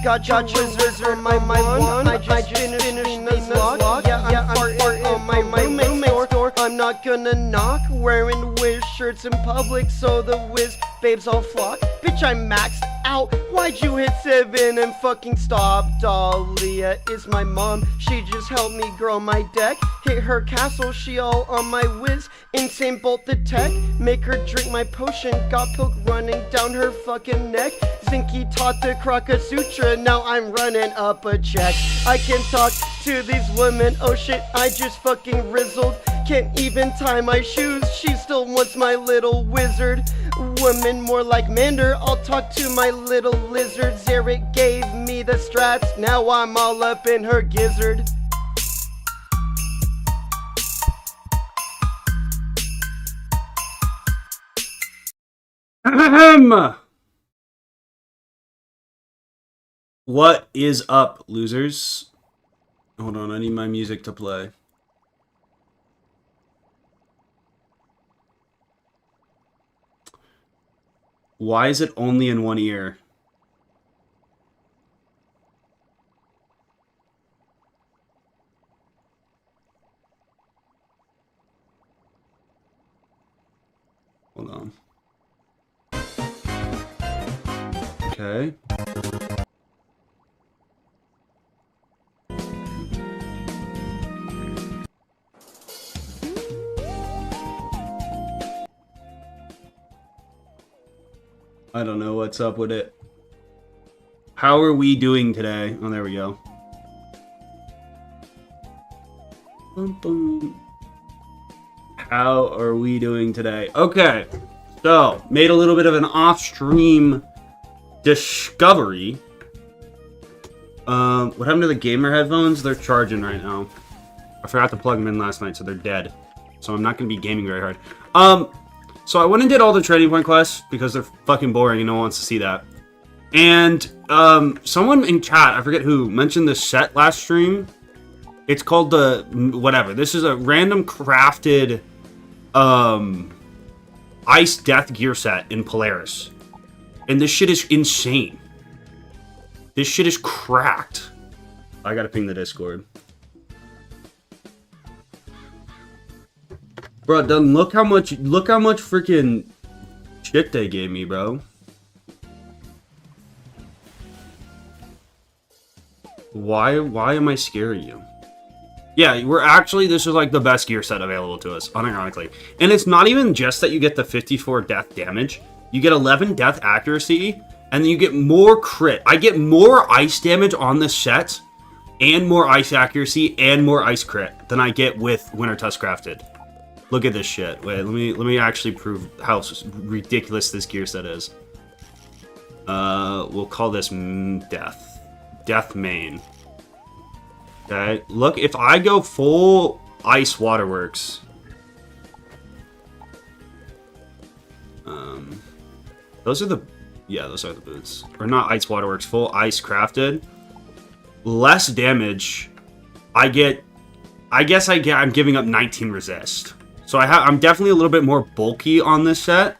got wizards on my wand. I just finished Wizlocke. Yeah, I'm farting on my roommate's door. I'm not gonna knock, wearing Wiz shirts in public, so the Wiz babes all flock. Bitch, I'm maxed out. Why'd you hit 7 and fucking stop? Dahlia is my mom. She just helped me grow my deck. Hit her castle, she all on my Wiz. Insane bolt the tech. Make her drink my potion. Got pilk running down her fucking neck. Zinky taught the Kraka Sutra. Now I'm running up a check. I can talk to these women. Oh shit, I just fucking rizzled. Can't even tie my shoes. She still wants my little wizard. Woman more like Mander. I'll talk to my little lizard. Zarek gave me the strats. Now I'm all up in her gizzard. What is up, losers? Hold on, I need my music to play. Why is it only in one ear? Hold on. Okay. I don't know what's up with it. How are we doing today? Oh, there we go. Bum, bum. How are we doing today? Okay, so made a little bit of an off-stream discovery. What happened to the gamer headphones? They're charging right now. I forgot to plug them in last night, so they're dead. So I'm not going to be gaming very hard. So I went and did all the trading point quests because they're fucking boring and no one wants to see that. And someone in chat, I forget who, mentioned this set last stream. It's called the whatever. This is a random crafted ice death gear set in Polaris. And this shit is insane. This shit is cracked. I gotta ping the Discord. Bro, then look how much freaking shit they gave me, bro. Why am I scaring you? Yeah, this is like the best gear set available to us, unironically. And it's not even just that you get the 54 death damage. You get 11 death accuracy, and then you get more crit. I get more ice damage on this set, and more ice accuracy, and more ice crit than I get with Winter Tusk Crafted. Look at this shit. Wait, let me actually prove how ridiculous this gear set is. We'll call this Death Main. Okay, look, if I go full Ice Waterworks. Those are the boots. Or not Ice Waterworks, full Ice Crafted. Less damage. I'm giving up 19 resist. So I'm definitely a little bit more bulky on this set,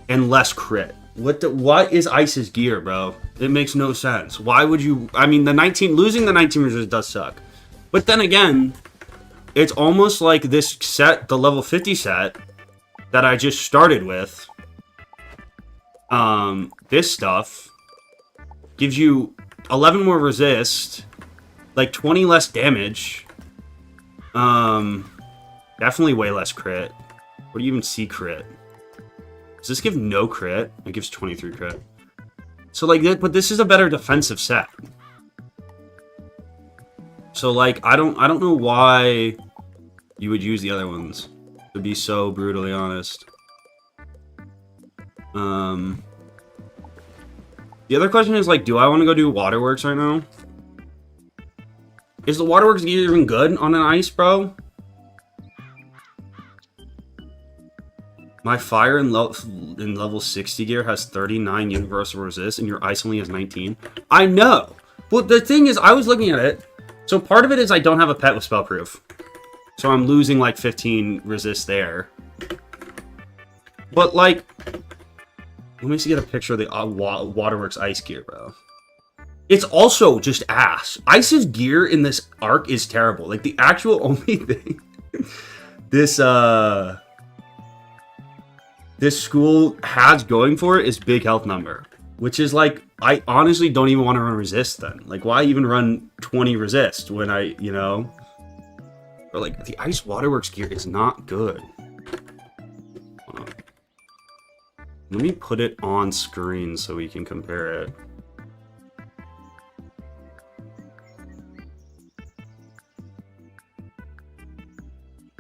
and less crit. What is Ice's gear, bro? It makes no sense. Why would you? I mean, losing the 19 resist does suck, but then again, it's almost like this set, the level 50 set that I just started with. This stuff gives you 11 more resist, like 20 less damage. Definitely way less crit. What do you even see crit? Does this give no crit? It gives 23 crit. So like, but this is a better defensive set. So like, I don't know why you would use the other ones, to be so brutally honest. The other question is like, do I want to go do Waterworks right now? Is the Waterworks gear even good on an ice, bro? My fire in level 60 gear has 39 universal resist, and your ice only has 19. I know! But the thing is, I was looking at it. So part of it is I don't have a pet with spellproof. So I'm losing like 15 resist there. But like, let me see, get a picture of the Waterworks ice gear, bro. It's also just ass. Ice's gear in this arc is terrible. Like, the actual only thing this school has going for it is big health number. Which is like, I honestly don't even want to run resist then. Like, why even run 20 resist when I, you know? Or like, the Ice Waterworks gear is not good. Let me put it on screen so we can compare it.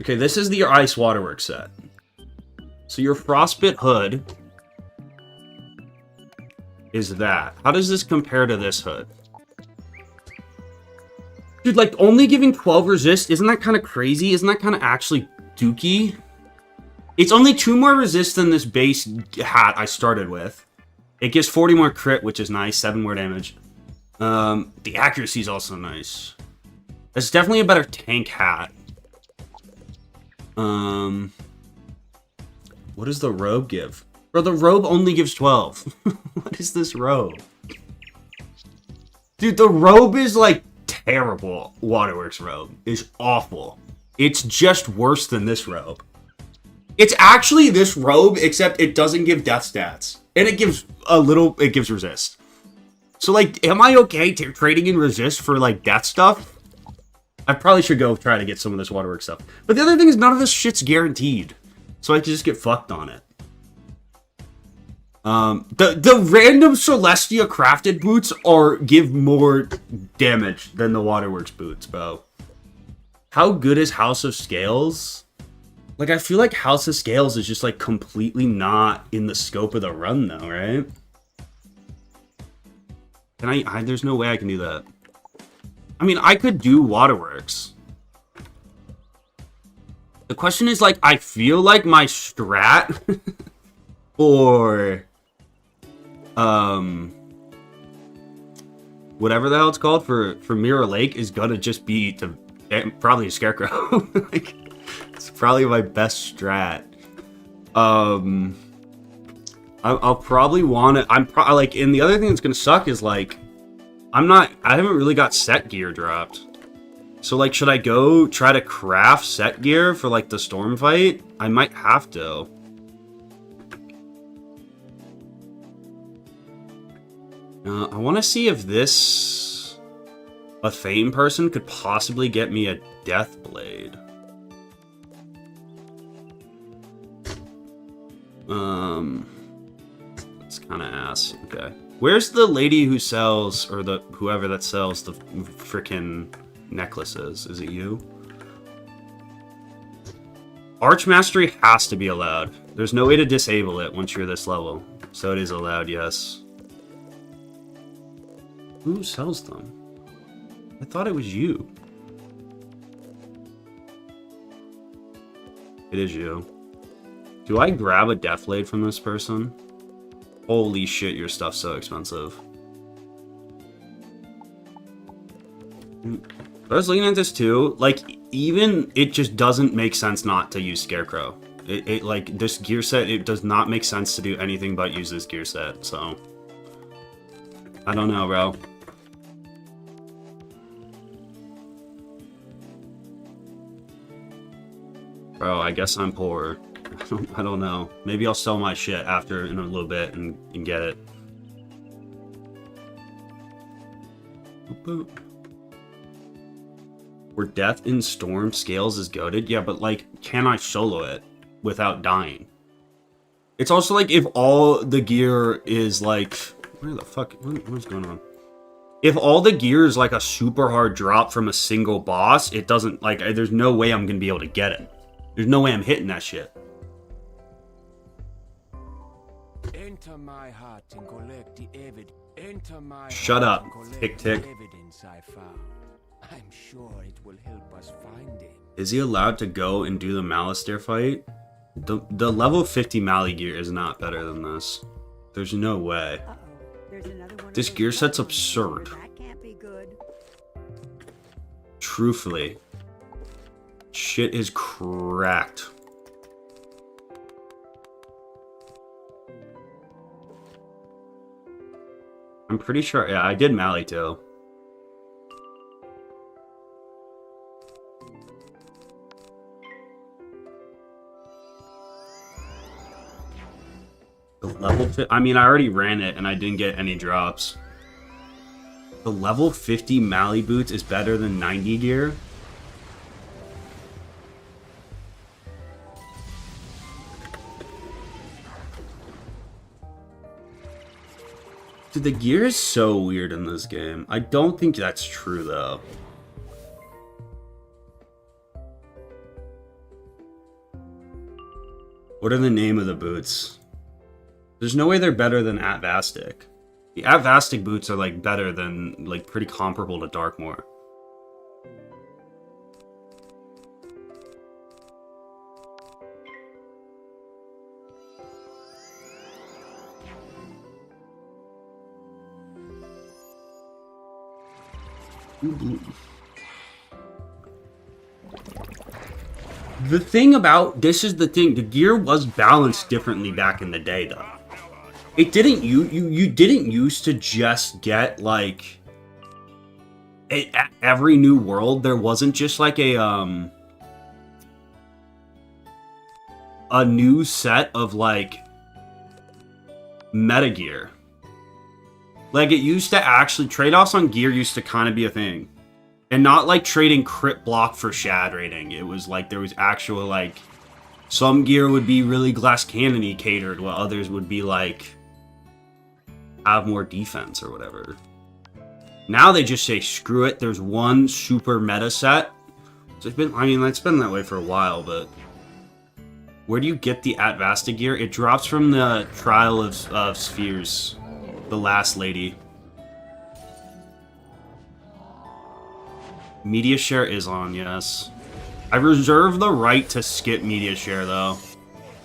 Okay, this is the Ice Waterworks set. So your Frostbit hood is that. How does this compare to this hood? Dude, like, only giving 12 resist, isn't that kind of crazy? Isn't that kind of actually dookie? It's only 2 more resist than this base hat I started with. It gives 40 more crit, which is nice. 7 more damage. The accuracy is also nice. It's definitely a better tank hat. What does the robe give? Bro, the robe only gives 12. What is this robe? Dude, the robe is, like, terrible. Waterworks robe is awful. It's just worse than this robe. It's actually this robe, except it doesn't give death stats. And it gives it gives resist. So, like, am I okay trading in resist for, like, death stuff? I probably should go try to get some of this Waterworks stuff. But the other thing is, none of this shit's guaranteed. So I can just get fucked on it. The random Celestia crafted boots give more damage than the Waterworks boots, bro. How good is House of Scales? Like, I feel like House of Scales is just, like, completely not in the scope of the run, though, right? Can there's no way I can do that. I mean, I could do Waterworks. The question is, like, I feel like my strat for whatever the hell it's called for Mirror Lake is gonna just be to probably a Scarecrow. Like, it's probably my best strat. I'll probably want to. Like, and the other thing that's gonna suck is, like, I haven't really got set gear dropped. So, like, should I go try to craft set gear for, like, the storm fight? I might have to. I want to see if a Thane person could possibly get me a Death Blade. That's kind of ass. Okay. Where's the lady who sells, or whoever that sells the frickin' necklaces? Is it you? Arch Mastery has to be allowed. There's no way to disable it once you're this level. So it is allowed, yes. Who sells them? I thought it was you. It is you. Do I grab a Death Blade from this person? Holy shit, your stuff's so expensive. I was looking at this too. Like, even it just doesn't make sense not to use Scarecrow. It like, this gear set, it does not make sense to do anything but use this gear set, so. I don't know, bro. Bro, I guess I'm poor. I don't know. Maybe I'll sell my shit after in a little bit and get it. Where Death in Storm Scales is goated? Yeah, but, like, can I solo it without dying? It's also like, if all the gear is like, where the fuck, what's going on? If all the gear is like a super hard drop from a single boss, it doesn't, like, there's no way I'm gonna be able to get it. There's no way I'm hitting that shit. Enter my heart and collect the evidence. Enter my Shut up, Tick Tick. evidence I found. I'm sure it will help us find it. Is he allowed to go and do the Malistaire fight? The level 50 Mali gear is not better than this. There's no way. This gear set's absurd. That can't be good. Truthfully. Shit is cracked. I'm pretty sure, yeah, I did Mally too. The level, I mean, I already ran it and I didn't get any drops. The level 50 Mally boots is better than 90 gear. Dude, the gear is so weird in this game. I don't think that's true, though. What are the name of the boots? There's no way they're better than Atvastic. The Atvastic boots are, like, better than, like, pretty comparable to Darkmoor. The thing about this is the thing, the gear was balanced differently back in the day, though. It didn't you didn't used to just get like at every new world there wasn't just like a new set of like meta gear. Like, it used to actually... Trade-offs on gear used to kind of be a thing. And not, like, trading crit block for shad rating. It was, like, there was actual, like... Some gear would be really glass cannon-y catered, while others would be, like... have more defense or whatever. Now they just say, screw it, there's one super meta set. So it's been... I mean, it's been that way for a while, but... Where do you get the Atvasta gear? It drops from the Trial of Spheres. The last lady. Media share is on, yes. I reserve the right to skip media share, though,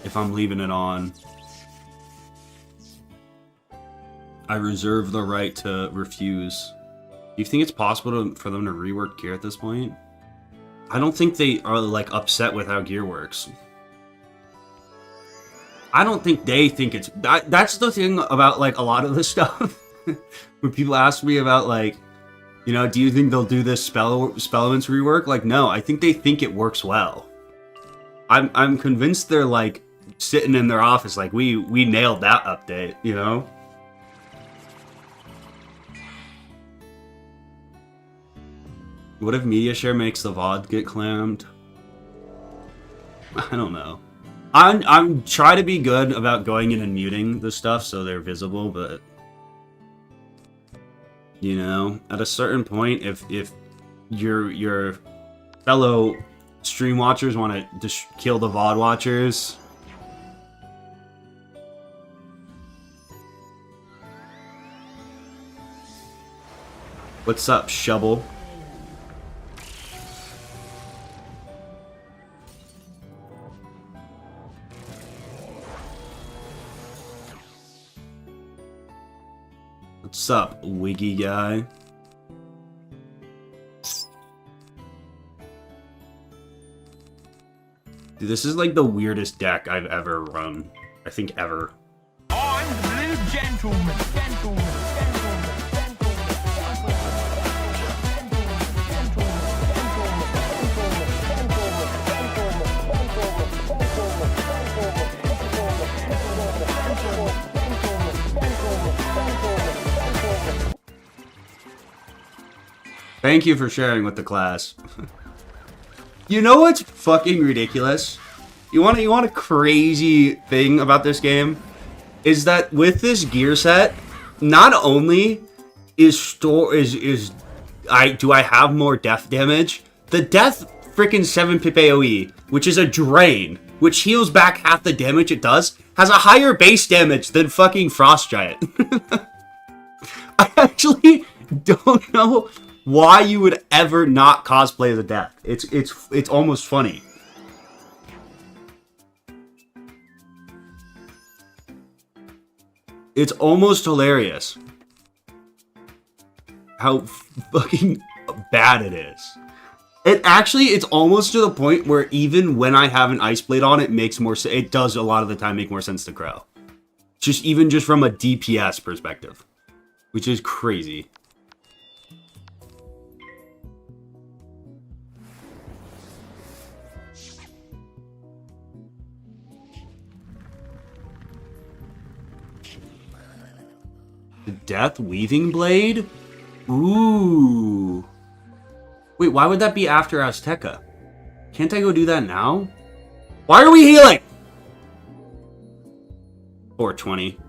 if I'm leaving it on. I reserve the right to refuse. Do you think it's possible for them to rework gear at this point? I don't think they are, like, upset with how gear works. I don't think they think it's... That's the thing about, like, a lot of this stuff. When people ask me about, like, you know, do you think they'll do this Spellements rework? Like, no, I think they think it works well. I'm convinced they're, like, sitting in their office like, we nailed that update, you know? What if media share makes the VOD get clammed? I don't know. I'm trying to be good about going in and muting the stuff so they're visible, but you know, at a certain point, if your fellow stream watchers want to just kill the VOD watchers, what's up, Shovel? What's up, Wiggy guy? Dude, this is like the weirdest deck I've ever run. I think ever. I'm the gentleman. Thank you for sharing with the class. You know what's fucking ridiculous? You want a crazy thing about this game? Is that with this gear set, not only do I have more death damage, the death freaking 7 pip AoE, which is a drain, which heals back half the damage it does, has a higher base damage than fucking Frost Giant. I actually don't know why you would ever not cosplay the death. It's almost funny. It's almost hilarious how fucking bad it is. It's almost to the point where even when I have an Ice Blade on, it makes more sense. It does a lot of the time make more sense to Crow. Even just from a DPS perspective. which is crazy. The Death Weaving Blade? Ooh. Wait, why would that be after Azteca? Can't I go do that now? Why are we healing? 420.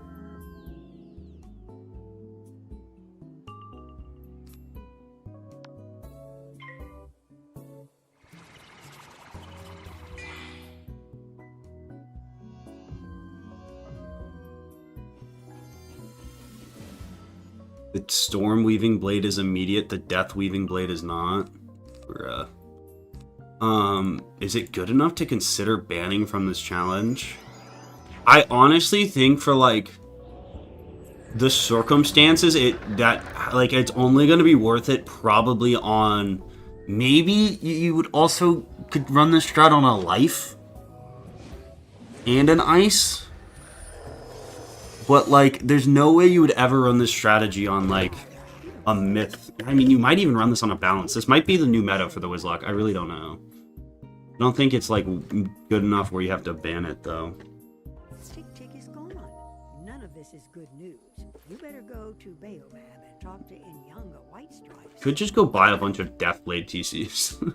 The Storm Weaving Blade is immediate, the Death Weaving Blade is not. Bruh. Is it good enough to consider banning from this challenge? I honestly think for, like, the circumstances, it's only gonna be worth it probably on... Maybe you would also could run this strat on a life? And an ice? But, like, there's no way you would ever run this strategy on, like, a myth. I mean, you might even run this on a balance. This might be the new meta for the Wizlocke. I really don't know. I don't think it's, like, good enough where you have to ban it, though. Tick is gone. None of this is good news. You better go to Baobab and talk to Inyanga White Stripes. Could just go buy a bunch of Deathblade TCs.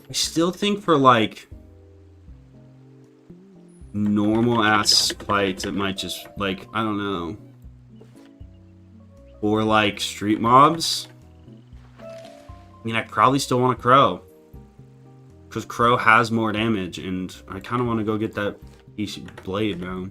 I still think for, like, normal ass fights, it might just, like, I don't know. Or, like, street mobs. I mean, I probably still want a Crow. Because Crow has more damage, and I kind of want to go get that easy blade, bro.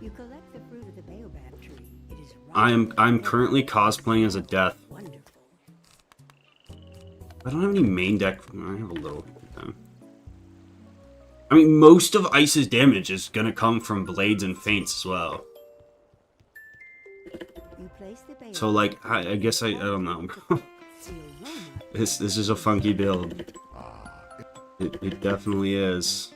You collect the fruit of the Baobab tree. It is I'm currently cosplaying as a Death. wonderful. I don't have any main deck. I have a little. Okay. I mean, most of Ice's damage is gonna come from blades and feints as well. You place the Baobab So, like, I guess I don't know. seal Roma. This is a funky build. It definitely is.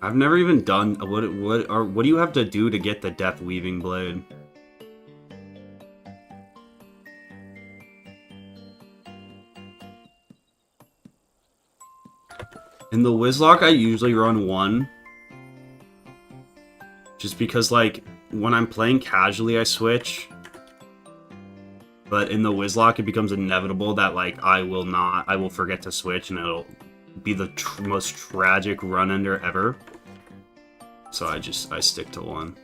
I've never even done what do you have to do to get the Death Weaving Blade? In the Wizlocke, I usually run 1. Just because, like, when I'm playing casually, I switch. But in the Wizlocke, it becomes inevitable that, like, I will forget to switch, and it'll be the most tragic run ender ever. So I stick to 1.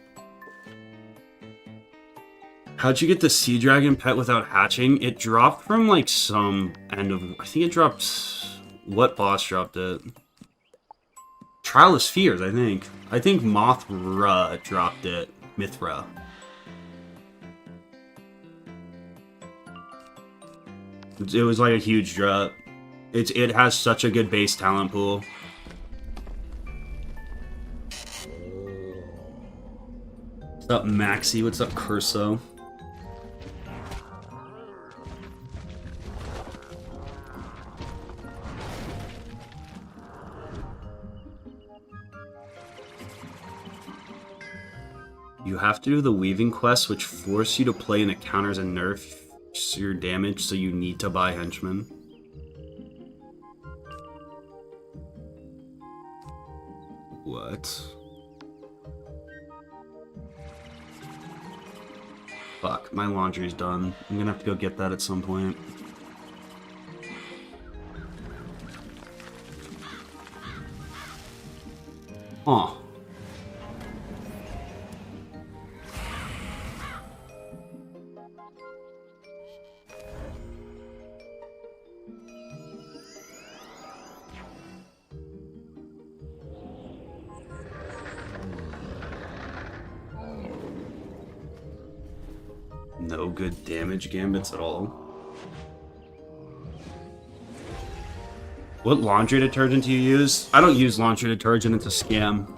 How'd you get the Sea Dragon pet without hatching? It dropped from, like, some end of... I think it dropped... What boss dropped it? Trial of Spheres, I think. I think Mothra dropped it. Mithra. It was like a huge drop. It has such a good base talent pool. What's up, Maxi? What's up, Curso? You have to do the Weaving Quest, which force you to play in encounters and nerf your damage, so you need to buy Henchmen. What? Fuck, my laundry's done. I'm gonna have to go get that at some point. Oh. No good damage gambits at all. What laundry detergent do you use? I don't use laundry detergent, it's a scam.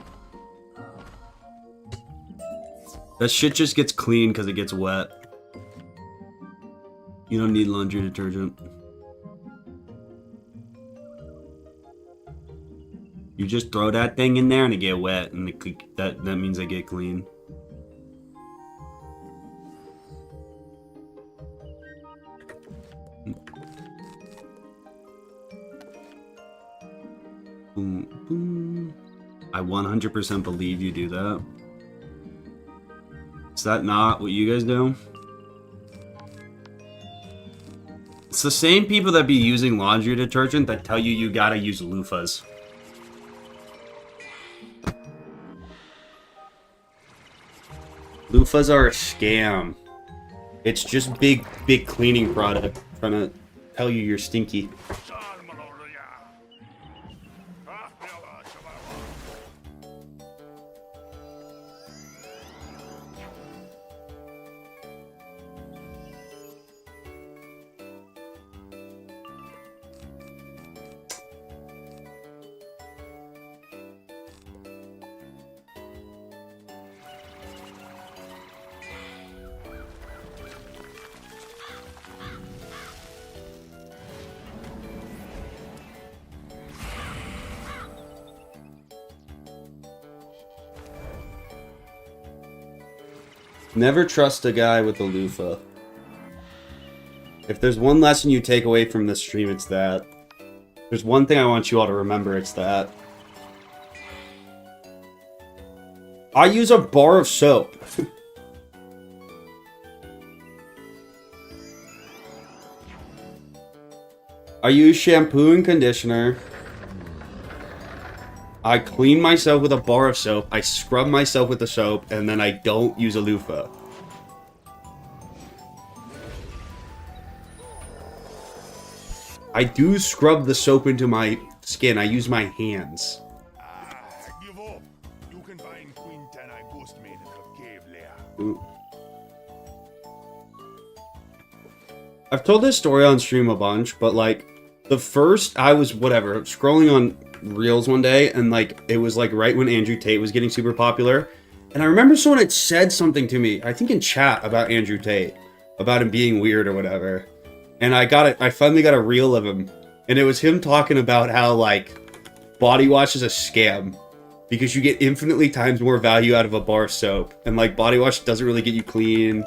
That shit just gets clean because it gets wet. You don't need laundry detergent. You just throw that thing in there and it get wet, and that means they get clean. Boom, boom. I 100% believe you do that. Is that not what you guys do? It's the same people that be using laundry detergent that tell you you gotta use loofahs. Loofahs are a scam. It's just big cleaning product trying to tell you you're stinky. Never trust a guy with a loofah. If there's one lesson you take away from this stream, it's that. There's one thing I want you all to remember, it's that. I use a bar of soap. I use shampoo and conditioner. I clean myself with a bar of soap, I scrub myself with the soap, and then I don't use a loofah. I do scrub the soap into my skin, I use my hands. Give up. You can find Quinton and Ghostman in the cave lair. Ooh. I've told this story on stream a bunch, but like, the first, I was, whatever, scrolling on Reels one day, and like, it was like right when Andrew Tate was getting super popular, and I remember someone had said something to me, I think in chat, about Andrew Tate, about him being weird or whatever, and I finally got a reel of him, and it was him talking about how, like, body wash is a scam, because you get infinitely times more value out of a bar of soap, and like, body wash doesn't really get you clean,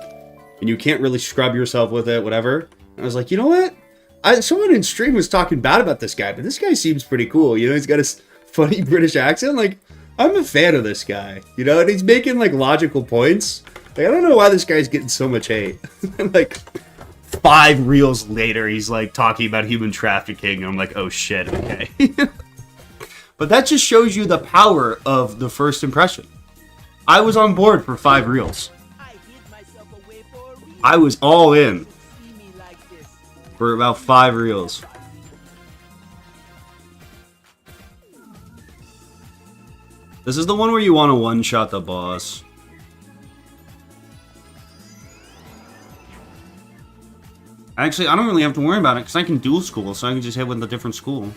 and you can't really scrub yourself with it, whatever. And I was like, you know what? Someone in stream was talking bad about this guy, but this guy seems pretty cool. You know, he's got a funny British accent. Like, I'm a fan of this guy. You know, and he's making, like, logical points. Like, I don't know why this guy's getting so much hate. Like, 5 reels later, he's, like, talking about human trafficking. And I'm like, oh, shit, okay. But that just shows you the power of the first impression. I was on board for 5 reels. I was all in. For about 5 reels. This is the one where you want to one-shot the boss. Actually, I don't really have to worry about it, because I can dual school, so I can just hit with a different school.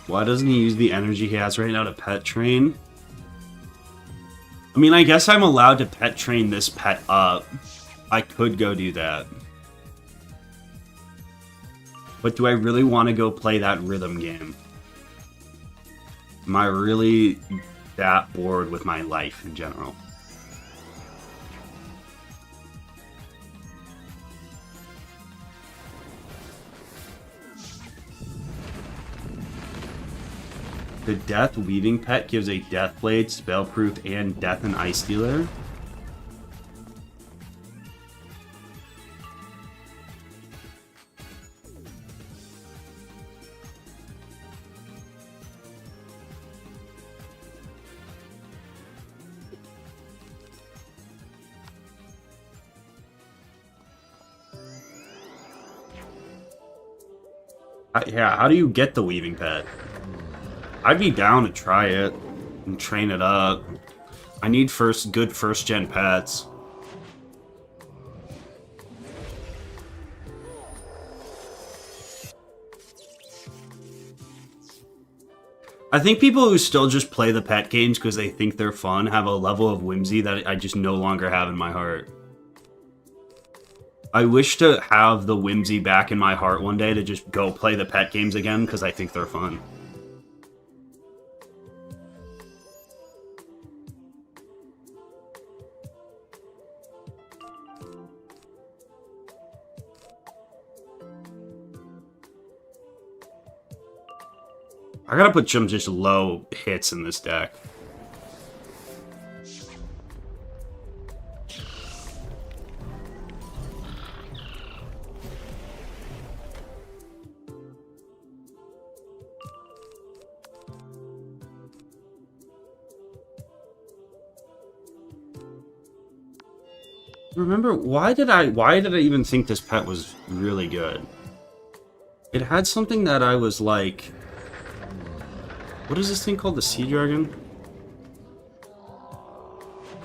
Why doesn't he use the energy he has right now to pet train? I mean, I guess I'm allowed to pet train this pet up. I could go do that. But do I really want to go play that rhythm game? Am I really that bored with my life in general? The Death Weaving pet gives a Death Blade, Spellproof, and Death and Ice Dealer. Yeah, how do you get the weaving pet? I'd be down to try it and train it up. I need good first-gen pets. I think people who still just play the pet games because they think they're fun have a level of whimsy that I just no longer have in my heart. I wish to have the whimsy back in my heart one day to just go play the pet games again because I think they're fun. I gotta put some just low hits in this deck. Remember, why did I even think this pet was really good? It had something that I was like... What is this thing called? The Sea Dragon?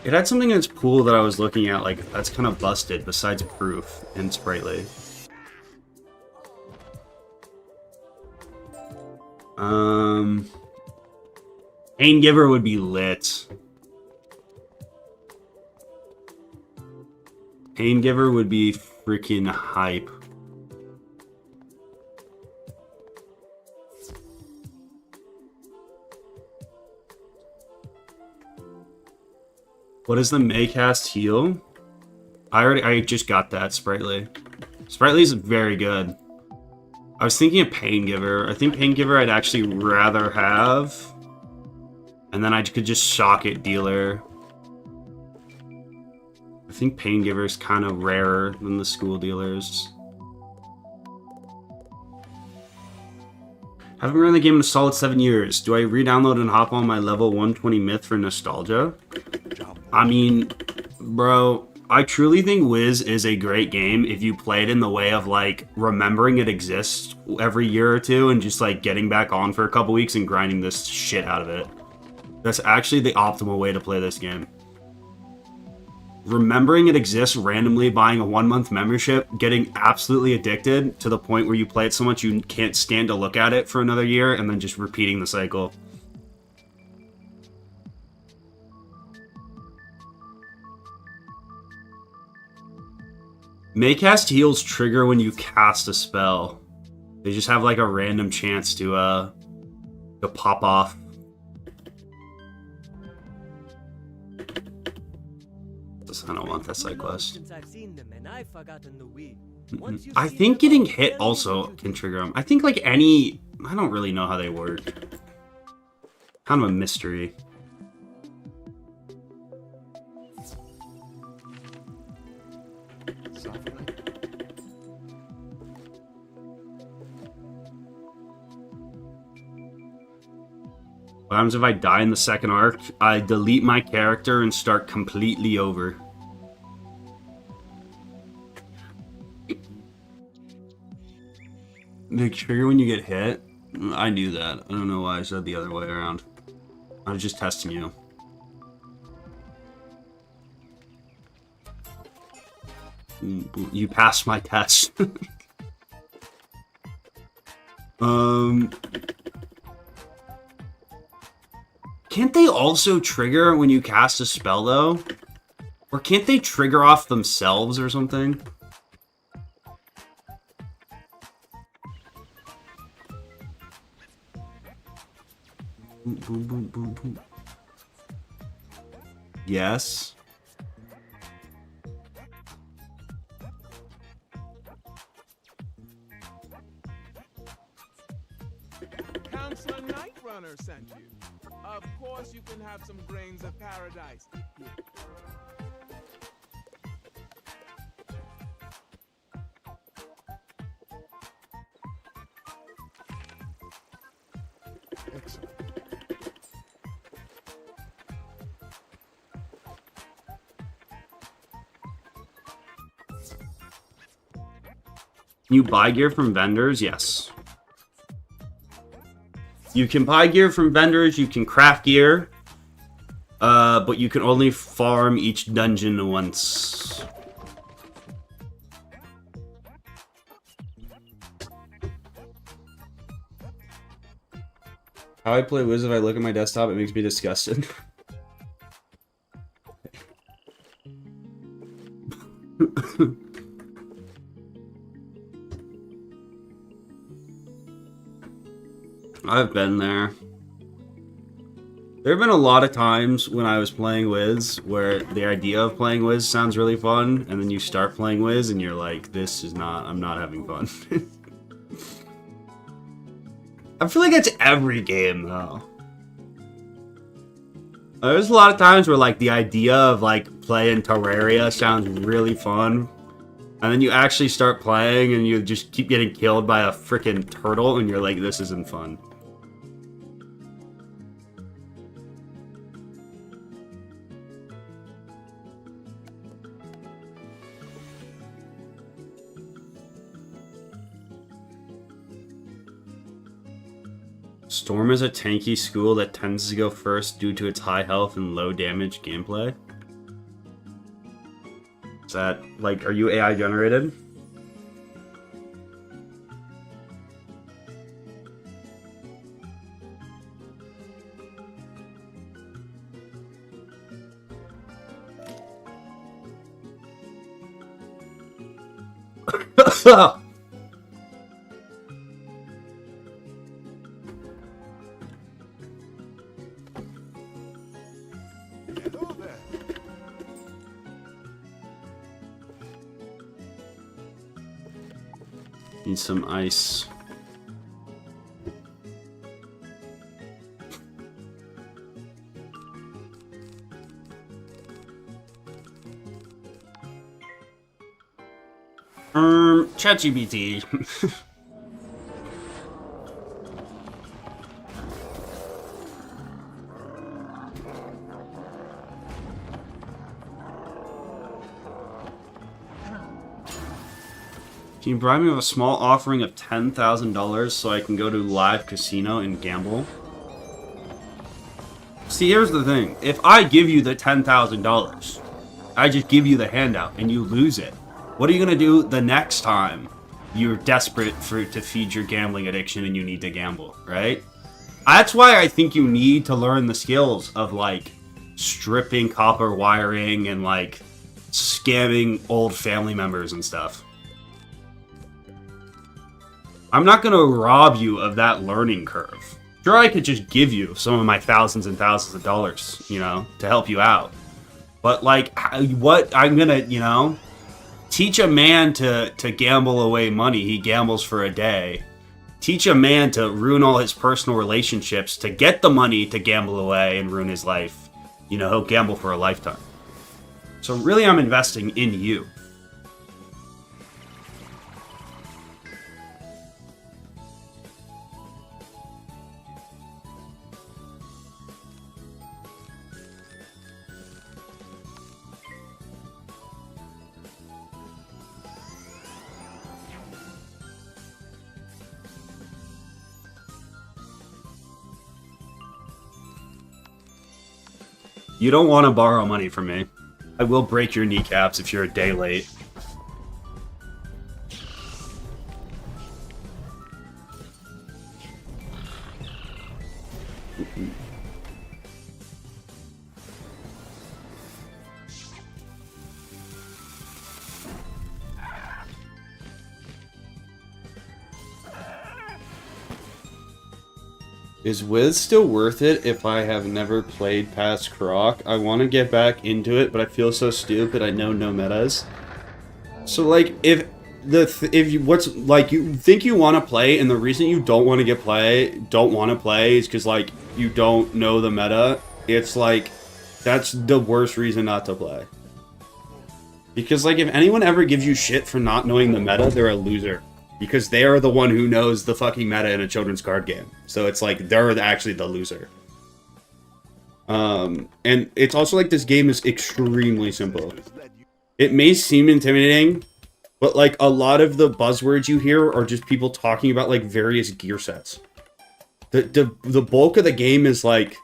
It had something in its pool that I was looking at, like, that's kind of busted, besides Proof and Sprightly. Paingiver would be lit. Paingiver would be freaking hype. What is the Maycast heal? I just got that, Sprightly. Sprightly is very good. I was thinking of Paingiver. I think Paingiver I'd actually rather have. And then I could just shock it dealer. I think Paingiver is kind of rarer than the school dealers. Haven't run the game in a solid 7 years. Do I re-download and hop on my level 120 myth for nostalgia? I mean, bro, I truly think Wiz is a great game if you play it in the way of, like, remembering it exists every year or two and just, like, getting back on for a couple weeks and grinding this shit out of it. That's actually the optimal way to play this game. Remembering it exists randomly, buying a 1-month membership, getting absolutely addicted to the point where you play it so much you can't stand to look at it for another year, and then just repeating the cycle. Maycast heals trigger when you cast a spell. They just have like a random chance to pop off. I don't want that side quest. I think getting hit also can trigger them. I think like any... I don't really know how they work. Kind of a mystery. What happens if I die in the second arc? I delete my character and start completely over. They trigger when you get hit? I knew that. I don't know why I said the other way around. I was just testing you. You passed my test. Can't they also trigger when you cast a spell, though? Or can't they trigger off themselves or something? Boom, boom, boom, boom, boom. Yes. Counselor Night Runner sent you. Of course you can have some grains of paradise. Excellent. You buy gear from vendors? Yes. You can buy gear from vendors, you can craft gear, but you can only farm each dungeon once. How I play Wiz, if I look at my desktop, it makes me disgusted. I've been there. There have been a lot of times when I was playing Wiz where the idea of playing Wiz sounds really fun, and then you start playing Wiz and you're like, this is not, I'm not having fun. I feel like that's every game, though. There's a lot of times where, like, the idea of, like, playing Terraria sounds really fun. And then you actually start playing and you just keep getting killed by a freaking turtle and you're like, this isn't fun. Storm is a tanky school that tends to go first due to its high health and low damage gameplay. Is that, like, are you AI generated? Need some ice. ChatGPT. Can you bribe me with a small offering of $10,000 so I can go to live casino and gamble? See, here's the thing. If I give you the $10,000, I just give you the handout and you lose it. What are you going to do the next time you're desperate to feed your gambling addiction and you need to gamble, right? That's why I think you need to learn the skills of, like, stripping copper wiring and, like, scamming old family members and stuff. I'm not going to rob you of that learning curve. Sure, I could just give you some of my thousands and thousands of dollars, you know, to help you out. But, like, what I'm going to, you know, teach a man to gamble away money. He gambles for a day. Teach a man to ruin all his personal relationships to get the money to gamble away and ruin his life. You know, he'll gamble for a lifetime. So really, I'm investing in you. You don't want to borrow money from me. I will break your kneecaps if you're a day late. Is Wiz still worth it if I have never played past Croc? I want to get back into it, but I feel so stupid. I know no metas. So, like, if you think you want to play, and the reason you don't want to play is because, like, you don't know the meta. It's like, that's the worst reason not to play. Because, like, if anyone ever gives you shit for not knowing the meta, they're a loser. Because they are the one who knows the fucking meta in a children's card game. So it's like, they're actually the loser. And it's also like, this game is extremely simple. It may seem intimidating, but like, a lot of the buzzwords you hear are just people talking about like various gear sets. The bulk of the game is like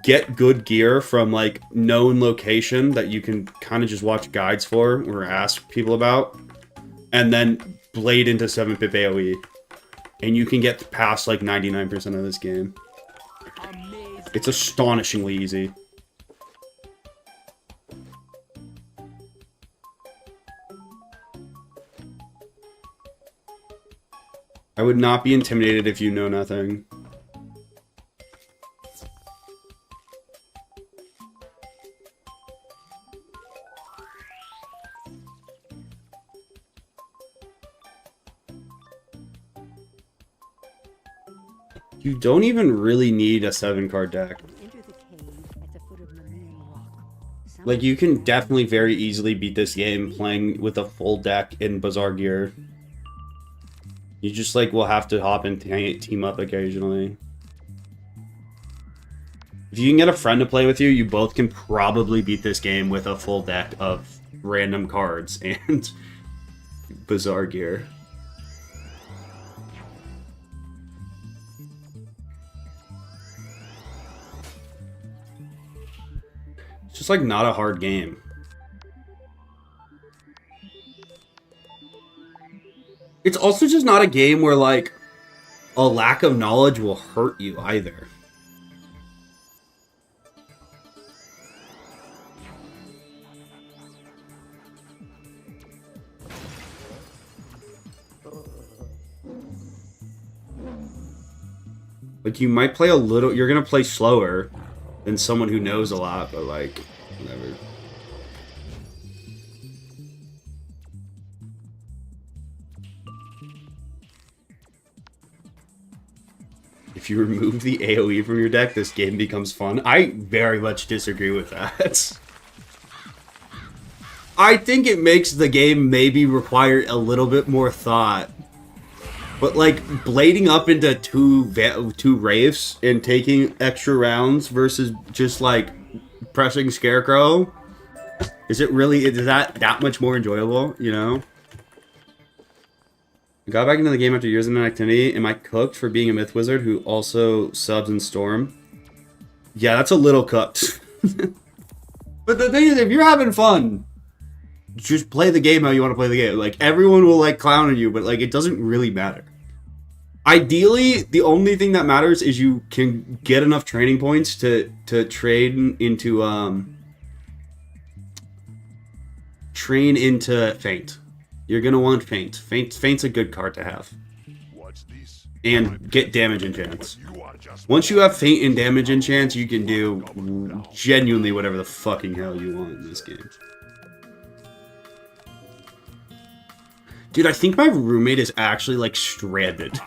get good gear from like known location that you can kind of just watch guides for or ask people about, and then blade into 7-pip AoE, and you can get past like 99% of this game. It's astonishingly easy. I would not be intimidated if you know nothing. You don't even really need a 7-card deck. Enter the cave at the foot of Marine Rock. Like, you can definitely very easily beat this game playing with a full deck in Bazaar gear. You just, like, will have to hop and team up occasionally. If you can get a friend to play with you, you both can probably beat this game with a full deck of random cards and Bazaar gear. It's just, like, not a hard game. It's also just not a game where, like, a lack of knowledge will hurt you either. Like, you might play a little... You're gonna play slower than someone who knows a lot, but, like, whatever. If you remove the AoE from your deck, this game becomes fun. I very much disagree with that. I think it makes the game maybe require a little bit more thought. But, like, blading up into two Wraiths and taking extra rounds versus just, like, pressing Scarecrow, is that much more enjoyable, you know? I got back into the game after years of inactivity. Am I cooked for being a Myth Wizard who also subs in Storm? Yeah, that's a little cooked. But the thing is, if you're having fun, just play the game how you want to play the game. Like, everyone will, like, clown on you, but, like, it doesn't really matter. Ideally, the only thing that matters is you can get enough training points to train into Feint. You're gonna want Feint. Feint's a good card to have. And get damage enchants. Once you have Feint and damage enchants, you can do genuinely whatever the fucking hell you want in this game. Dude, I think my roommate is actually, like, stranded.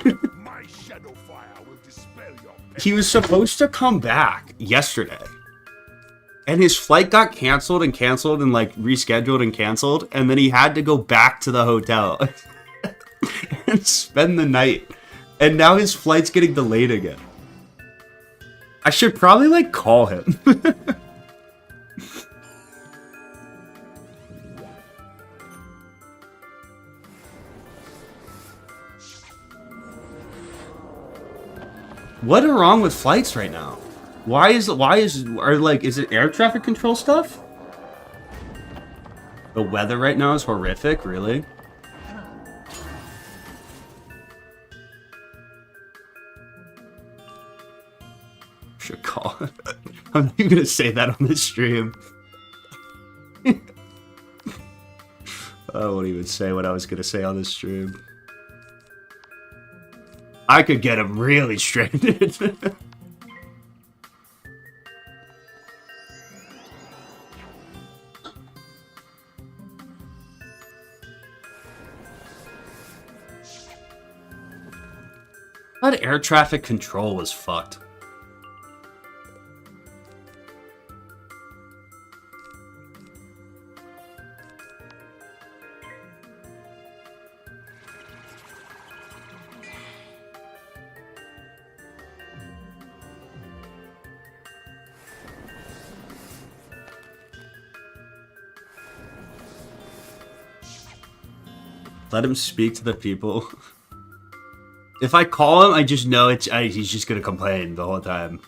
He was supposed to come back yesterday. And his flight got canceled and like, rescheduled and canceled. And then he had to go back to the hotel and spend the night. And now his flight's getting delayed again. I should probably, like, call him. What are wrong with flights right now? Is it air traffic control stuff? The weather right now is horrific, really? Should call. I'm not even gonna say that on this stream. I won't even say what I was gonna say on this stream. I could get him really stranded. That air traffic control was fucked. Let him speak to the people. If I call him, I just know he's just gonna complain the whole time.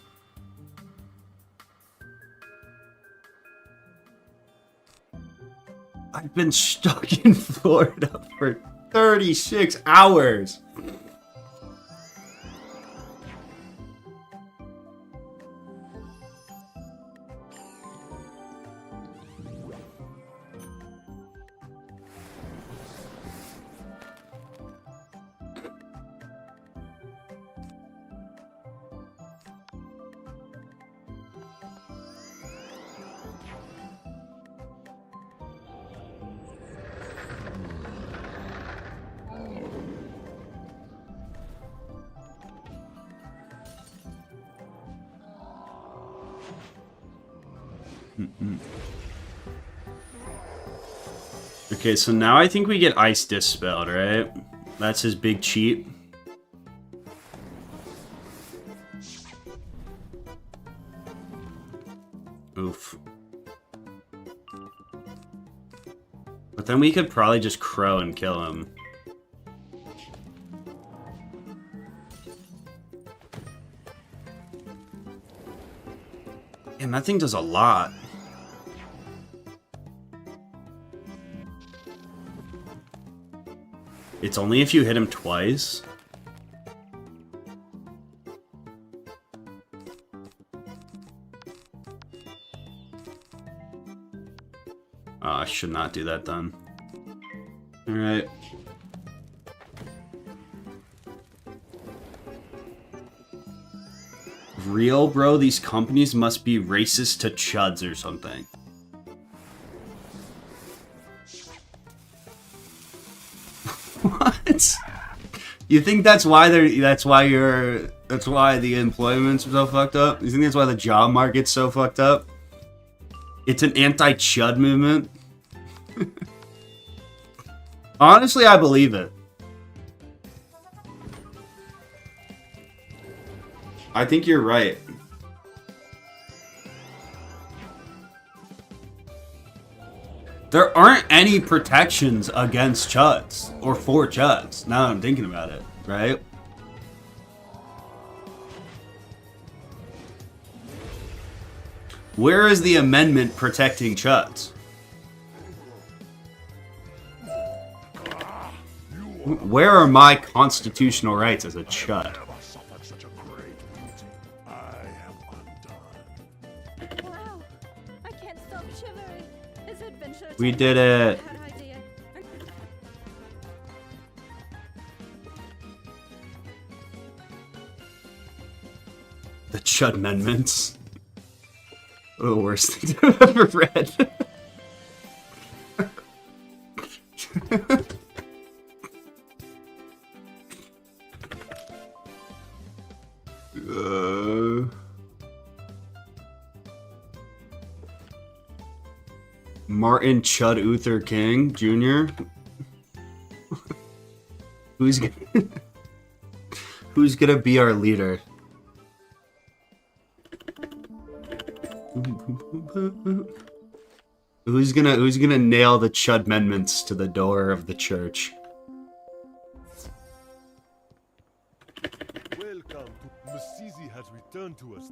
I've been stuck in Florida for 36 hours. Okay, so now I think we get Ice Dispelled, right? That's his big cheat. Oof. But then we could probably just Crow and kill him. Damn, that thing does a lot. It's only if you hit him twice. Oh, I should not do that then. Alright. Real, bro? These companies must be racist to chuds or something. What? You think that's why that's why the employment's so fucked up? You think that's why the job market's so fucked up? It's an anti-chud movement? Honestly, I believe it. I think you're right. There aren't any protections against chuds or for chuds, now that I'm thinking about it, right? Where is the amendment protecting chuds? Where are my constitutional rights as a chud? Wow, I can't stop shivering. This adventure We did it. had an idea. The chud amendments. The worst thing I've ever read. Martin Chud Uther King Jr. Who's gonna be our leader? Who's gonna nail the chud amendments to the door of the church? Welcome to Masizi has returned to us.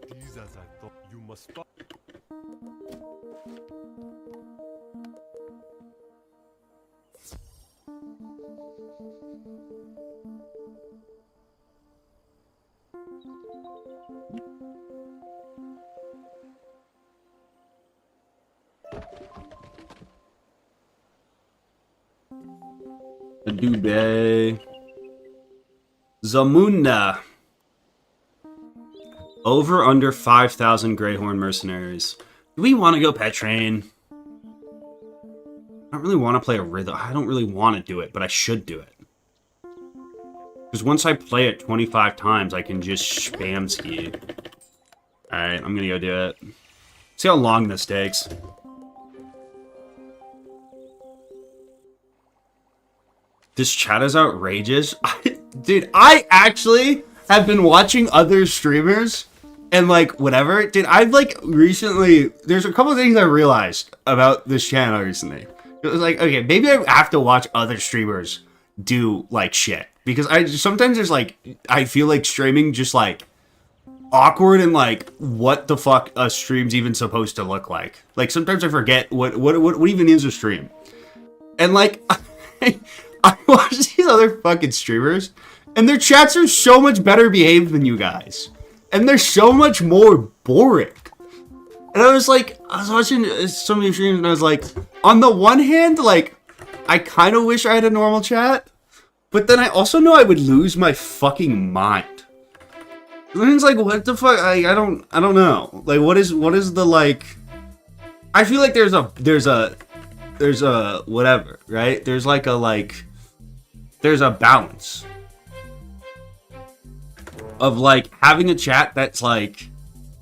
It is as I thought. You must fight. Dubé. Zamunda. Over under 5,000 Greyhorn mercenaries. Do we want to go pet train? I don't really want to play a rhythm. I don't really want to do it, but I should do it. Because once I play it 25 times, I can just spam ski. Alright, I'm gonna go do it. See how long this takes. This chat is outrageous. Dude, I actually have been watching other streamers and like whatever. Dude, I've like recently, there's a couple things I realized about this channel recently. It was like, okay, maybe I have to watch other streamers do like shit, because I sometimes there's like, I feel like streaming just like awkward and like what the fuck a stream's even supposed to look like. Like sometimes I forget what even is a stream. And like I watch these other fucking streamers and their chats are so much better behaved than you guys. And they're so much more boring. And I was watching some of these streams and I was like, on the one hand, like I kind of wish I had a normal chat, but then I also know I would lose my fucking mind. And it's like, what the fuck? I don't know. Like, what is the like? I feel like there's a whatever, right? There's a balance of like having a chat that's like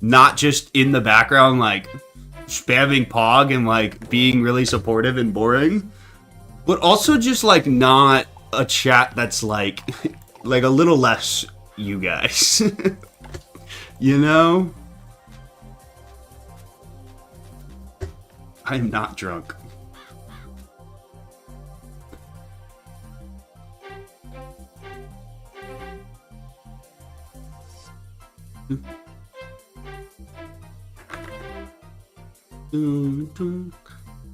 not just in the background, like spamming Pog and like being really supportive and boring, but also just like not a chat that's like like a little less you guys. You know? I'm not drunk.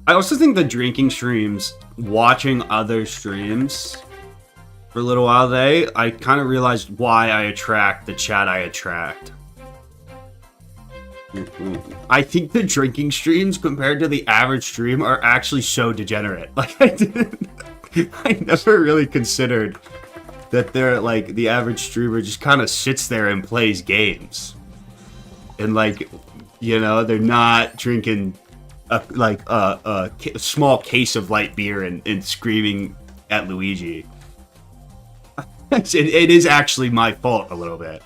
I also think the drinking streams, watching other streams for a little while, I kind of realized why I attract the chat I attract. I think the drinking streams compared to the average stream are actually so degenerate. Like I never really considered that they're like the average streamer just kind of sits there and plays games. And like, you know, they're not drinking a small case of light beer and screaming at Luigi. It is actually my fault a little bit.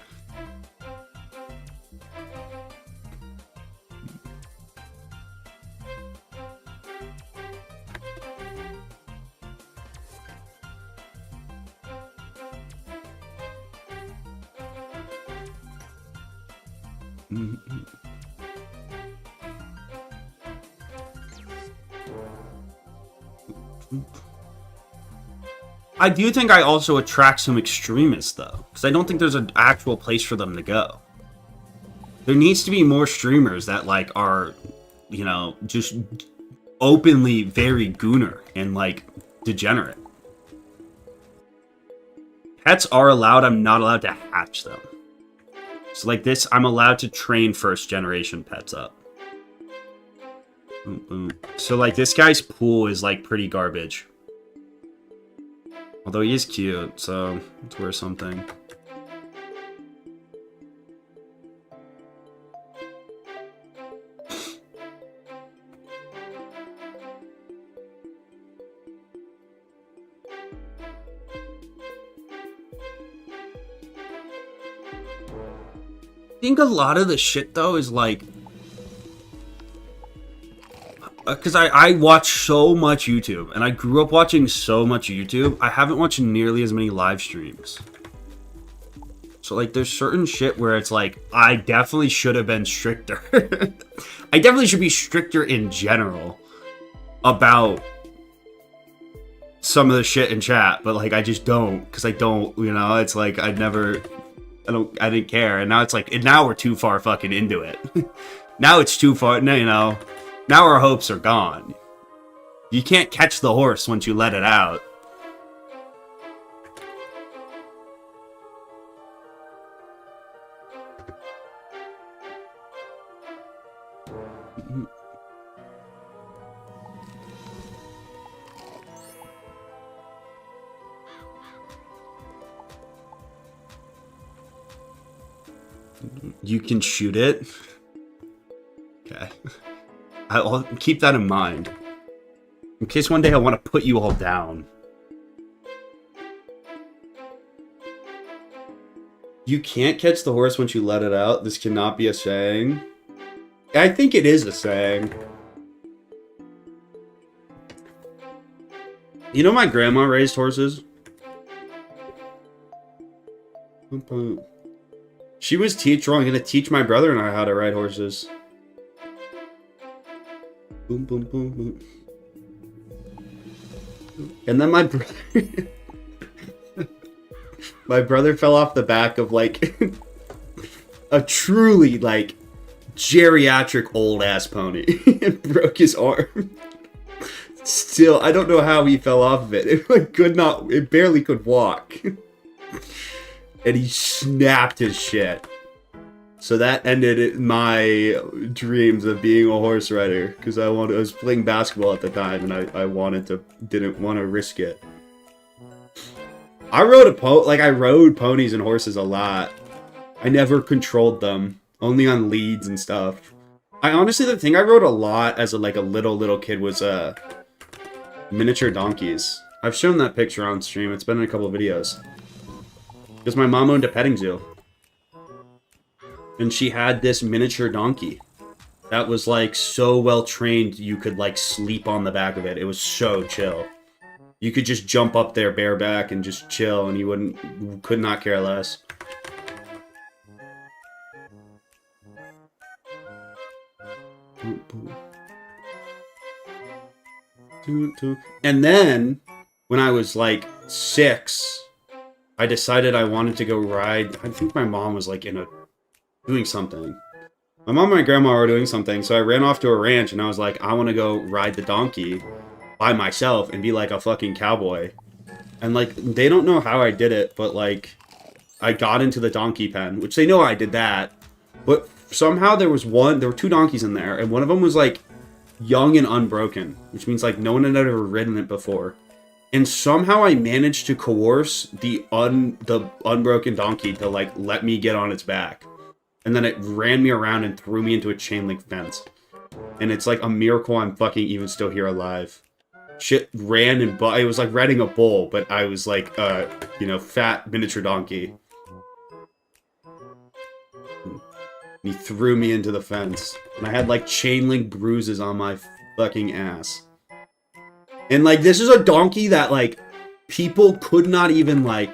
I do think I also attract some extremists, though, because I don't think there's an actual place for them to go. There needs to be more streamers that, like, are, you know, just openly very gooner and, like, degenerate. Pets are allowed, I'm not allowed to hatch them. So, like this, I'm allowed to train first-generation pets up. So, like, this guy's pool is, like, pretty garbage. Although he is cute, so it's worth something. I think a lot of the shit, though, is like... Because I watch so much YouTube, and I grew up watching so much YouTube, I haven't watched nearly as many live streams. So, like, there's certain shit where it's like, I definitely should have been stricter. I definitely should be stricter in general about some of the shit in chat, but, like, I just don't, because I don't, you know, it's like, I didn't care, and now it's like, and now we're too far fucking into it. Now it's too far, you know. Now our hopes are gone. You can't catch the horse once you let it out. You can shoot it? Okay. I'll keep that in mind. In case one day I want to put you all down. You can't catch the horse once you let it out. This cannot be a saying. I think it is a saying. You know my grandma raised horses? She was I'm gonna teach my brother and I how to ride horses. Boom, boom, boom, boom. And then my brother... My brother fell off the back of like a truly like geriatric old ass pony and broke his arm. Still, I don't know how he fell off of it. It like it barely could walk. And he snapped his shit. So that ended my dreams of being a horse rider, because I was playing basketball at the time, and I didn't want to risk it. I rode ponies and horses a lot. I never controlled them, only on leads and stuff. The thing I rode a lot as a little kid was miniature donkeys. I've shown that picture on stream. It's been in a couple of videos. Because my mom owned a petting zoo. And she had this miniature donkey that was like so well trained you could like sleep on the back of it. It was so chill. You could just jump up there bareback and just chill, and you could not care less. And then when I was like 6, I decided I wanted to go ride. I think my mom was like doing something. My mom and my grandma were doing something, so I ran off to a ranch and I was like, I want to go ride the donkey by myself and be like a fucking cowboy. And like, they don't know how I did it, but like, I got into the donkey pen, which they know I did that. But somehow there were 2 donkeys in there, and one of them was like young and unbroken, which means like no one had ever ridden it before. And somehow I managed to coerce the unbroken donkey to like let me get on its back. And then it ran me around and threw me into a chain link fence. And it's like a miracle I'm fucking even still here alive. Shit ran and it was like riding a bull, but I was like fat miniature donkey. He threw me into the fence. And I had like chain link bruises on my fucking ass. And like, this is a donkey that like people could not even like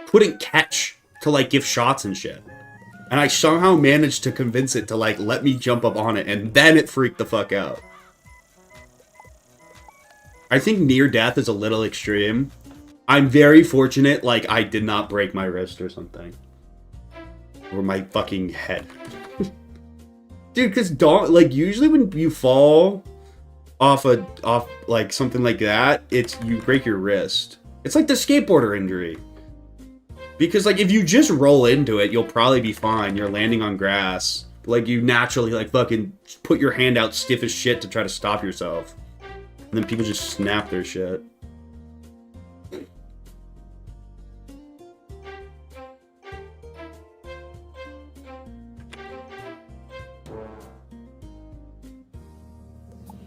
couldn't catch to like give shots and shit. And I somehow managed to convince it to like let me jump up on it, and then it freaked the fuck out. I think near death is a little extreme. I'm very fortunate, like I did not break my wrist or something. Or my fucking head. Dude, because like usually when you fall off like something like that, you break your wrist. It's like the skateboarder injury. Because like if you just roll into it, you'll probably be fine. You're landing on grass. Like you naturally like fucking put your hand out stiff as shit to try to stop yourself. And then people just snap their shit.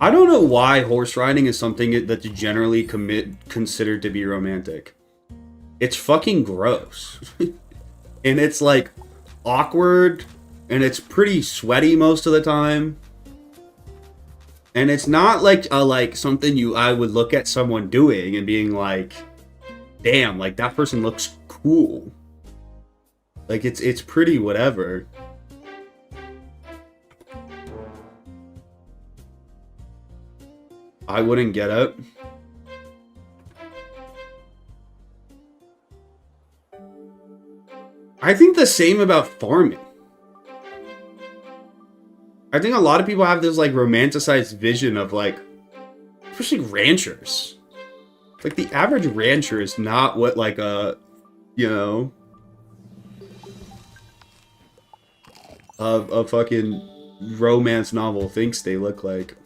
I don't know why horse riding is something that's generally considered to be romantic. It's fucking gross. And it's like awkward, and it's pretty sweaty most of the time. And it's not like something I would look at someone doing and being like, damn, like that person looks cool. Like it's pretty whatever. I wouldn't get it. I think the same about farming. I think a lot of people have this like romanticized vision of like, especially ranchers. Like the average rancher is not what like a, a fucking romance novel thinks they look like.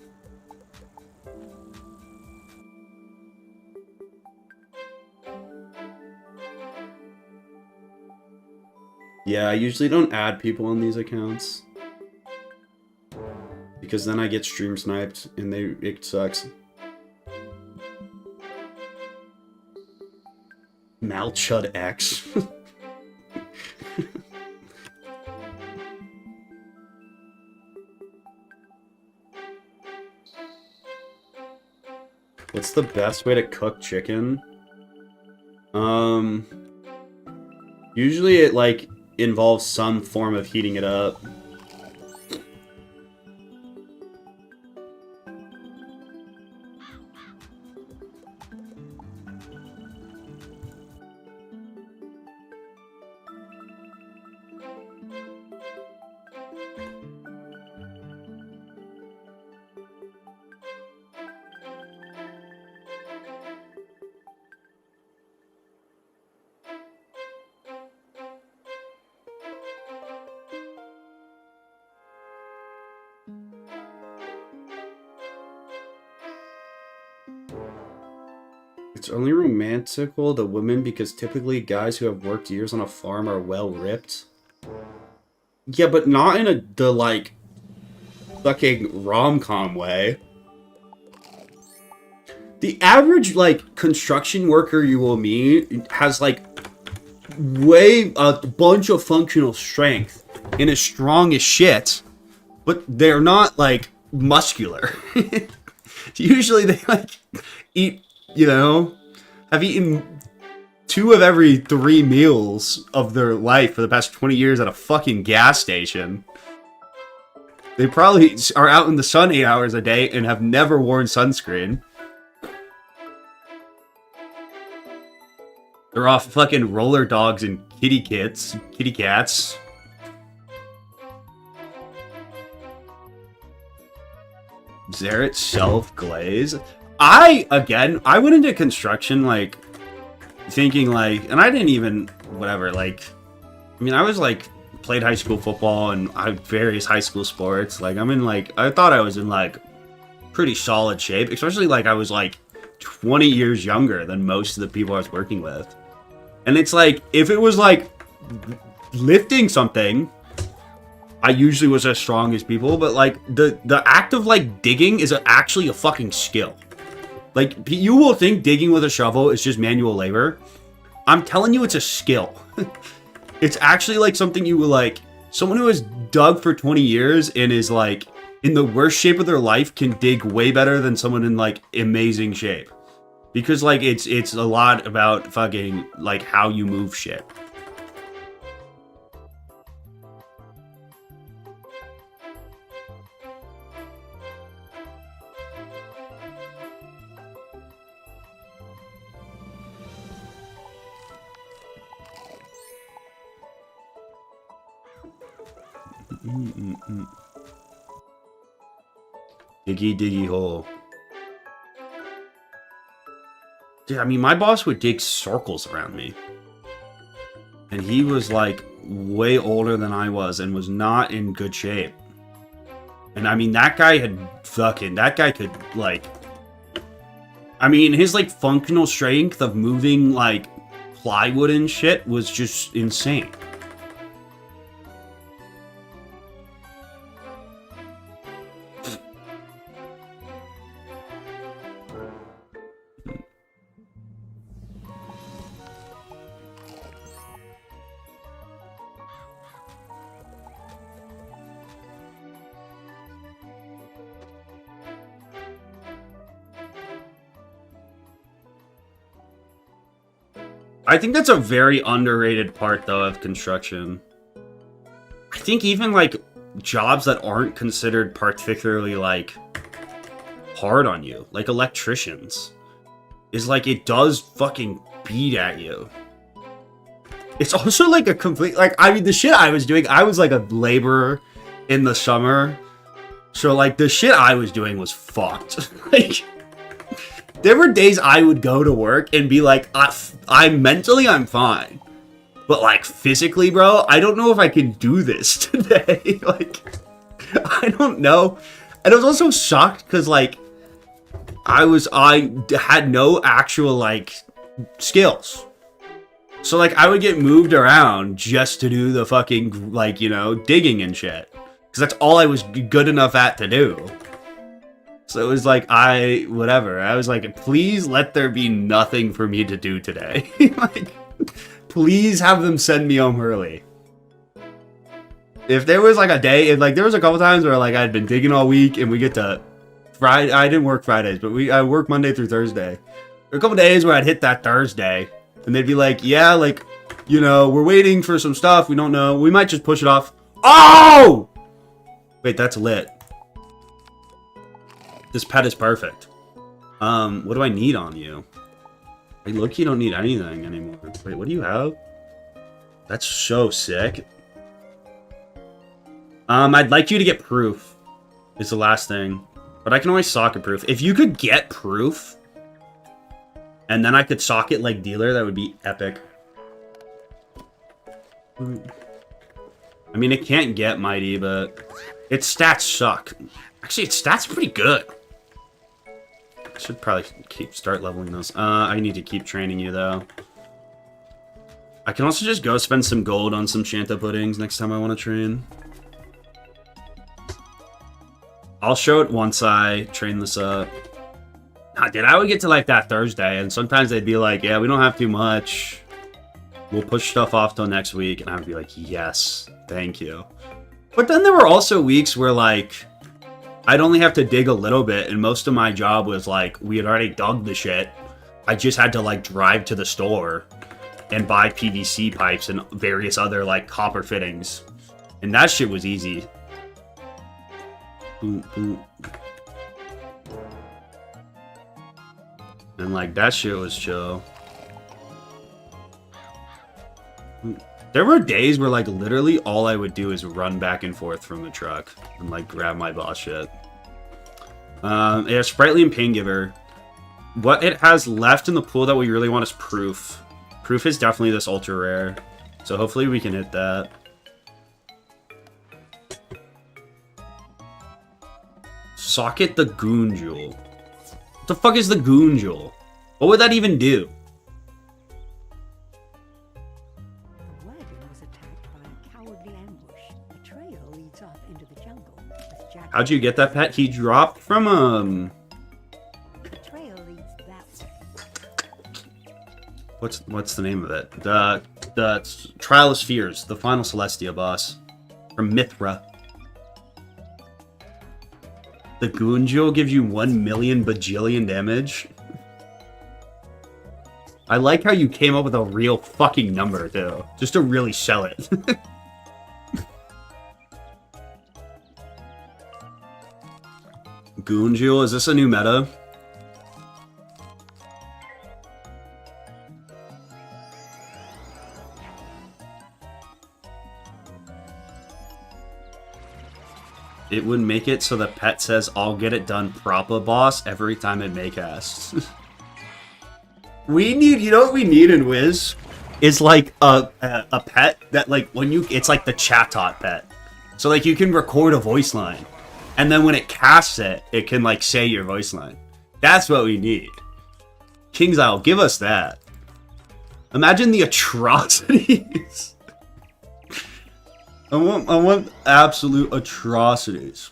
Yeah, I usually don't add people on these accounts. Because then I get stream sniped and it sucks. Malchud X. What's the best way to cook chicken? Usually it like involves some form of heating it up. It's only romantical to women because typically guys who have worked years on a farm are well ripped. Yeah, but not in the like fucking rom-com way. The average like construction worker you will meet has like a bunch of functional strength and is strong as shit, but they're not like muscular. Usually they like eat, you know, have eaten 2 of every 3 meals of their life for the past 20 years at a fucking gas station. They probably are out in the sun 8 hours a day and have never worn sunscreen. They're off fucking roller dogs and kitty cats. Zerit self-glaze. I went into construction, like, thinking, like, and I didn't even, whatever, like, I mean, I was, like, played high school football and I had various high school sports. Like, I thought I was in, like, pretty solid shape, especially, like, I was, like, 20 years younger than most of the people I was working with. And it's like, if it was like lifting something, I usually was as strong as people, but like the act of like digging is actually a fucking skill. Like, you will think digging with a shovel is just manual labor. I'm telling you, it's a skill. It's actually like something you will like, someone who has dug for 20 years and is like in the worst shape of their life can dig way better than someone in like amazing shape. Because, like, it's a lot about fucking, like, how you move shit. Diggy, diggy hole. Dude, I mean, my boss would dig circles around me. And he was, like, way older than I was and was not in good shape. And, I mean, that guy could, like... I mean, his, like, functional strength of moving, like, plywood and shit was just insane. I think that's a very underrated part, though, of construction. I think even, like, jobs that aren't considered particularly, like, hard on you, like electricians, is, like, it does fucking beat at you. It's also, like, a complete, like, I mean, the shit I was doing, I was, like, a laborer in the summer, so, like, the shit I was doing was fucked. Like... There were days I would go to work and be like, I'm fine. But, like, physically, bro, I don't know if I can do this today. Like, I don't know. And I was also shocked because, like, I had no actual, like, skills. So, like, I would get moved around just to do the fucking, like, you know, digging and shit. Because that's all I was good enough at to do. So it was like, whatever. I was like, please let there be nothing for me to do today. Like, please have them send me home early. If there was like a day, there was a couple times where like I'd been digging all week and we get to Friday. I didn't work Fridays, but I work Monday through Thursday. There were a couple days where I'd hit that Thursday and they'd be like, yeah, like, you know, we're waiting for some stuff. We don't know. We might just push it off. Oh! Wait, that's lit. This pet is perfect. What do I need on you? I look, you don't need anything anymore. Wait, what do you have? That's so sick. I'd like you to get proof. Is the last thing. But I can always socket proof. If you could get proof, and then I could socket like dealer, that would be epic. I mean, it can't get mighty, but its stats suck. Actually, its stats are pretty good. Should probably start leveling those. I need to keep training you though. I can also just go spend some gold on some Shanta puddings next time I want to train. I'll show it once I train this up. Nah, dude, I would get to like that Thursday, and sometimes they'd be like, yeah, we don't have too much. We'll push stuff off till next week, and I would be like, yes, thank you. But then there were also weeks where like, I'd only have to dig a little bit, and most of my job was like, we had already dug the shit. I just had to like drive to the store and buy PVC pipes and various other like copper fittings. And that shit was easy. Boom, boom. And like that shit was chill. There were days where like literally all I would do is run back and forth from the truck and like grab my boss shit. Yeah, Sprightly and Pain Giver. What it has left in the pool that we really want is Proof. Proof is definitely this ultra rare. So hopefully we can hit that. Socket the Goon Jewel. What the fuck is the Goon Jewel? What would that even do? The wagon was attacked by a cowardly ambush. A trail leads off into the jungle. With jackals. How'd you get that pet? He dropped from The trail leads that way. what's the name of it? The Trial of Spheres, the final Celestia boss. From Mithra. The Goon Jewel gives you 1 million bajillion damage. I like how you came up with a real fucking number, too. Just to really sell it. Goon Jewel, is this a new meta? It would make it so the pet says, I'll get it done proper, boss, every time it make casts. We need, you know what we need in Wiz? Is like a pet that like, when you, it's like the Chatot pet. So like you can record a voice line. And then when it casts it, it can like say your voice line. That's what we need. King's Isle, give us that. Imagine the atrocities. I want absolute atrocities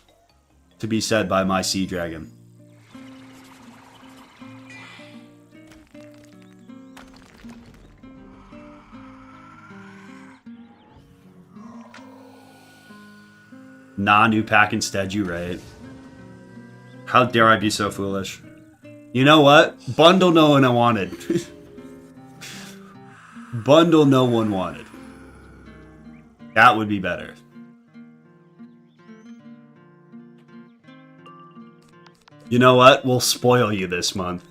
to be said by my sea dragon. Nah, new pack instead, you right. How dare I be so foolish? You know what? Bundle no one wanted. Bundle no one wanted. That would be better. You know what? We'll spoil you this month.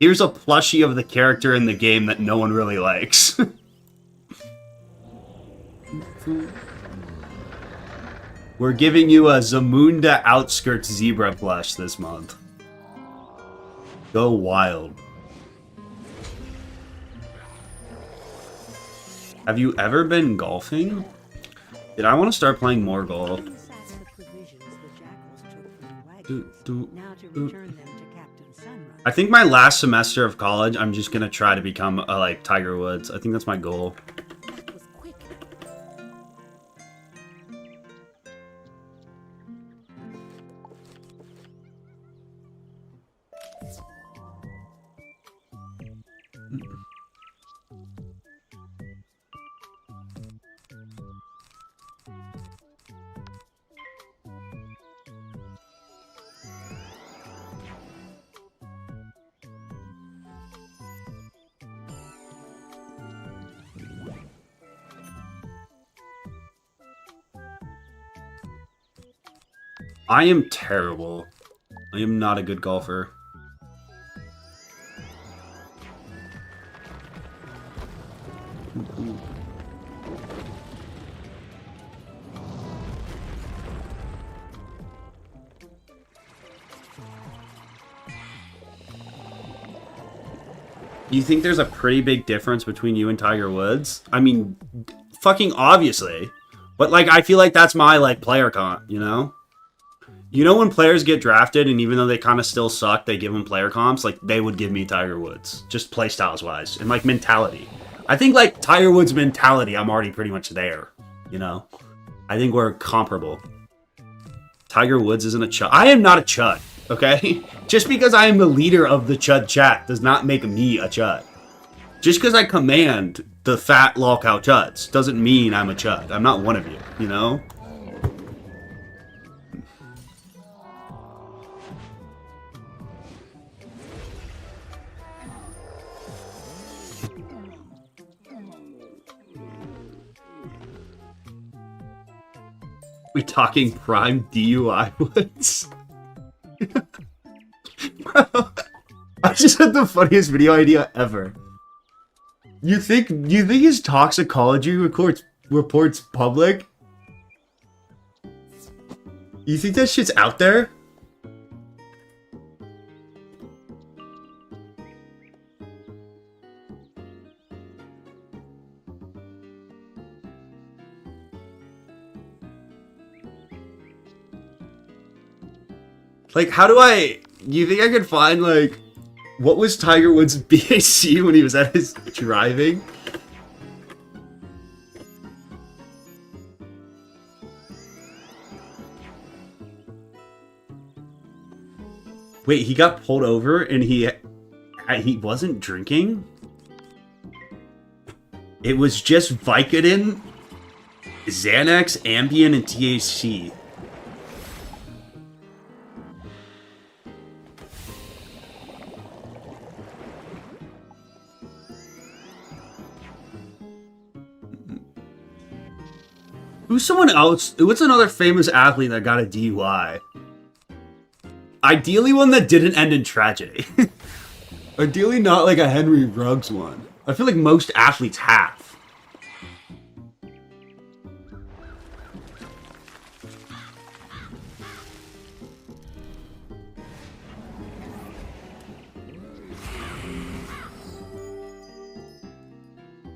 Here's a plushie of the character in the game that no one really likes. We're giving you a Zamunda Outskirts Zebra plush this month. Go wild. Have you ever been golfing? Did I want to start playing more golf? I think my last semester of college, I'm just gonna try to become a, like Tiger Woods. I think that's my goal. I am terrible. I am not a good golfer. You think there's a pretty big difference between you and Tiger Woods? I mean, fucking obviously. But, like, I feel like that's my, like, player comp, you know? You know when players get drafted and even though they kind of still suck, they give them player comps? Like, they would give me Tiger Woods. Just playstyles-wise. And, like, mentality. I think, like, Tiger Woods' mentality, I'm already pretty much there. You know? I think we're comparable. Tiger Woods isn't a chud. I am not a chud, okay? Just because I am the leader of the chud chat does not make me a chud. Just because I command the fat lolcow chuds doesn't mean I'm a chud. I'm not one of you, you know? We talking prime DUI Woods? Bro, I just had the funniest video idea ever. You think his toxicology reports public? You think that shit's out there? Like, how do you think I could find, like, what was Tiger Woods' BAC when he was at his driving? Wait, he got pulled over and he wasn't drinking? It was just Vicodin, Xanax, Ambien, and THC. Who's someone else? What's another famous athlete that got a DUI? Ideally one that didn't end in tragedy. Ideally not like a Henry Ruggs one. I feel like most athletes have.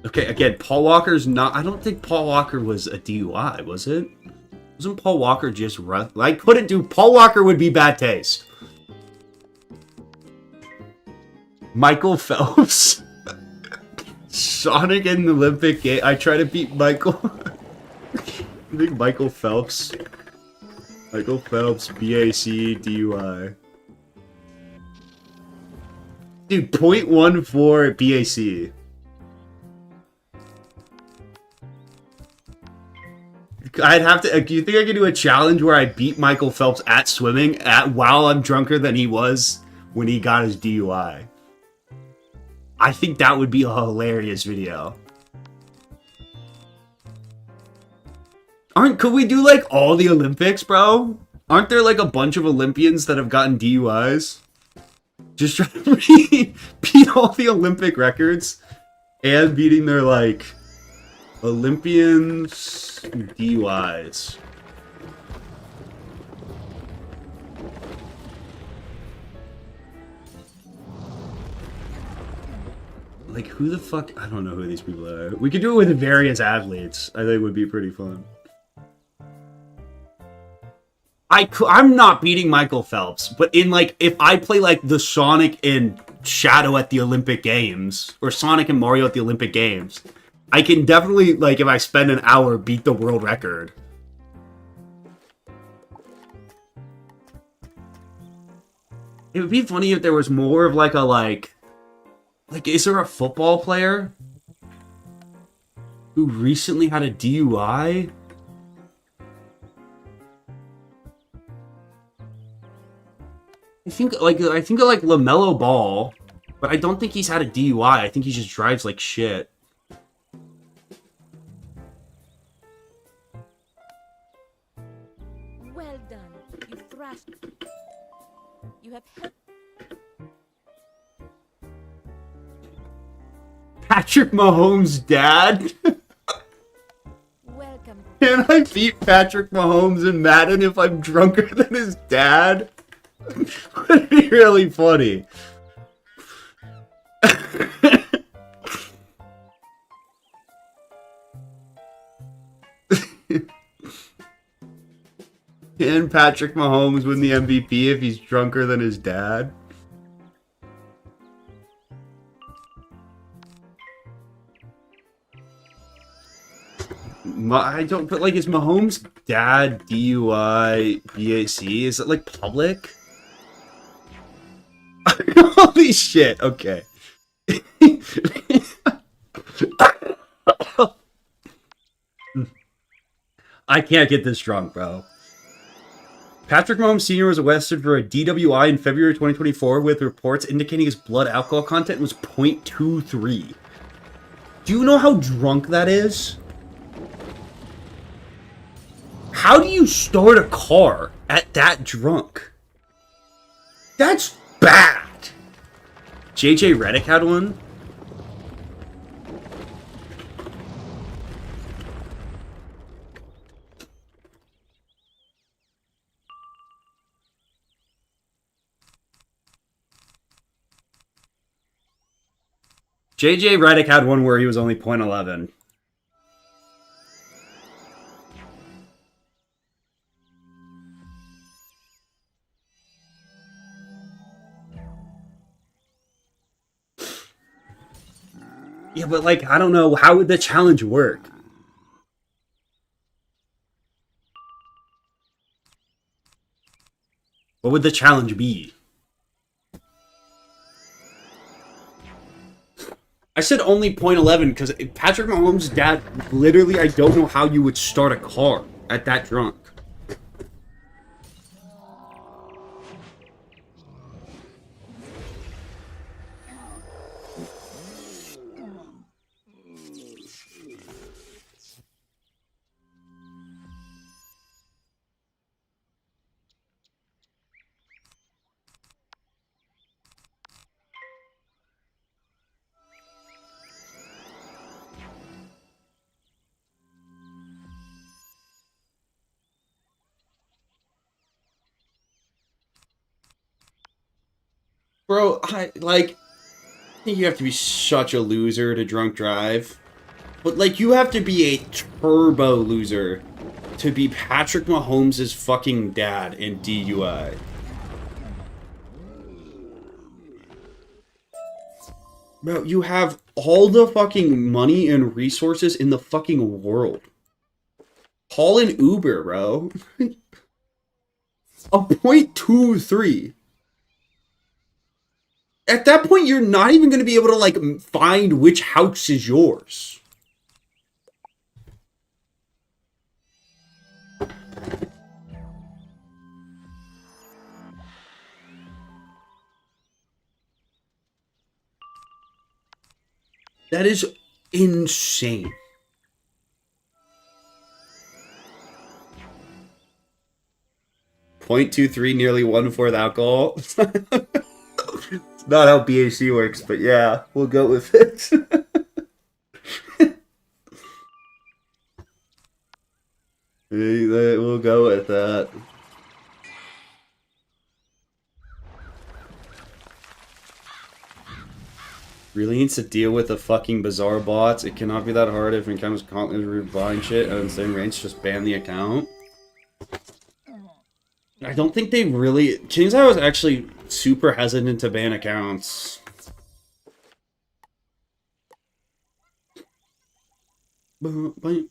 Okay, again, Paul Walker's not... I don't think Paul Walker was a DUI, was it? Wasn't Paul Walker just... I couldn't do... Paul Walker would be bad taste. Michael Phelps. Sonic in the Olympic game. I try to beat Michael. I think Michael Phelps. Michael Phelps, BAC, DUI. Dude, 0.14 BAC. I'd have to... Do you think I could do a challenge where I beat Michael Phelps at swimming while I'm drunker than he was when he got his DUI? I think that would be a hilarious video. Could we do like all the Olympics, bro? Aren't there like a bunch of Olympians that have gotten DUIs? Just trying to beat all the Olympic records and beating their like... Olympians DUIs. Like, who the fuck? I don't know who these people are. We could do it with various athletes. I think it would be pretty fun. I'm not beating Michael Phelps, but in like, if I play like the Sonic and Shadow at the Olympic Games, or Sonic and Mario at the Olympic Games, I can definitely, like, if I spend an hour, beat the world record. It would be funny if there was more of, like, a, like, is there a football player who recently had a DUI? I think like LaMelo Ball, but I don't think he's had a DUI. I think he just drives like shit. Well done. You thrashed. You have helped. Patrick Mahomes' dad? Welcome. Can I beat Patrick Mahomes in Madden if I'm drunker than his dad? Would be really funny. Can Patrick Mahomes win the MVP if he's drunker than his dad? I don't, but like, is Mahomes' dad DUI BAC? Is it like public? Holy shit, okay. I can't get this drunk, bro. Patrick Mahomes Sr. was arrested for a DWI in February 2024 with reports indicating his blood alcohol content was 0.23. Do you know how drunk that is? How do you start a car at that drunk? That's bad. JJ Redick had one. JJ Redick had one where he was only 0.11. Yeah, but like, I don't know, how would the challenge work? What would the challenge be? I said only 0.11 because Patrick Mahomes' dad, literally, I don't know how you would start a car at that drunk. Bro, I think you have to be such a loser to drunk drive. But, like, you have to be a turbo loser to be Patrick Mahomes' fucking dad in DUI. Bro, you have all the fucking money and resources in the fucking world. Call an Uber, bro. A 0.23. At that point, you're not even going to be able to, like, find which house is yours. That is insane. .23, nearly 1/4 alcohol. It's not how BAC works, but yeah, we'll go with it. We'll go with that. Really needs to deal with the fucking Bazaar bots. It cannot be that hard if it encounters constantly buying shit at insane range. Just ban the account. I don't think they really... King's Eye was actually super hesitant to ban accounts. But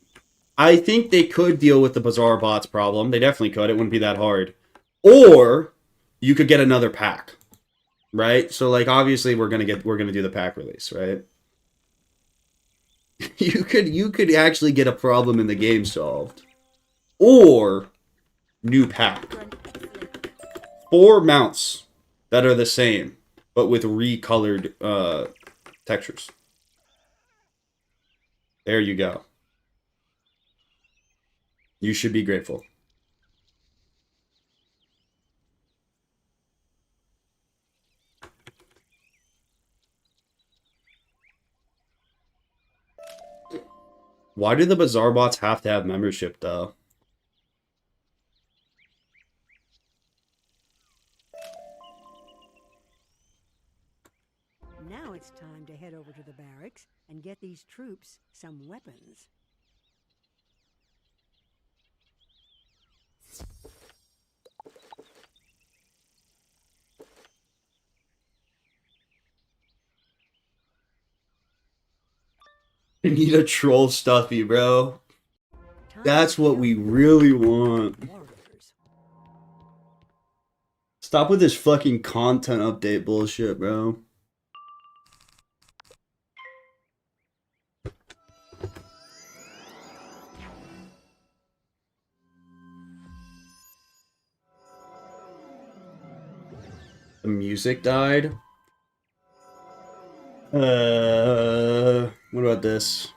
I think they could deal with the Bazaar bots problem. They definitely could. It wouldn't be that hard. Or you could get another pack. Right? So, like, obviously we're gonna do the pack release, right? You could actually get a problem in the game solved. Or new pack. 4 mounts that are the same, but with recolored textures. There you go. You should be grateful. Why do the Bazaar bots have to have membership, though? Now it's time to head over to the barracks and get these troops some weapons. I need a troll stuffy, bro. That's what we really want. Warriors. Stop with this fucking content update bullshit, bro. The music died. What about this?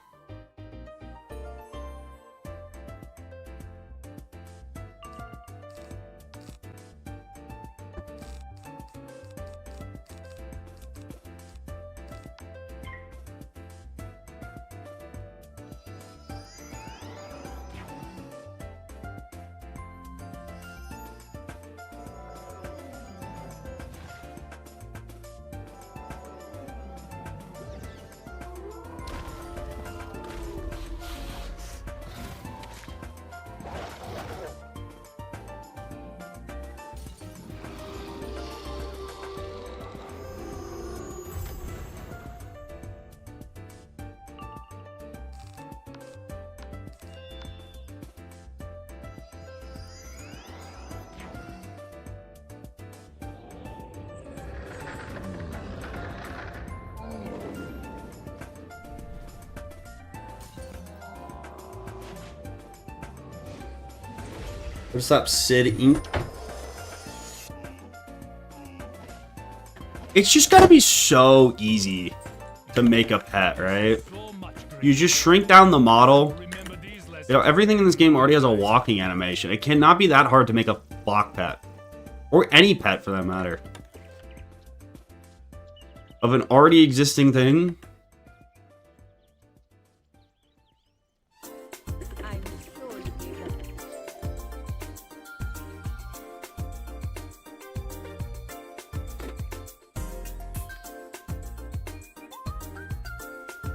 What's up, Sid Inc? It's just gotta be so easy to make a pet, right? You just shrink down the model. You know, everything in this game already has a walking animation. It cannot be that hard to make a block pet. Or any pet, for that matter. Of an already existing thing. I'm sure you do that.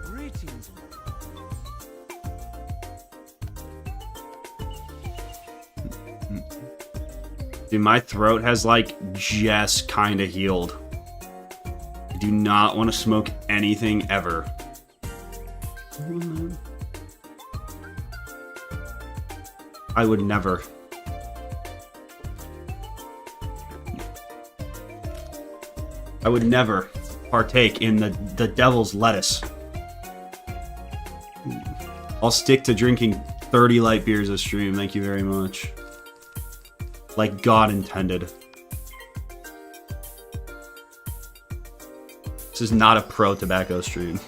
Greetings. Dude, my throat has, like, just kind of healed. I do not want to smoke anything ever. I would never. I would never partake in the devil's lettuce. I'll stick to drinking 30 light beers a stream, thank you very much. Like God intended. This is not a pro-tobacco stream.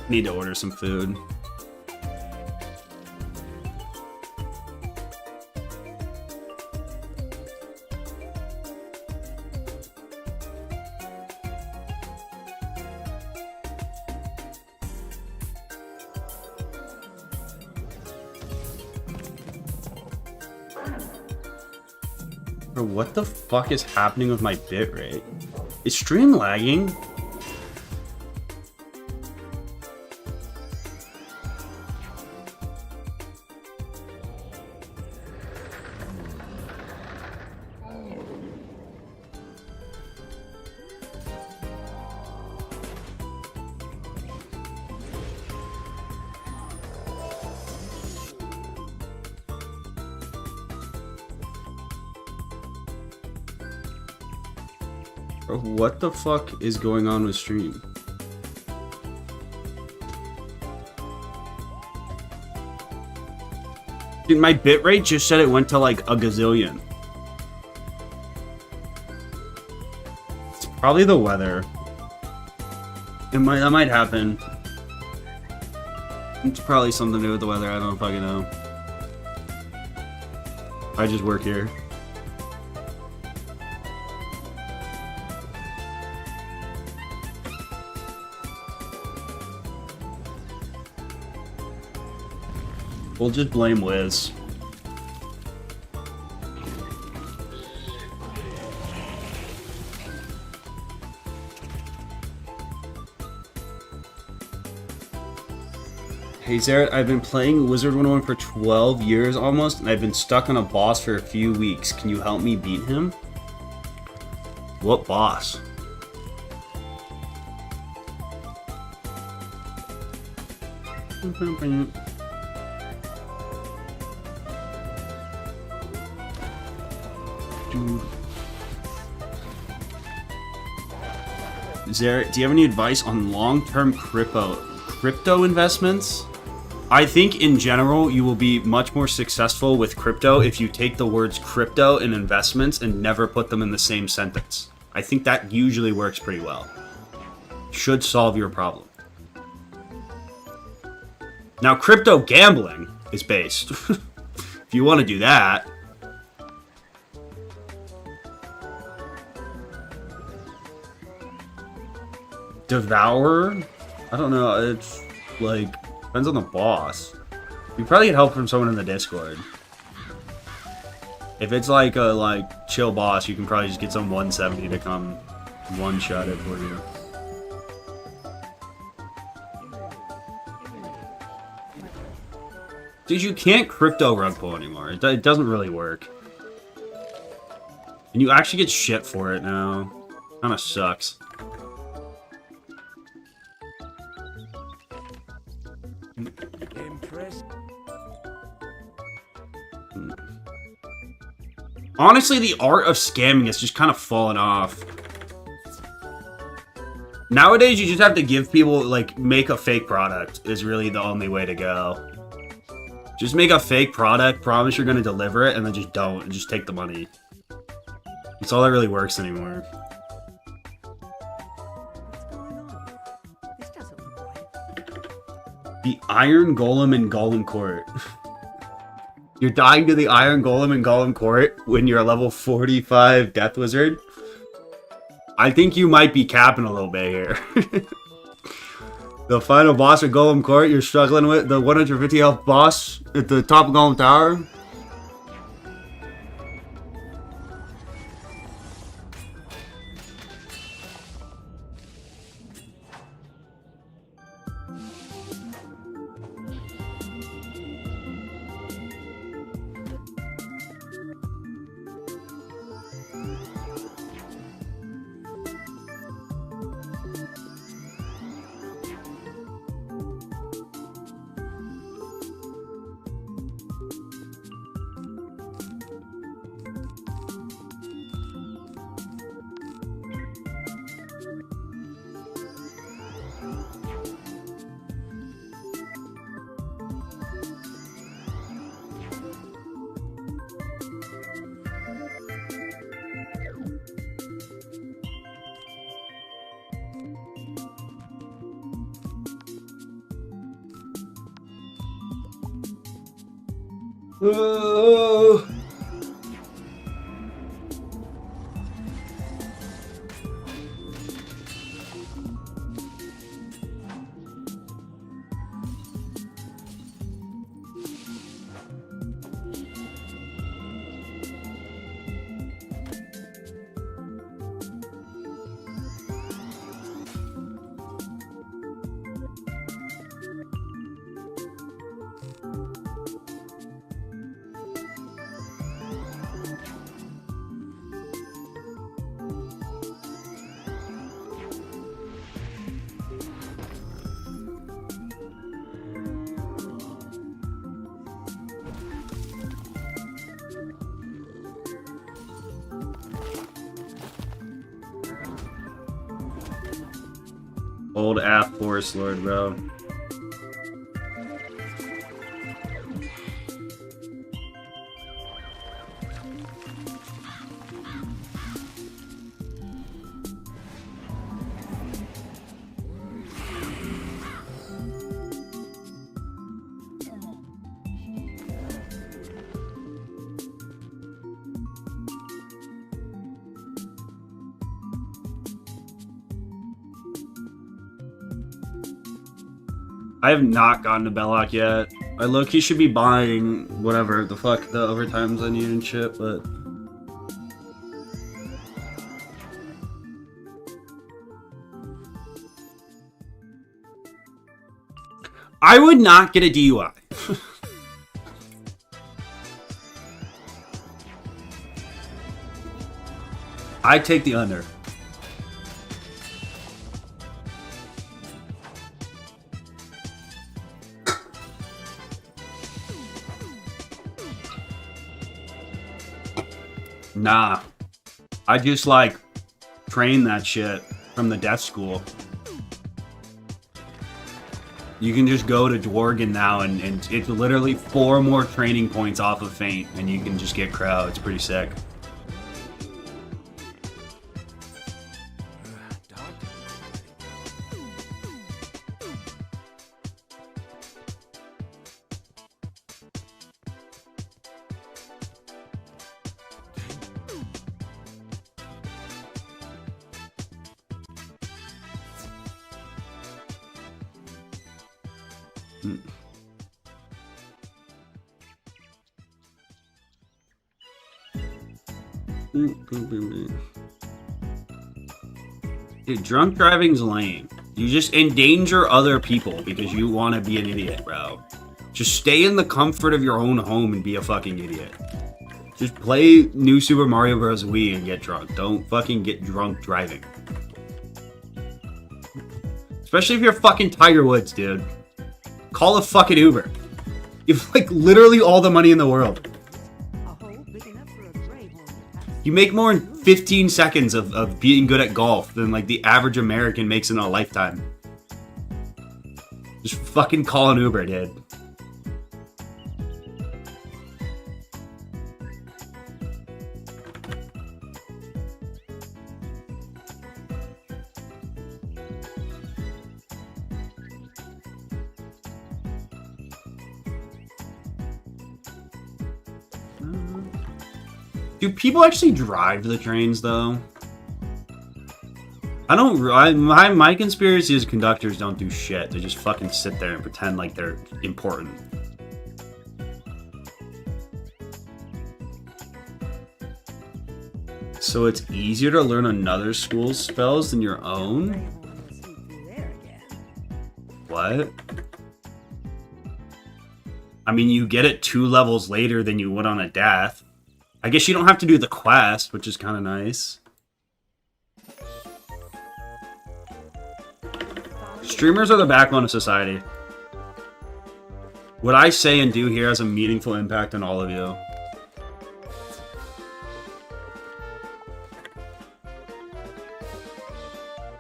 Need to order some food. Bro, what the fuck is happening with my bitrate? Is stream lagging? Bro, what the fuck is going on with stream? Dude, my bitrate just said it went to like a gazillion. It's probably the weather. That might happen. It's probably something to do with the weather, I don't fucking know. I just work here. We'll just blame Wiz. Hey Zaret, I've been playing WIZARD101 for 12 years almost, and I've been stuck on a boss for a few weeks. Can you help me beat him? What boss? Dude. Zaret, do you have any advice on long-term crypto investments? I think in general you will be much more successful with crypto if you take the words crypto and investments and never put them in the same sentence. I think that usually works pretty well. Should solve your problem. Now crypto gambling is based. If you want to do that. Devourer? I don't know, it's like depends on the boss. You probably get help from someone in the Discord. If it's like a chill boss, you can probably just get some 170 to come one-shot it for you. Dude, you can't crypto rug pull anymore. It doesn't really work. And you actually get shit for it now. Kinda sucks. Honestly, the art of scamming has just kind of fallen off. Nowadays, you just have to give people, like, make a fake product is really the only way to go. Just make a fake product, promise you're going to deliver it, and then just don't, and just take the money. That's all that really works anymore. What's going on? This doesn't look right. The Iron Golem in Golem Court. You're dying to the Iron Golem in Golem Court when you're a level 45 Death Wizard? I think you might be capping a little bit here. The final boss of Golem Court you're struggling with, the 150 health boss at the top of Golem Tower? Old ass Forest Lord, bro. I have not gotten to Belloc yet. I low-key should be buying whatever the fuck the overtimes I need and shit, but... I would not get a DUI. I'd take the under. Nah. I just, like, train that shit from the death school. You can just go to Dworgen now, and it's literally 4 more training points off of Feint, and you can just get Crow. It's pretty sick. Dude, drunk driving's lame. You just endanger other people because you want to be an idiot, bro. Just stay in the comfort of your own home and be a fucking idiot. Just play New Super Mario Bros. Wii and get drunk. Don't fucking get drunk driving. Especially if you're fucking Tiger Woods, dude. Call a fucking Uber. You have, like, literally all the money in the world. You make more in 15 seconds of being good at golf than, like, the average American makes in a lifetime. Just fucking call an Uber, dude. Do people actually drive the trains, though? I don't... My conspiracy is conductors don't do shit. They just fucking sit there and pretend like they're important. So it's easier to learn another school's spells than your own? What? I mean, you get it 2 levels later than you would on a death. I guess you don't have to do the quest, which is kind of nice. Streamers are the backbone of society. What I say and do here has a meaningful impact on all of you.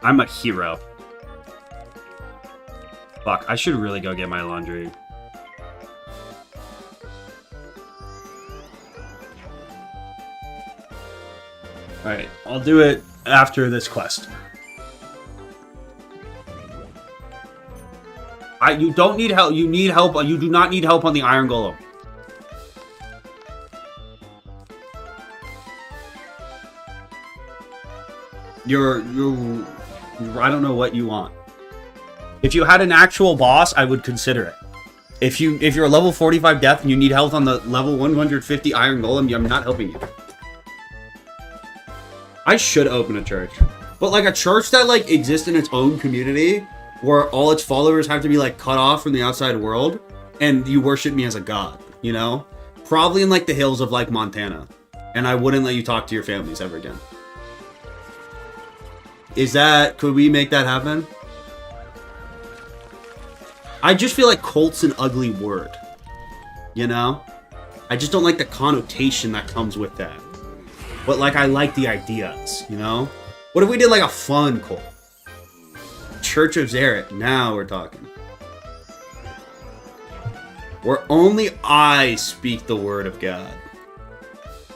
I'm a hero. Fuck, I should really go get my laundry. Alright, I'll do it after this quest. You don't need help. You need help. You do not need help on the Iron Golem. I don't know what you want. If you had an actual boss, I would consider it. If you're a level 45 death and you need help on the level 150 Iron Golem, I'm not helping you. I should open a church. But like a church that like exists in its own community where all its followers have to be like cut off from the outside world and you worship me as a god, you know? Probably in like the hills of like Montana. And I wouldn't let you talk to your families ever again. Could we make that happen? I just feel like cult's an ugly word. You know? I just don't like the connotation that comes with that. But, like, I like the ideas, you know? What if we did, like, a fun cult? Church of Zaret. Now we're talking. Where only I speak the word of God.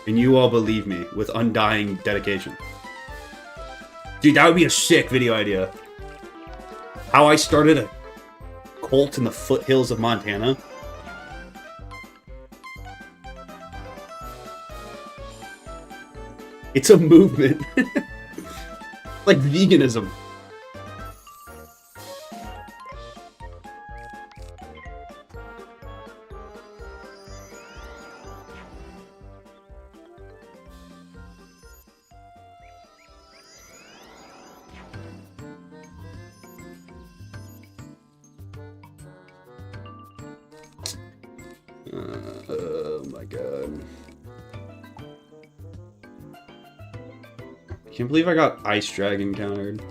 And you all believe me with undying dedication. Dude, that would be a sick video idea. How I started a cult in the foothills of Montana. It's a movement. Like veganism. Oh my god. Can't believe I got Ice Dragon countered.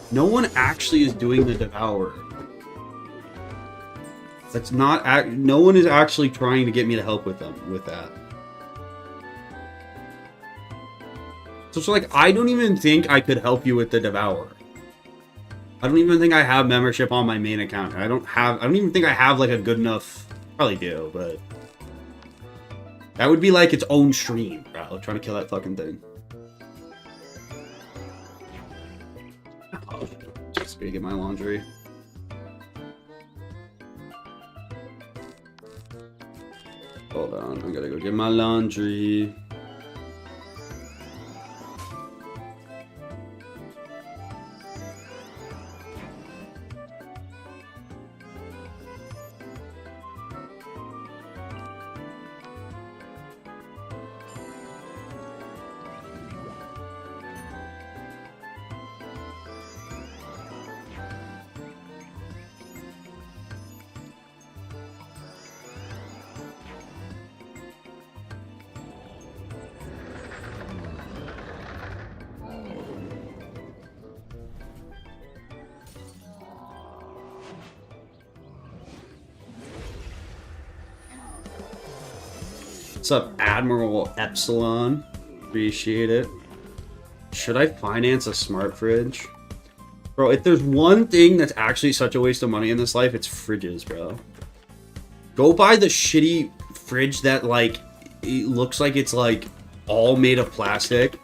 No one actually is doing the Devour. That's not. No one is actually trying to get me to help with them with that. So it's like I don't even think I could help you with the Devour. I don't even think I have membership on my main account. I don't even think I have like a good enough. Probably do, but that would be like its own stream, bro. Trying to kill that fucking thing. Just gonna get my laundry. Hold on, I gotta go get my laundry. What's up, Admiral Epsilon? Appreciate it. Should I finance a smart fridge? Bro, if there's one thing that's actually such a waste of money in this life, it's fridges, bro. Go buy the shitty fridge that, like, it looks like it's, like, all made of plastic.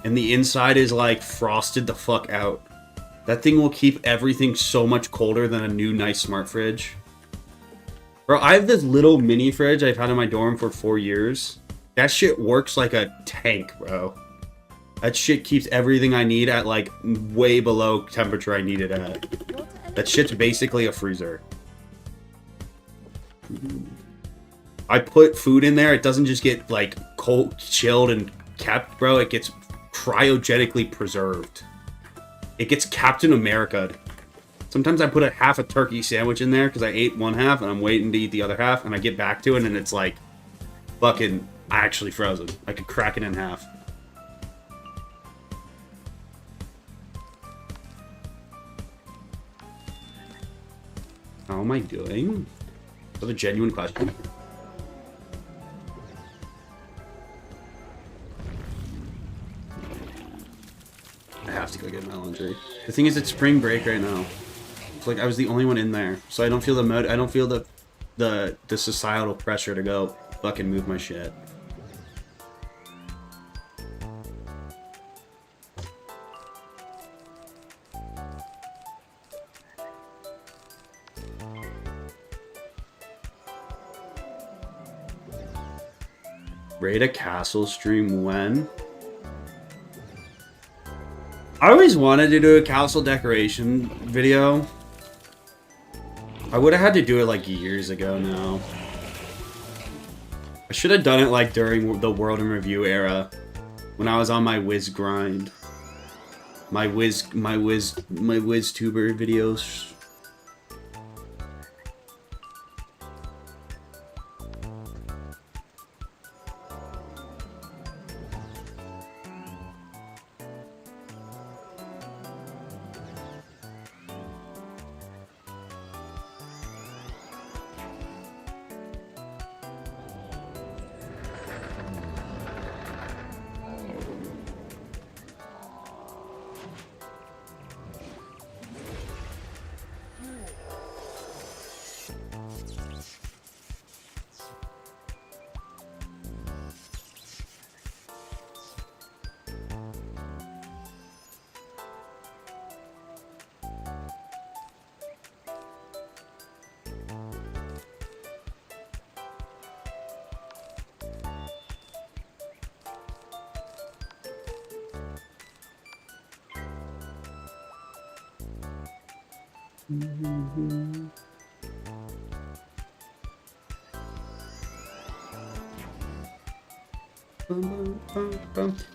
And the inside is, like, frosted the fuck out. That thing will keep everything so much colder than a new nice smart fridge. Bro, I have this little mini fridge I've had in my dorm for 4 years. That shit works like a tank, bro. That shit keeps everything I need at, like, way below temperature I need it at. That shit's basically a freezer. I put food in there, it doesn't just get, like, cold, chilled, and kept, bro. It gets cryogenically preserved. It gets Captain America'd. Sometimes I put a half a turkey sandwich in there because I ate one half and I'm waiting to eat the other half, and I get back to it and it's like fucking actually frozen. I could crack it in half. How am I doing? That's a genuine question. I have to go get my laundry. The thing is, it's spring break right now. It's like I was the only one in there, so I don't feel the societal pressure to go fucking move my shit. Raid a castle stream when? I always wanted to do a castle decoration video. I would have had to do it like years ago now. I should have done it like during the World in Review era, when I was on my Whiz grind. My Whiz tuber videos.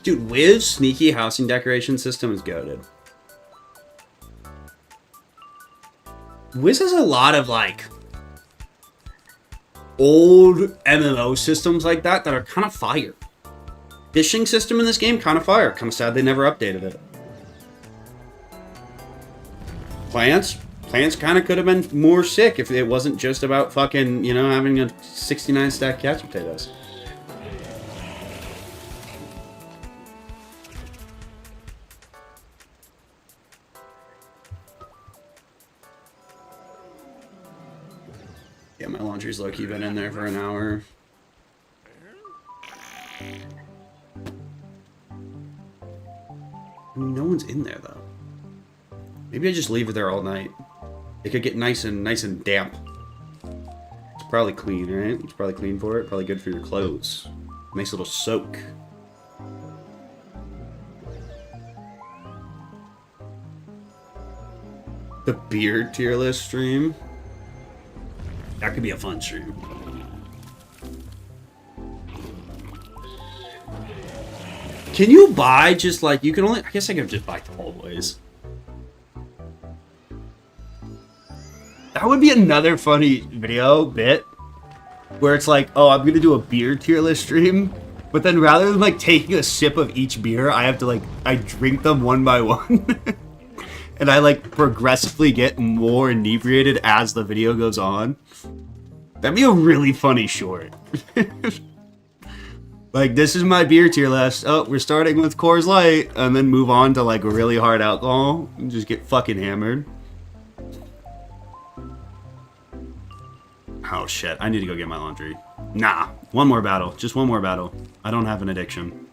Dude, Wiz sneaky housing decoration system is goated. Wiz has a lot of like old MMO systems like that that are kind of fire. Fishing system in this game, kind of fire. Kind of sad they never updated it. Plants kind of could have been more sick if it wasn't just about fucking, you know, having a 69 stack catch potatoes. Yeah, my laundry's low-key been in there for an hour. I mean, no one's in there though. Maybe I just leave it there all night. It could get nice and damp. It's probably clean, right? It's probably clean for it. Probably good for your clothes. Nice little soak. The beard tier list stream. That could be a fun stream. Can you buy just like, you can only, I guess I could just buy tall boys. That would be another funny video bit where it's like, oh, I'm gonna do a beer tier list stream, but then rather than like taking a sip of each beer, I have to like, I drink them one by one. And I like progressively get more inebriated as the video goes on. That'd be a really funny short. Like, this is my beer tier list. Oh, we're starting with Coors Light, and then move on to like really hard alcohol and just get fucking hammered. Oh shit, I need to go get my laundry. Nah, one more battle. Just one more battle. I don't have an addiction.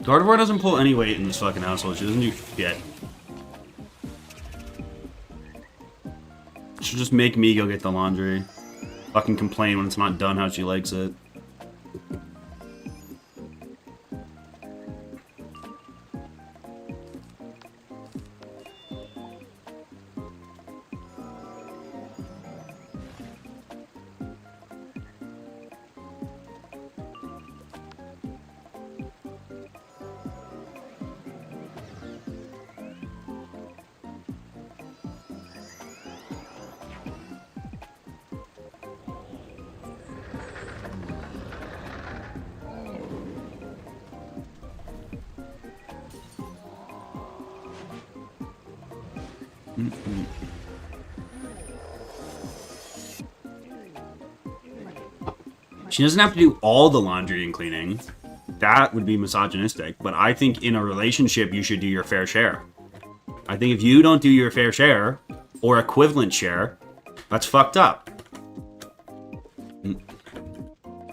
Gardevoir doesn't pull any weight in this fucking household. She doesn't do shit. She'll just make me go get the laundry. Fucking complain when it's not done how she likes it. She doesn't have to do all the laundry and cleaning. That would be misogynistic. But I think in a relationship, you should do your fair share. I think if you don't do your fair share, or equivalent share, that's fucked up.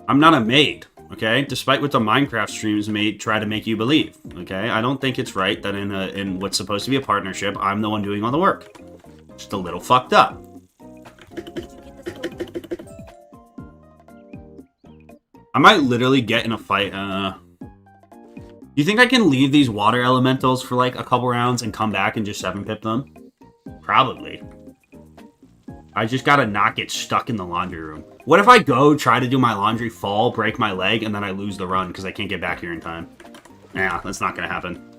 I'm not a maid, okay? Despite what the Minecraft streams try to make you believe, okay? I don't think it's right that in what's supposed to be a partnership, I'm the one doing all the work. Just a little fucked up. I might literally get in a fight. Do you think I can leave these water elementals for like a couple rounds and come back and just 7-pip them? Probably. I just gotta not get stuck in the laundry room. What if I go try to do my laundry, fall, break my leg, and then I lose the run because I can't get back here in time? Yeah, that's not gonna happen.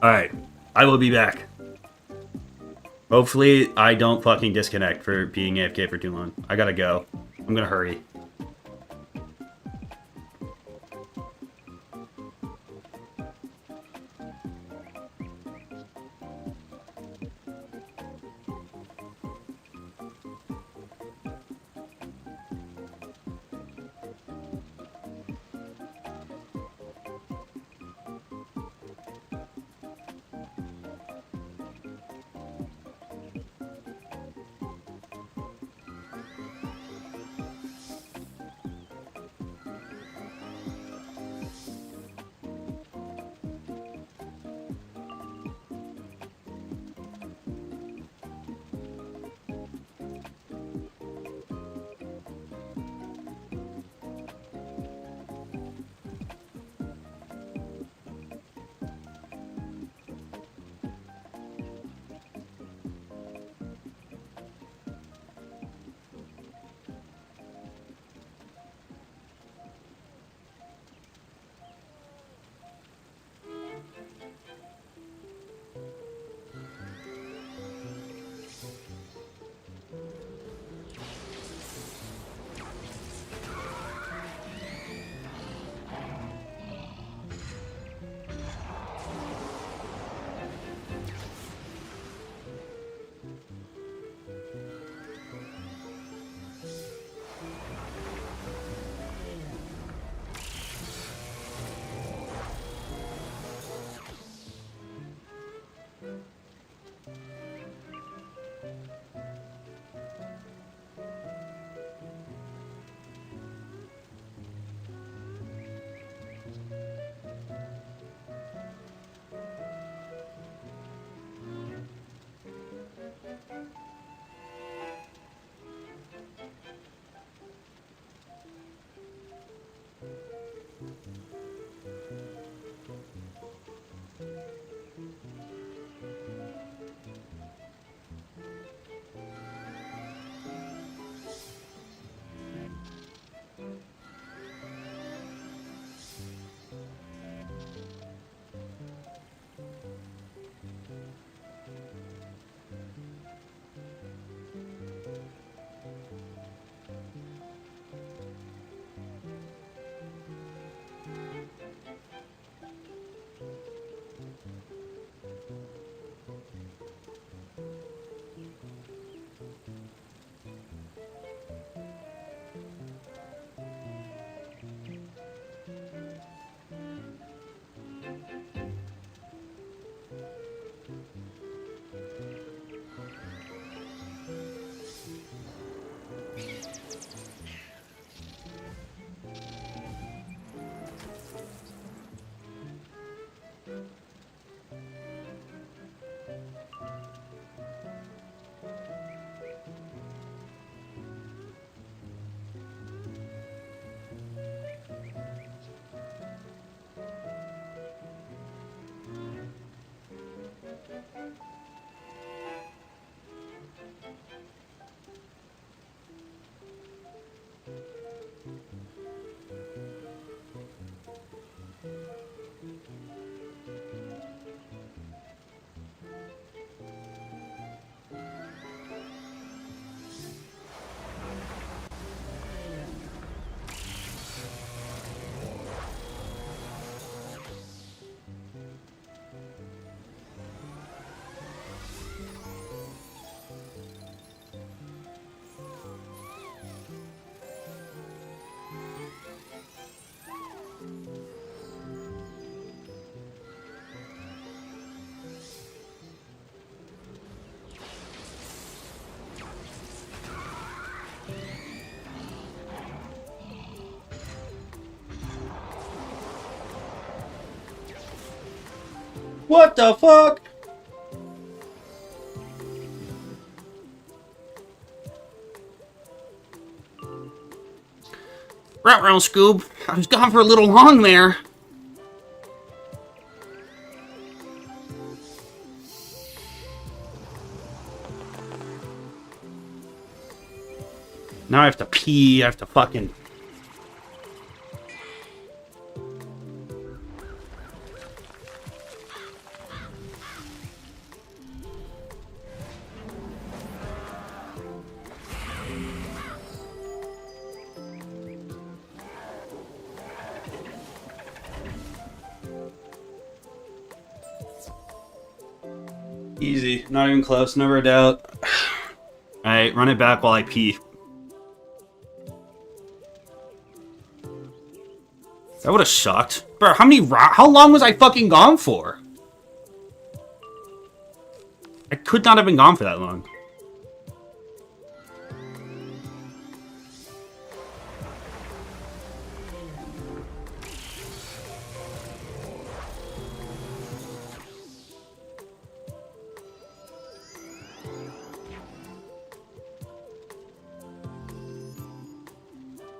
Alright, I will be back. Hopefully I don't fucking disconnect for being AFK for too long. I gotta go. I'm gonna hurry. What the fuck? Ruh-roh, Scoob. I was gone for a little long there. Now I have to pee. I have to fucking... Easy. Not even close. Never a doubt. Alright, run it back while I pee. That would have sucked. Bro, how long was I fucking gone for? I could not have been gone for that long.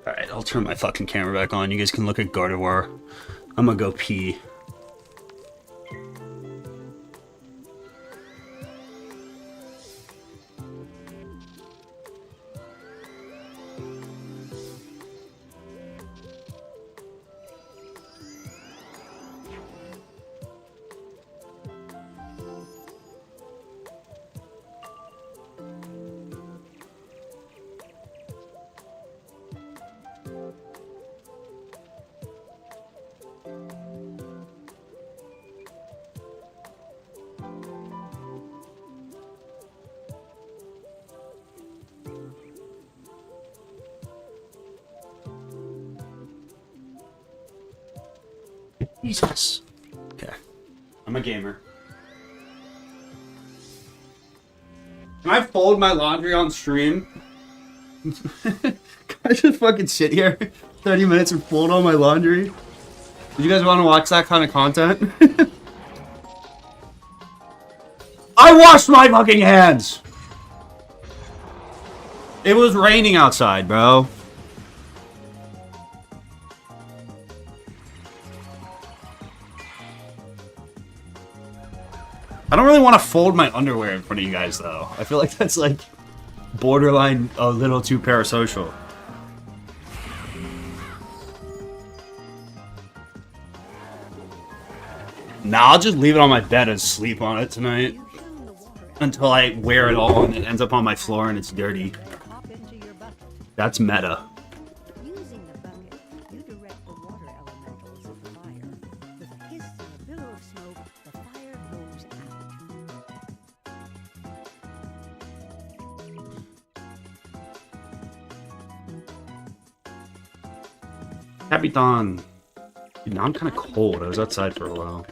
Alright, I'll turn my fucking camera back on. You guys can look at Gardevoir. I'm gonna go pee. Jesus. Okay. I'm a gamer. Can I fold my laundry on stream? Can I just fucking sit here 30 minutes and fold all my laundry? Do you guys want to watch that kind of content? I washed my fucking hands! It was raining outside, bro. I don't really want to fold my underwear in front of you guys, though. I feel like that's, like, borderline a little too parasocial. Nah, I'll just leave it on my bed and sleep on it tonight. Until I wear it all and it ends up on my floor and it's dirty. That's meta. Using the bucket, you direct the water elementals of the fire. With a hiss and a billow of smoke, the fire goes out. Capitan. Dude, now I'm kind of cold. I was outside for a while.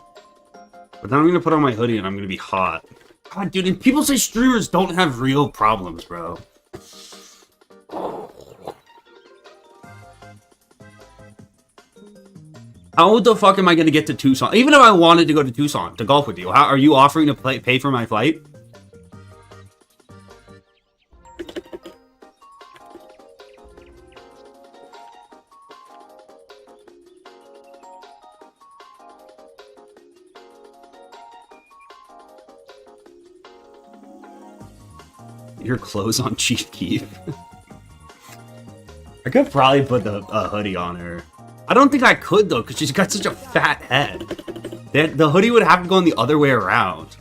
But then I'm going to put on my hoodie and I'm going to be hot. God, dude, and people say streamers don't have real problems, bro. How the fuck am I going to get to Tucson? Even if I wanted to go to Tucson to golf with you, how are you offering to pay for my flight? Your clothes on Chief Keef. I could probably put the hoodie on her. I don't think I could, though, because she's got such a fat head. The hoodie would have to go on the other way around.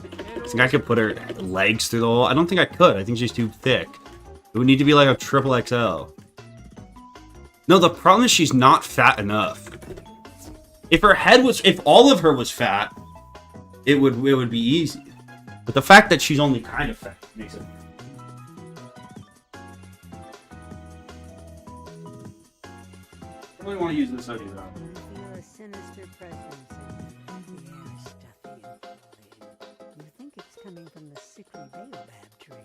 I think I could put her legs through the hole. I don't think I could. I think she's too thick. It would need to be like a triple XL. No, the problem is she's not fat enough. If all of her was fat, it would be easy. But the fact that she's only kind of fat makes it. I really want to use this hoodie though. Feel a sinister presence in the air, stuffy and cold. You think it's coming from the sickly baobab tree.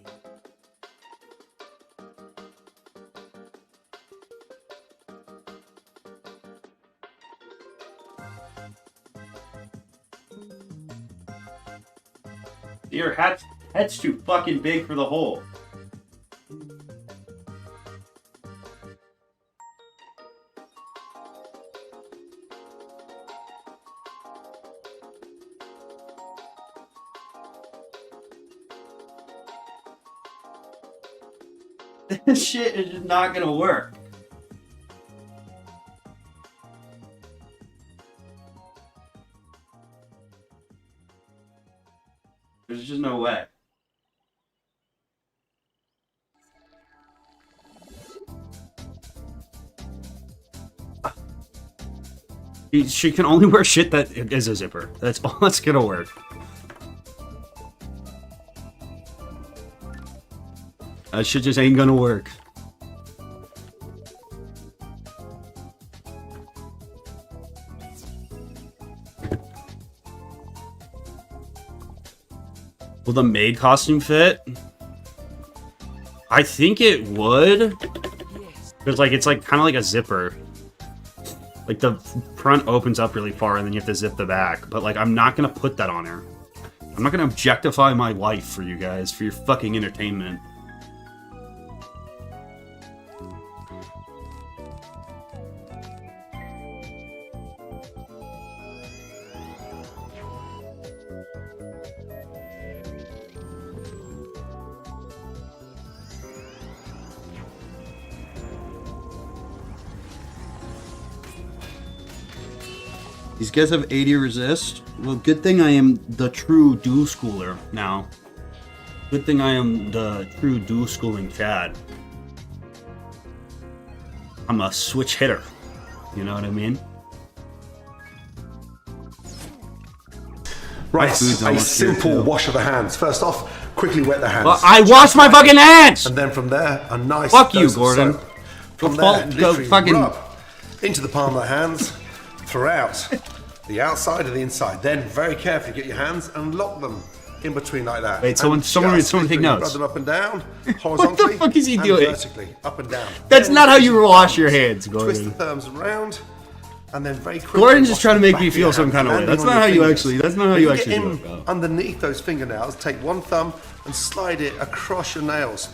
Your head's too fucking big for the hole. This shit is just not gonna work. There's just no way. She can only wear shit that is a zipper. That's all that's gonna work. That shit just ain't gonna work. Will the maid costume fit? I think it would. Because like it's like kind of like a zipper. Like the front opens up really far and then you have to zip the back. But like I'm not gonna put that on her. I'm not gonna objectify my wife for you guys, for your fucking entertainment. These guys have 80 resist. Well, good thing I am the true dual schooler now. Good thing I am the true dual schooling Chad. I'm a switch hitter. You know what I mean? Right, a simple wash of the hands. First off, quickly wet the hands. Well, I wash my fucking hands! And then from there, a nice fuck you, dose of Gordon. soap. From there, Go literally fucking rub into the palm of the hands, throughout the outside and the inside. Then very carefully get your hands and lock them in between like that. Wait, and someone take notes. Rub them up and down, horizontally. What the fuck is he and doing? vertically, up and down. That's Then not how you wash your hands, Gordon. Twist the thumbs around, and then very quickly. Gordon's just wash trying to the make back me of your feel some hand, kind of way. landing That's on not your how you fingers. actually. That's not how When you get actually do in it, bro. underneath those fingernails, take one thumb and slide it across your nails.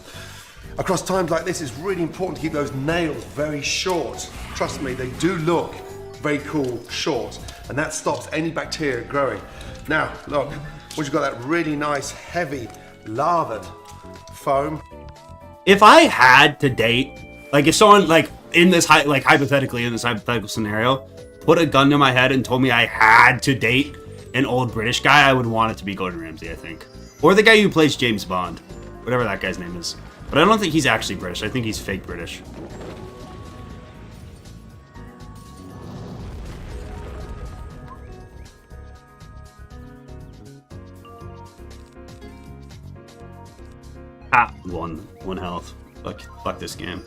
Across times like this, it's really important to keep those nails very short. Trust me, they do look very cool short, and that stops any bacteria growing. Now, look, once you've got that really nice, heavy, lathered foam. If I had to date, like if someone like in this hypothetically in this hypothetical scenario, put a gun to my head and told me I had to date an old British guy, I would want it to be Gordon Ramsay, I think, or the guy who plays James Bond, whatever that guy's name is. But I don't think he's actually British. I think he's fake British. Ah, one health. Fuck this game.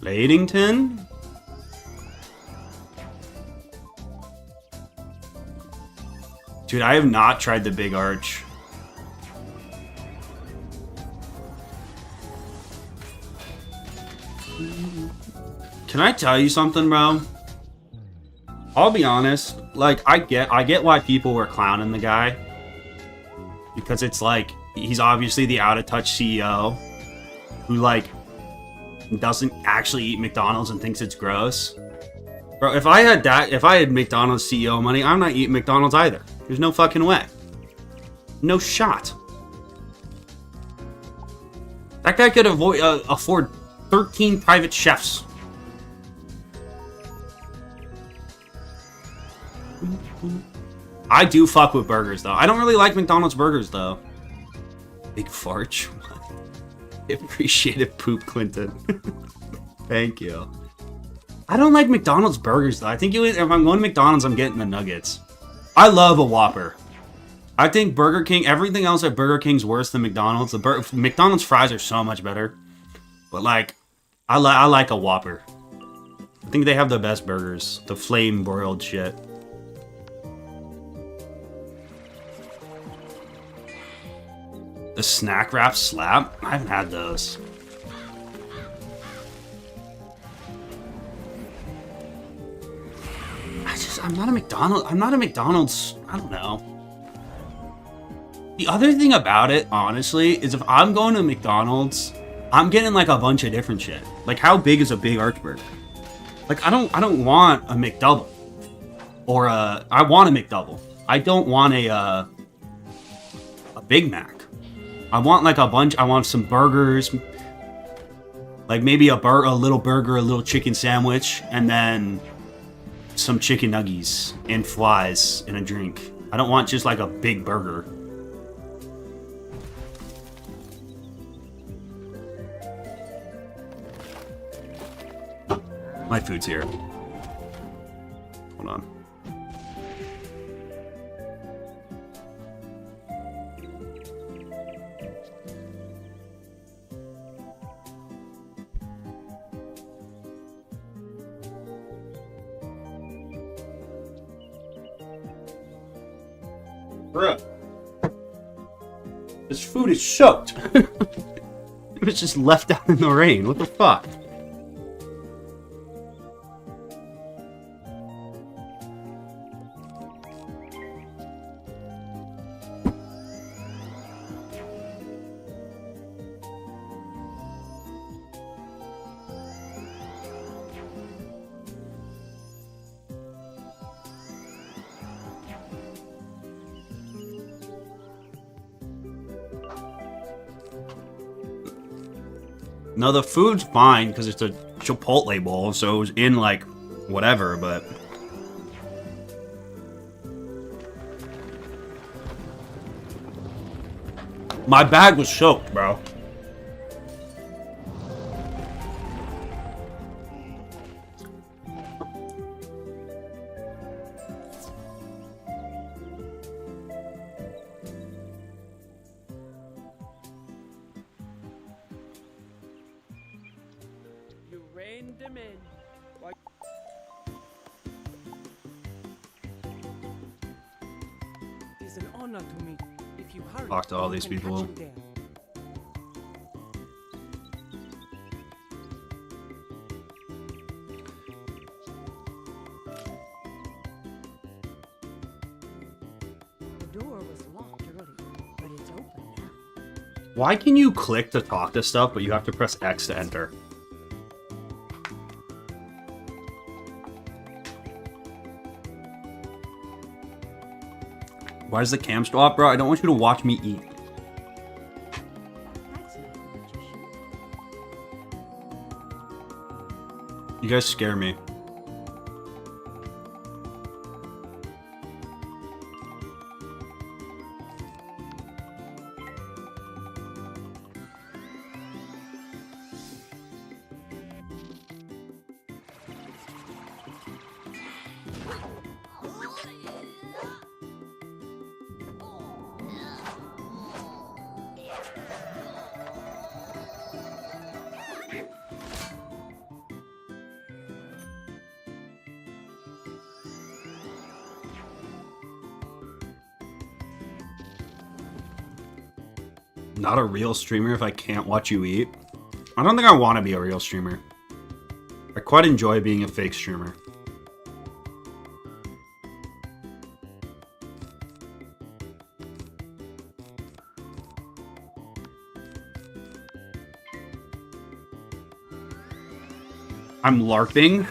Ladington? Dude, I have not tried the big arch. Can I tell you something, bro? I'll be honest. Like, I get why people were clowning the guy. Because it's like, he's obviously the out-of-touch CEO who, like, doesn't actually eat McDonald's and thinks it's gross. Bro, if I had McDonald's CEO money, I'm not eating McDonald's either. There's no fucking way. No shot. That guy could afford 13 private chefs. I do fuck with burgers, though. I don't really like McDonald's burgers, though. Big farch. Appreciate it, Poop Clinton. Thank you. I don't like McDonald's burgers, though. I think if I'm going to McDonald's, I'm getting the nuggets. I love a Whopper. I think Burger King, everything else at Burger King's worse than McDonald's. McDonald's fries are so much better. But like, I like a Whopper. I think they have the best burgers. The flame broiled shit. The snack wrap slap? I haven't had those. I'm not a McDonald's, I don't know. The other thing about it, honestly, is if I'm going to McDonald's, I'm getting like a bunch of different shit. Like, how big is a big Archburger? Like, I don't want a McDouble. Or I want a McDouble. I don't want a Big Mac. I want like a bunch, I want some burgers. Like maybe a little burger, a little chicken sandwich, and then some chicken nuggies and fries and a drink. I don't want just like a big burger. My food's here. Hold on. Bruh. This food is soaked. It was just left out in the rain. What the fuck? No, the food's fine because it's a Chipotle bowl, so it was in like whatever, but my bag was soaked, bro. Talk to all these people. The door was locked earlier, but it's open now. Why can you click to talk to stuff, but you have to press X to enter? Why does the cam stop, bro? I don't want you to watch me eat. That's not what you should. You guys scare me. Not a real streamer if I can't watch you eat. I don't think I want to be a real streamer. I quite enjoy being a fake streamer. I'm LARPing.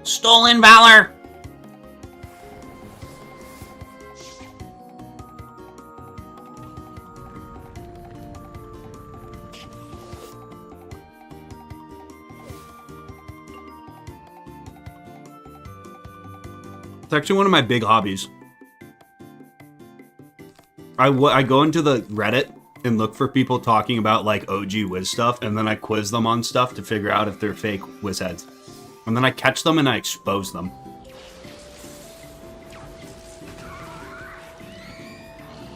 Stolen valor. It's actually one of my big hobbies. I go into the Reddit and look for people talking about like OG Wiz stuff, and then I quiz them on stuff to figure out if they're fake Wiz heads. And then I catch them and I expose them.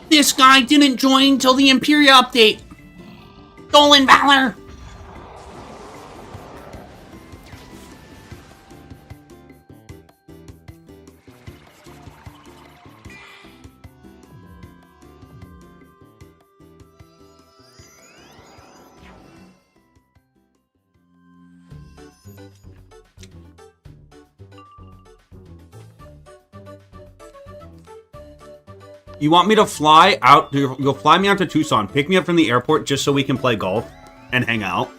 This guy didn't join till the Imperia update. Stolen valor. You want me to fly out? You'll fly me out to Tucson, pick me up from the airport just so we can play golf and hang out?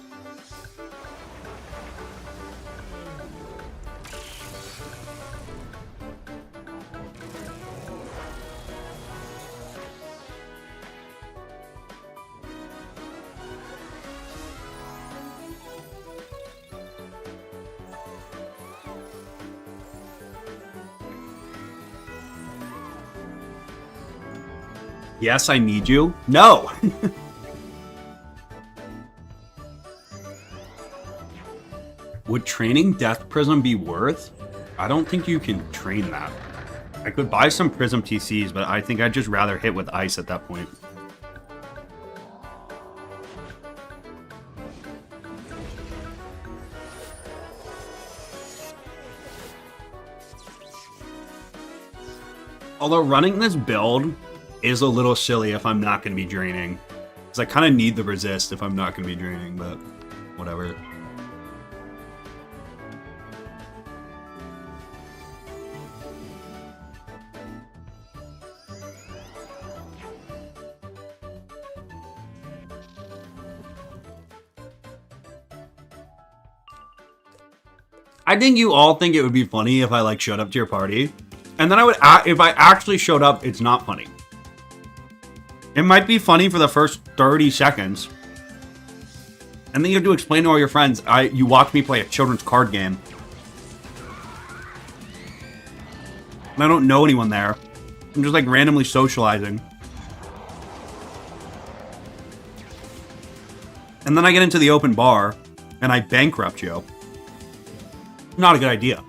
Yes, I need you. No! Would training Death Prism be worth? I don't think you can train that. I could buy some Prism TCs, but I think I'd just rather hit with Ice at that point. Although running this build is a little silly if I'm not going to be draining. Because I kind of need the resist if I'm not going to be draining, but whatever. I think you all think it would be funny if I like showed up to your party. And then I would, if I actually showed up, it's not funny. It might be funny for the first 30 seconds. And then you have to explain to all your friends, you watch me play a children's card game. And I don't know anyone there. I'm just like randomly socializing. And then I get into the open bar, and I bankrupt you. Not a good idea.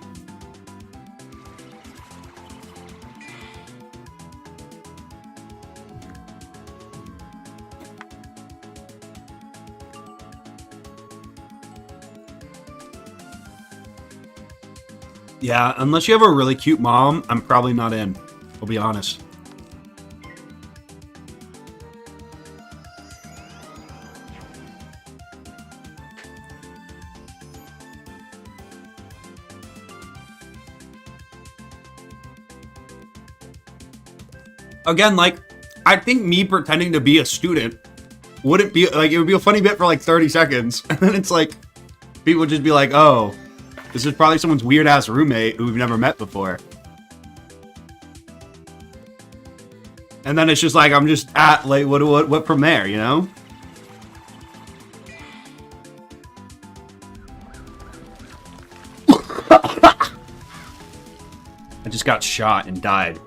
Yeah, unless you have a really cute mom, I'm probably not in. I'll be honest. Again, like, I think me pretending to be a student wouldn't be, like, it would be a funny bit for like 30 seconds. And then it's like, people would just be like, oh, this is probably someone's weird-ass roommate who we've never met before. And then it's just like, I'm just at, like, what from there, you know? I just got shot and died.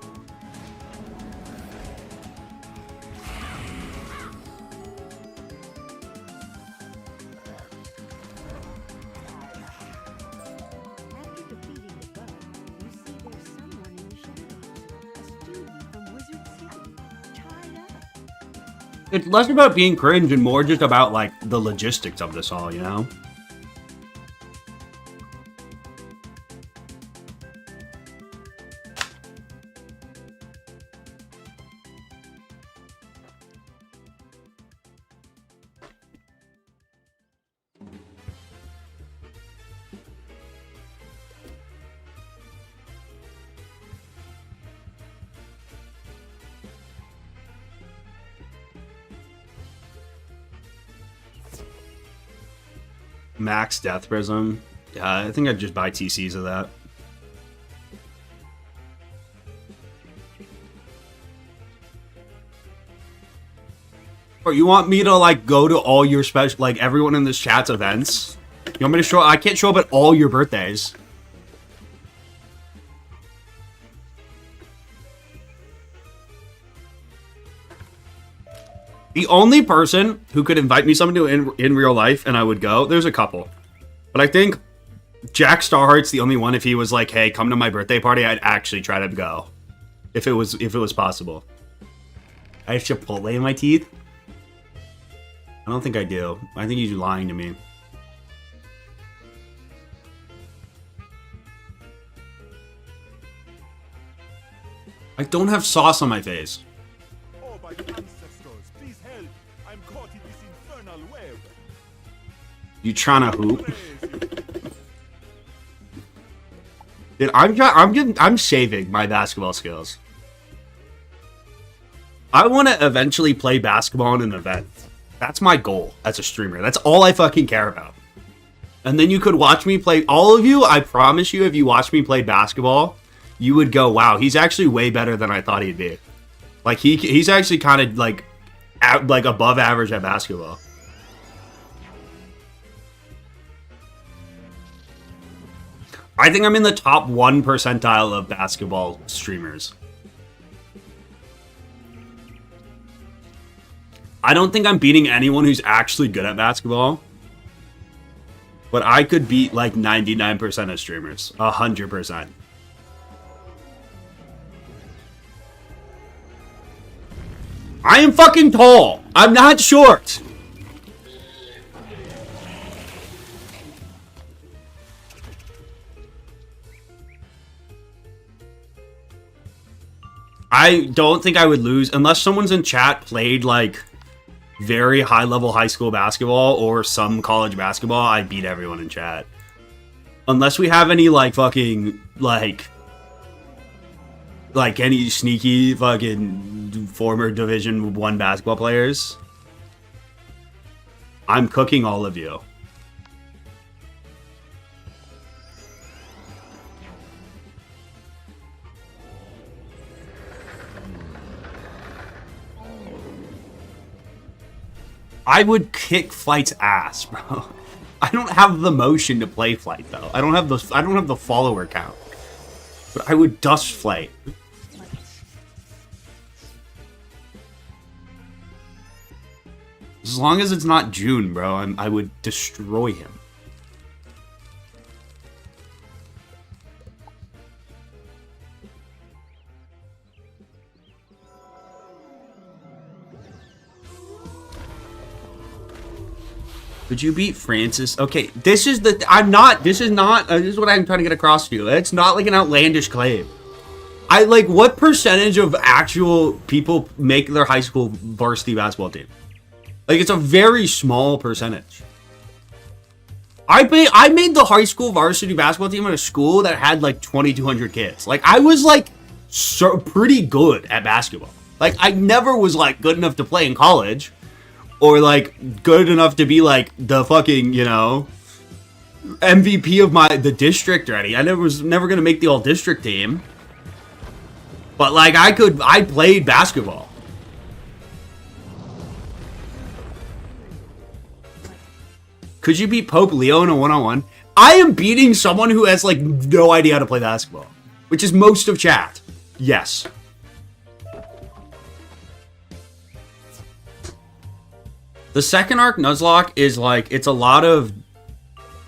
It's less about being cringe and more just about, like, the logistics of this all, you know? Max Death Prism. Yeah, I think I'd just buy TCs of that. Or you want me to, like, go to all your special, like, everyone in this chat's events? You want me to show, I can't show up at all your birthdays. The only person who could invite me something to in real life and I would go, there's a couple. But I think Jack Starheart's the only one. If he was like, hey, come to my birthday party, I'd actually try to go. If it was possible. I have Chipotle in my teeth? I don't think I do. I think you're lying to me. I don't have sauce on my face. Oh, my ancestors, please help. I'm caught in this infernal web. You trying to hoop? Dude, I'm saving my basketball skills. I want to eventually play basketball in an event. That's my goal as a streamer. That's all I fucking care about. And then you could watch me play. All of you, I promise you, if you watch me play basketball, you would go, wow, he's actually way better than I thought he'd be. Like, he's actually kind of, like above average at basketball. I think I'm in the top 1 percentile of basketball streamers. I don't think I'm beating anyone who's actually good at basketball. But I could beat like 99% of streamers. 100%. I am fucking tall. I'm not short. I don't think I would lose unless someone's in chat played like very high level high school basketball or some college basketball. I beat everyone in chat. Unless we have any like fucking like any sneaky fucking former Division 1 basketball players. I'm cooking all of you. I would kick Flight's ass, bro. I don't have the motion to play Flight though. I don't have the follower count. But I would dust Flight. As long as it's not June, bro, I would destroy him. Could you beat Francis? Okay, this is what I'm trying to get across to you. It's not like an outlandish claim. What percentage of actual people make their high school varsity basketball team? Like, it's a very small percentage. I made the high school varsity basketball team at a school that had like 2,200 kids. Like, I was like pretty good at basketball. Like, I never was like good enough to play in college. Or, like, good enough to be, like, the fucking, you know, MVP of the district or any. I was never going to make the all-district team. But, like, I played basketball. Could you beat Pope Leo in a one-on-one? I am beating someone who has, like, no idea how to play basketball. Which is most of chat. Yes. The second arc, Nuzlocke, is like, it's a lot of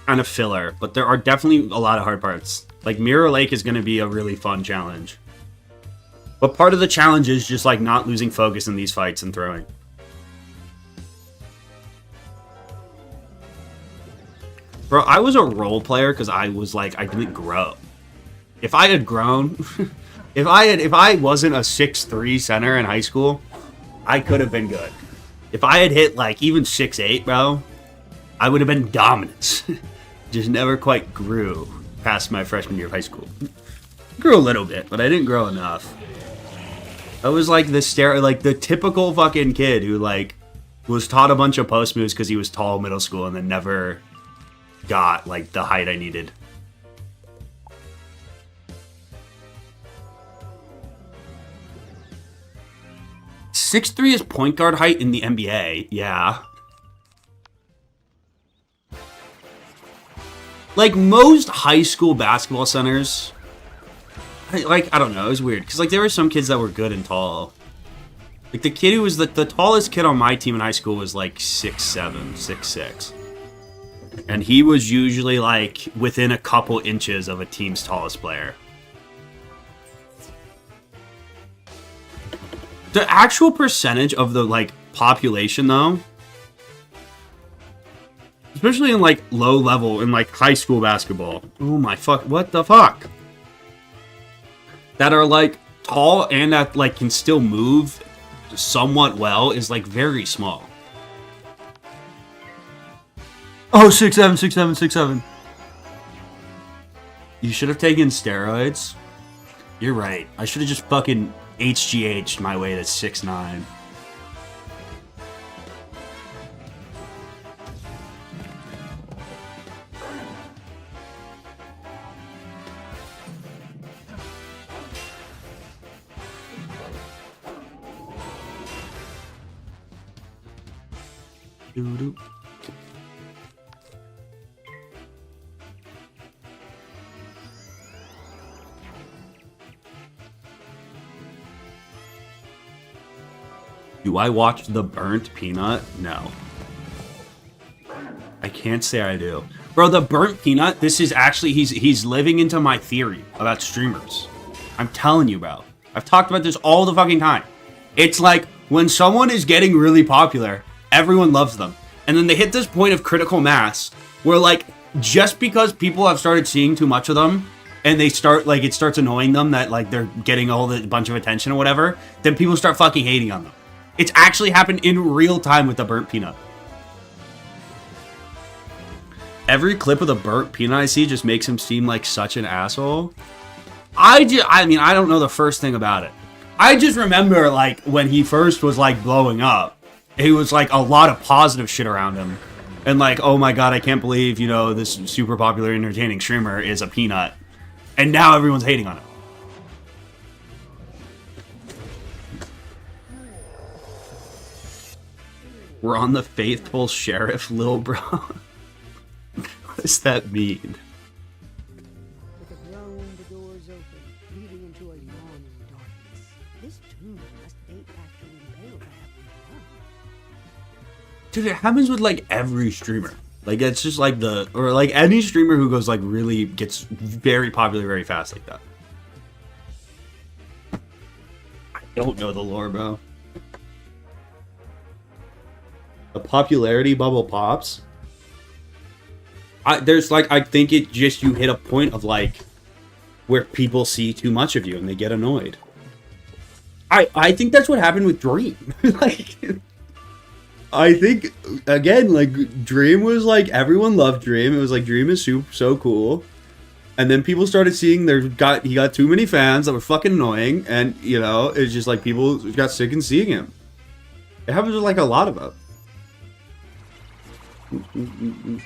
kind of filler, but there are definitely a lot of hard parts. Like, Mirror Lake is going to be a really fun challenge. But part of the challenge is just, like, not losing focus in these fights and throwing. Bro, I was a role player because I was, like, I didn't grow. If I had grown, if I wasn't a 6'3" center in high school, I could have been good. If I had hit, like, even 6'8", bro, I would have been dominant. Just never quite grew past my freshman year of high school. Grew a little bit, but I didn't grow enough. I was, like, the typical fucking kid who, like, was taught a bunch of post moves because he was tall in middle school and then never got, like, the height I needed. .6'3" is point guard height in the NBA. Yeah. Like, most high school basketball centers, I don't know, it was weird. Because, like, there were some kids that were good and tall. Like, the kid who was the tallest kid on my team in high school was like 6'7", 6'6". And he was usually like within a couple inches of a team's tallest player. The actual percentage of the like population though, especially in like low level in like high school basketball. Oh my fuck, what the fuck? That are like tall and that like can still move somewhat well is like very small. Oh, 6'7", 6'7", 6'7". You should have taken steroids. You're right. I should have just fucking HGH'd my way to 6'9". Doo-doo. Do I watch The Burnt Peanut? No. I can't say I do. Bro, The Burnt Peanut, this is actually, he's living into my theory about streamers. I'm telling you, bro. I've talked about this all the fucking time. It's like, when someone is getting really popular, everyone loves them. And then they hit this point of critical mass, where like, just because people have started seeing too much of them, and they start, like, it starts annoying them that, like, they're getting all the bunch of attention or whatever, then people start fucking hating on them. It's actually happened in real time with The Burnt Peanut. Every clip of The Burnt Peanut I see just makes him seem like such an asshole. I mean, I don't know the first thing about it. I just remember, like, when he first was, like, blowing up, it was, like, a lot of positive shit around him. And, like, oh my god, I can't believe, you know, this super popular entertaining streamer is a peanut. And now everyone's hating on him. We're on the faithful sheriff, lil bro. What does that mean? With a groan, the doors open, leading into a yawning darkness. This tomb must date back to when Baobab was young. Dude, it happens with like every streamer. Like it's just like or like any streamer who goes like really gets very popular very fast like that. I don't know the lore, bro. The popularity bubble pops. I think it just, you hit a point of like where people see too much of you and they get annoyed. I think that's what happened with Dream. Like, I think again, like Dream was like, everyone loved Dream. It was like, Dream is so cool. And then people started seeing he got too many fans that were fucking annoying, and you know, it's just like people got sick in seeing him. It happens with like a lot of them. You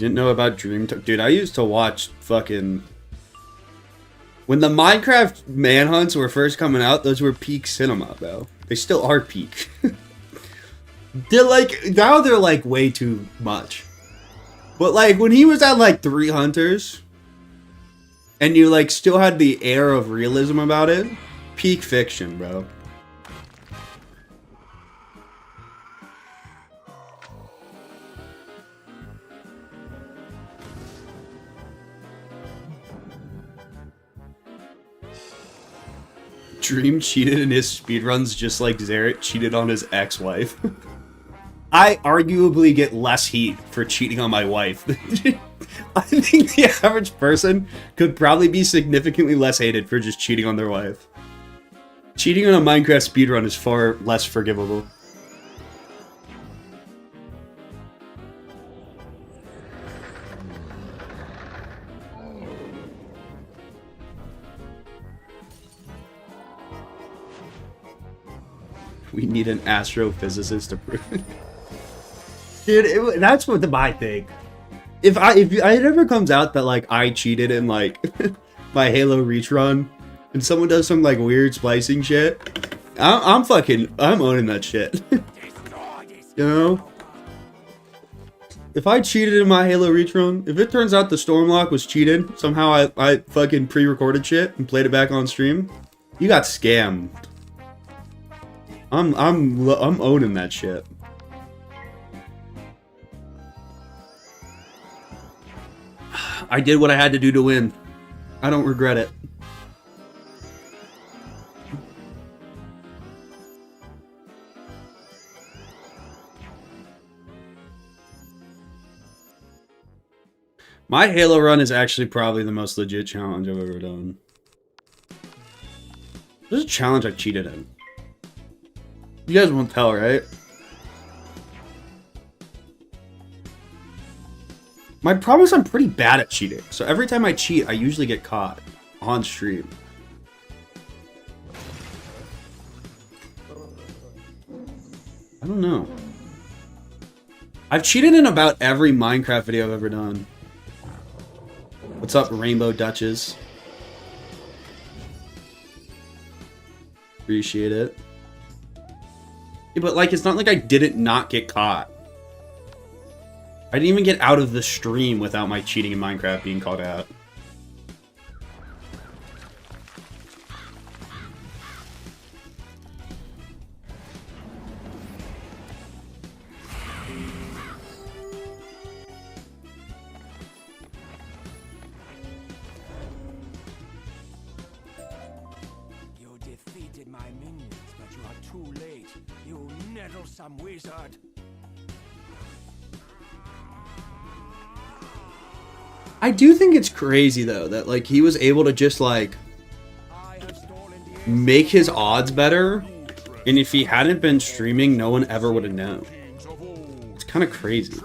didn't know about Dream Talk? Dude, I used to watch fucking... When the Minecraft manhunts were first coming out, those were peak cinema, bro. They still are peak. They're like... Now they're like way too much. But like, when he was at like 3 hunters, and you like still had the air of realism about it, peak fiction, bro. Dream cheated in his speedruns just like Xerath cheated on his ex-wife. I arguably get less heat for cheating on my wife. I think the average person could probably be significantly less hated for just cheating on their wife. Cheating on a Minecraft speedrun is far less forgivable. We need an astrophysicist to prove it. Dude, that's what my thing. If it ever comes out that like I cheated and like my Halo Reach run, and someone does some like weird splicing shit, I'm owning that shit. You know? If I cheated in my Halo Reach run, if it turns out the Stormlock was cheated, somehow I fucking pre-recorded shit and played it back on stream, you got scammed. I'm owning that shit. I did what I had to do to win. I don't regret it. My Halo run is actually probably the most legit challenge I've ever done. This is a challenge I cheated in. You guys won't tell, right? My problem is I'm pretty bad at cheating. So every time I cheat, I usually get caught on stream. I don't know. I've cheated in about every Minecraft video I've ever done. What's up, Rainbow Duchess? Appreciate it. Yeah, but like, it's not like I didn't not get caught. I didn't even get out of the stream without my cheating in Minecraft being called out. You defeated my minions, but you are too late. You meddlesome wizard. I do think it's crazy though that like he was able to just like make his odds better, and if he hadn't been streaming, no one ever would have known. It's kind of crazy.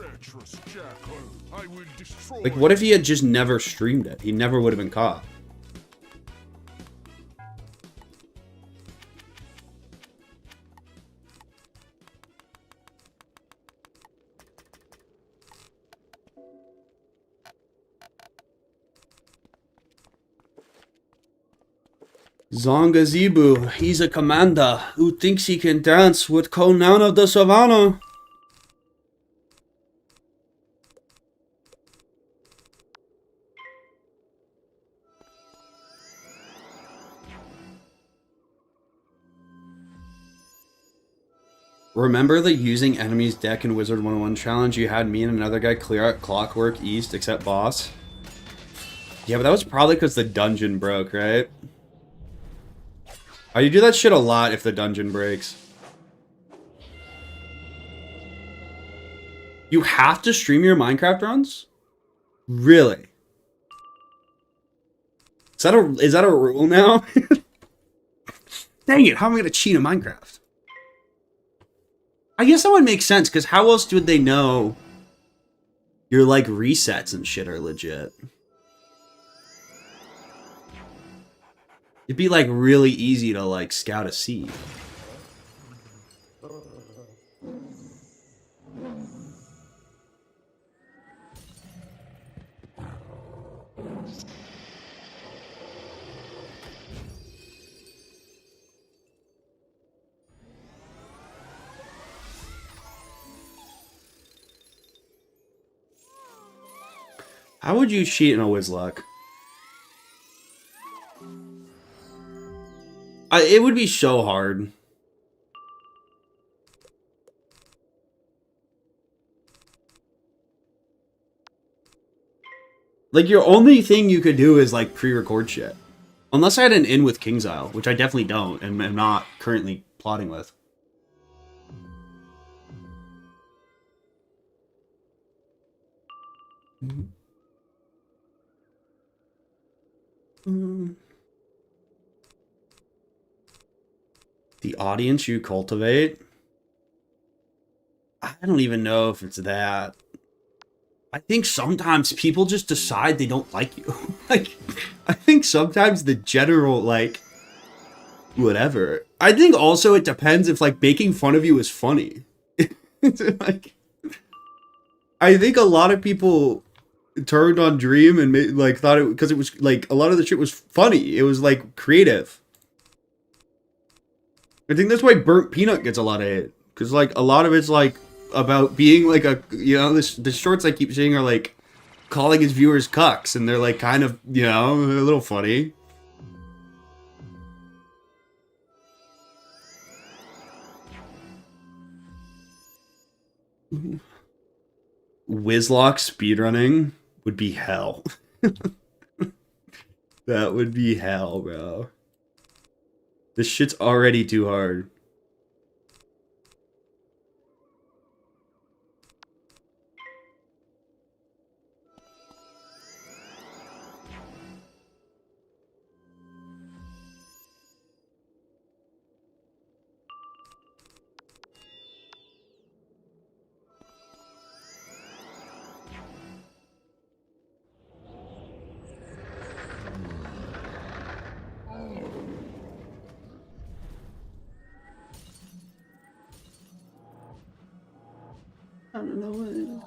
Like, what if he had just never streamed it? He never would have been caught. Zongazibu, he's a commander who thinks he can dance with Conan of the Savannah. Remember the using enemies deck in WIZARD101 challenge? You had me and another guy clear out Clockwork East except boss. Yeah, but that was probably because the dungeon broke, right? Oh, you do that shit a lot if the dungeon breaks. You have to stream your Minecraft runs? Really? Is that a rule now? Dang it, how am I gonna cheat in Minecraft? I guess that would make sense, because how else would they know your like resets and shit are legit? It'd be like really easy to like scout a seed. How would you cheat in a Wizlocke? It would be so hard. Like, your only thing you could do is, like, pre-record shit. Unless I had an in with King's Isle, which I definitely don't, and am not currently plotting with. The audience you cultivate? I don't even know if it's that. I think sometimes people just decide they don't like you. Like, I think sometimes the general, like, whatever. I think also it depends if, like, making fun of you is funny. Like, I think a lot of people turned on Dream and made, like thought it because it was like a lot of the shit was funny. It was like creative. I think that's why Burnt Peanut gets a lot of hate, because like a lot of it's like about being like a, you know, the shorts I keep seeing are like calling his viewers cucks, and they're like kind of, you know, a little funny. Wizlocke speedrunning would be hell. That would be hell, bro. This shit's already too hard. I don't know what it is.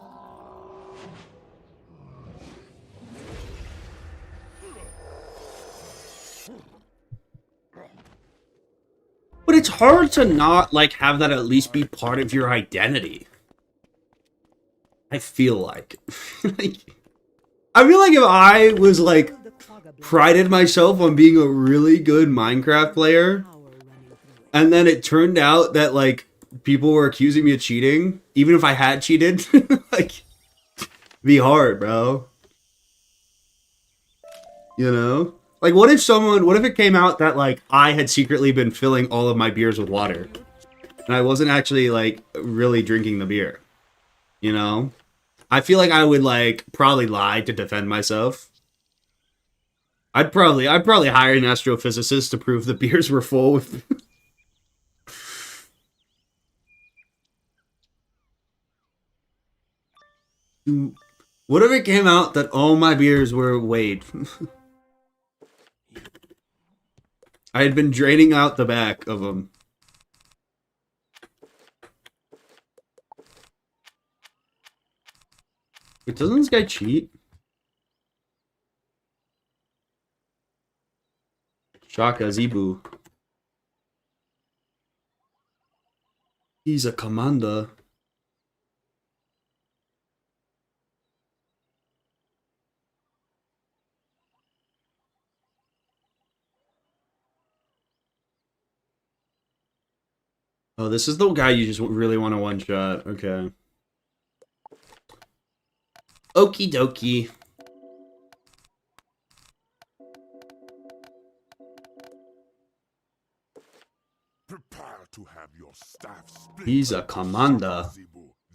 But it's hard to not, like, have that at least be part of your identity. I feel like. I feel like if I was, like, prided myself on being a really good Minecraft player, and then it turned out that, like, people were accusing me of cheating, even if I had cheated, like, be hard, bro. You know? Like, what if it came out that, like, I had secretly been filling all of my beers with water, and I wasn't actually, like, really drinking the beer? You know? I feel like I would, like, probably lie to defend myself. I'd probably hire an astrophysicist to prove the beers were full with... What if it came out that all my beers were weighed? I had been draining out the back of them. Wait, doesn't this guy cheat? Shaka Zebu. He's a commander. Oh, this is the guy you just really want to one-shot. Okay. Okie dokie. Prepare to have your staff split. He's a commander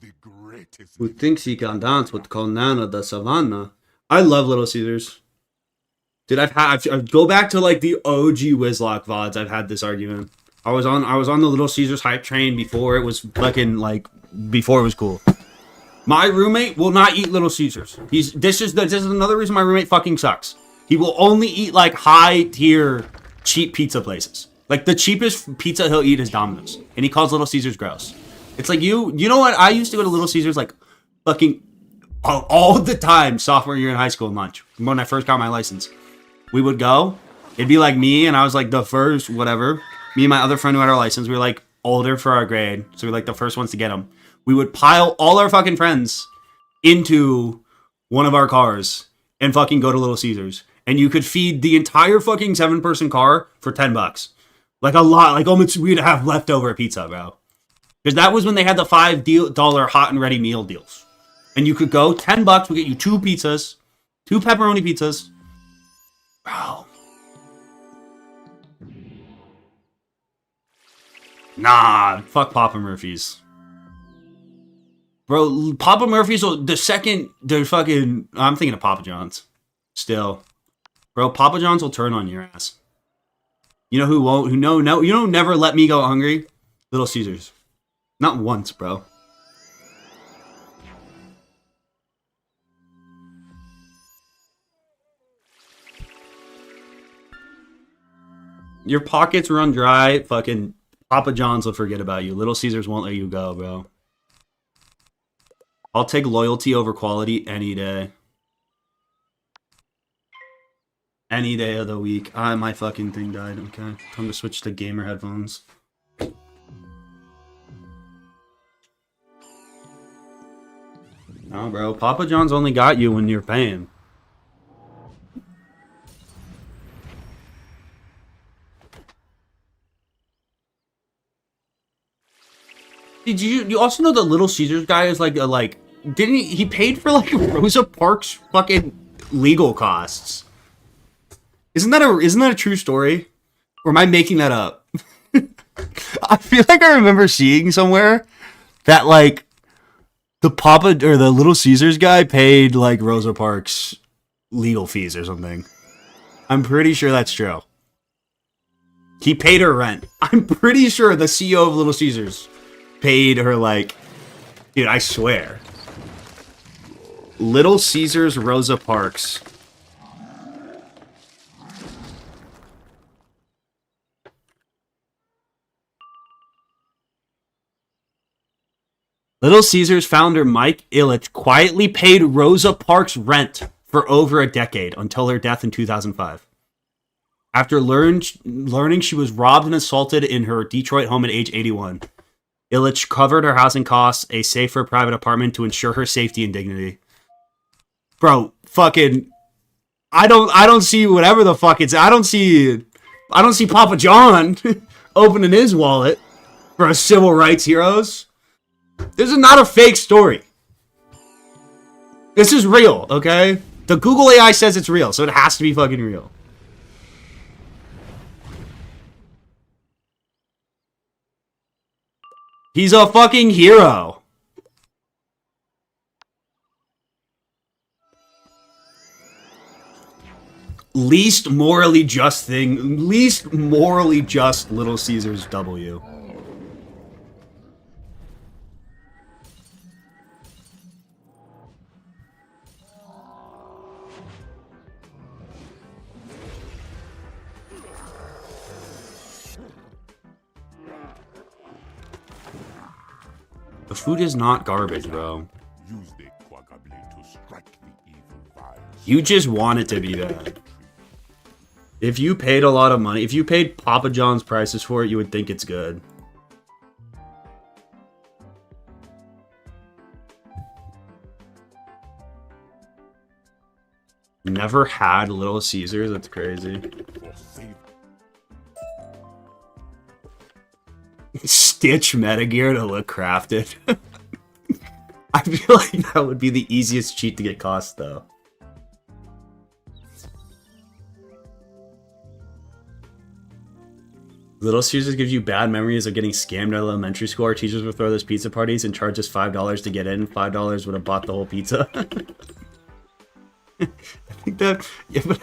The greatest. who thinks he can dance with Conan of the Savannah. I love Little Caesars. Dude, I've go back to like the OG Wizlocke VODs. I've had this argument. I was on the Little Caesars hype train before it was fucking like before it was cool. My roommate will not eat Little Caesars. This is another reason my roommate fucking sucks. He will only eat like high tier cheap pizza places. Like the cheapest pizza he'll eat is Domino's, and he calls Little Caesars gross. It's like you know what? I used to go to Little Caesars like fucking all the time sophomore year in high school and lunch when I first got my license. We would go. It'd be like me, and I was like the first whatever. Me and my other friend who had our license, we were like older for our grade, so we were like the first ones to get them. We would pile all our fucking friends into one of our cars and fucking go to Little Caesars. And you could feed the entire fucking 7-person car for $10. Like a lot, like almost we'd have leftover pizza, bro. Because that was when they had the $5 hot and ready meal deals. And you could go, $10 would get you 2 pizzas, 2 pepperoni pizzas. Bro. Nah, fuck Papa Murphy's. Bro, Papa Murphy's, the second, they're fucking, I'm thinking of Papa John's. Still. Bro, Papa John's will turn on your ass. You know who won't, you know, never let me go hungry? Little Caesars. Not once, bro. Your pockets run dry, fucking Papa John's will forget about you. Little Caesars won't let you go, bro. I'll take loyalty over quality any day. Any day of the week. Ah, my fucking thing died. Okay. Time to switch to gamer headphones. No, bro. Papa John's only got you when you're paying. Did you also know the Little Caesars guy is like didn't he paid for like Rosa Parks fucking legal costs? Isn't that a true story? Or am I making that up? I feel like I remember seeing somewhere that like the Papa or the Little Caesars guy paid like Rosa Parks legal fees or something. I'm pretty sure that's true. He paid her rent. I'm pretty sure the CEO of Little Caesars paid her like, dude, I swear. Little Caesars Rosa Parks. Little Caesars founder Mike Ilitch quietly paid Rosa Parks rent for over a decade until her death in 2005. After learning she was robbed and assaulted in her Detroit home at age 81, Ilitch covered her housing costs, a safer private apartment to ensure her safety and dignity. Bro, fucking, I don't see whatever the fuck it's. I don't see Papa John opening his wallet for a civil rights heroes. This is not a fake story. This is real, okay? The Google AI says it's real, so it has to be fucking real. He's a fucking hero. Least morally just Little Caesars W. The food is not garbage, bro. You just want it to be bad. If you paid a lot of money, if you paid Papa John's prices for it, you would think it's good. Never had Little Caesars? That's crazy. Stitch metagear to look crafted. I feel like that would be the easiest cheat to get cost, though. Little Caesars gives you bad memories of getting scammed at elementary school. Our teachers would throw those pizza parties and charge us $5 to get in. $5 would have bought the whole pizza. I think that, yeah, but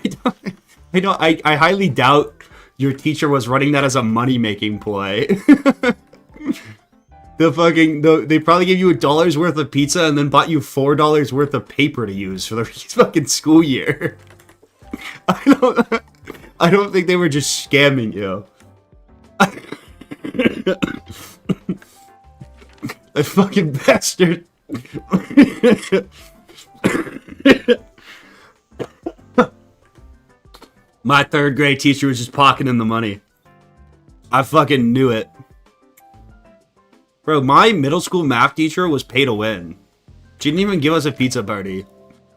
I highly doubt your teacher was running that as a money-making ploy. They probably gave you $1 worth of pizza and then bought you $4 worth of paper to use for the fucking school year. I don't think they were just scamming you. A fucking bastard. My third grade teacher was just pocketing the money. I fucking knew it. Bro, my middle school math teacher was pay to win. She didn't even give us a pizza party.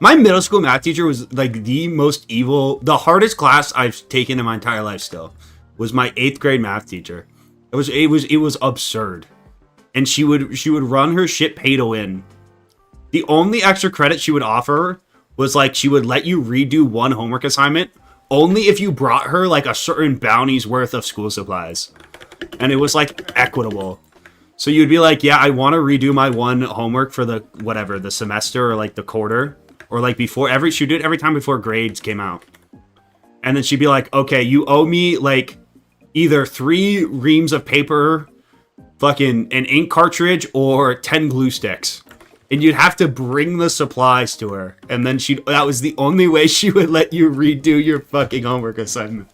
My middle school math teacher was like the most evil, the hardest class I've taken in my entire life still. Was my 8th grade math teacher. It was absurd. And she would run her shit pay to win. The only extra credit she would offer was like she would let you redo one homework assignment only if you brought her like a certain bounty's worth of school supplies. And it was like equitable. So you'd be like, yeah, I want to redo my one homework for the whatever, the semester or like the quarter. Or like before she'd do it every time before grades came out. And then she'd be like, okay, you owe me like either 3 reams of paper, fucking an ink cartridge, or 10 glue sticks. And you'd have to bring the supplies to her. And then that was the only way she would let you redo your fucking homework assignment.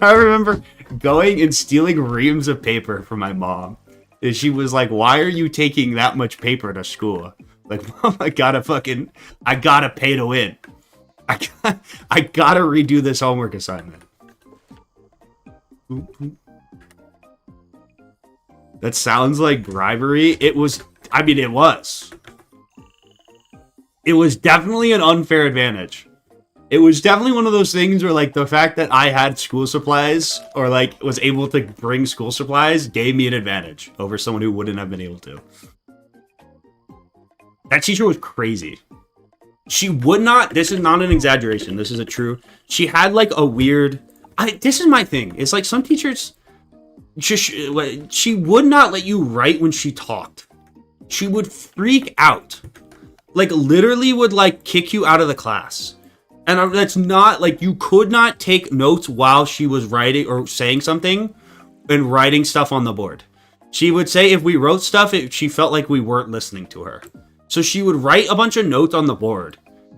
I remember going and stealing reams of paper from my mom. And she was like, why are you taking that much paper to school? Like, Mom, I gotta pay to win. I gotta redo this homework assignment. That sounds like bribery. It was, I mean, it was. It was definitely an unfair advantage. It was definitely one of those things where, like, the fact that I had school supplies, or, like, was able to bring school supplies, gave me an advantage over someone who wouldn't have been able to. That teacher was crazy. She would not, this is not an exaggeration, this is a true, she had, like, a weird, this is my thing, it's like some teachers, she would not let you write when she talked. She would freak out. Like, literally would, like, kick you out of the class. And that's not, like, you could not take notes while she was writing or saying something and writing stuff on the board. She would say if we wrote stuff, she felt like we weren't listening to her. So she would write a bunch of notes on the board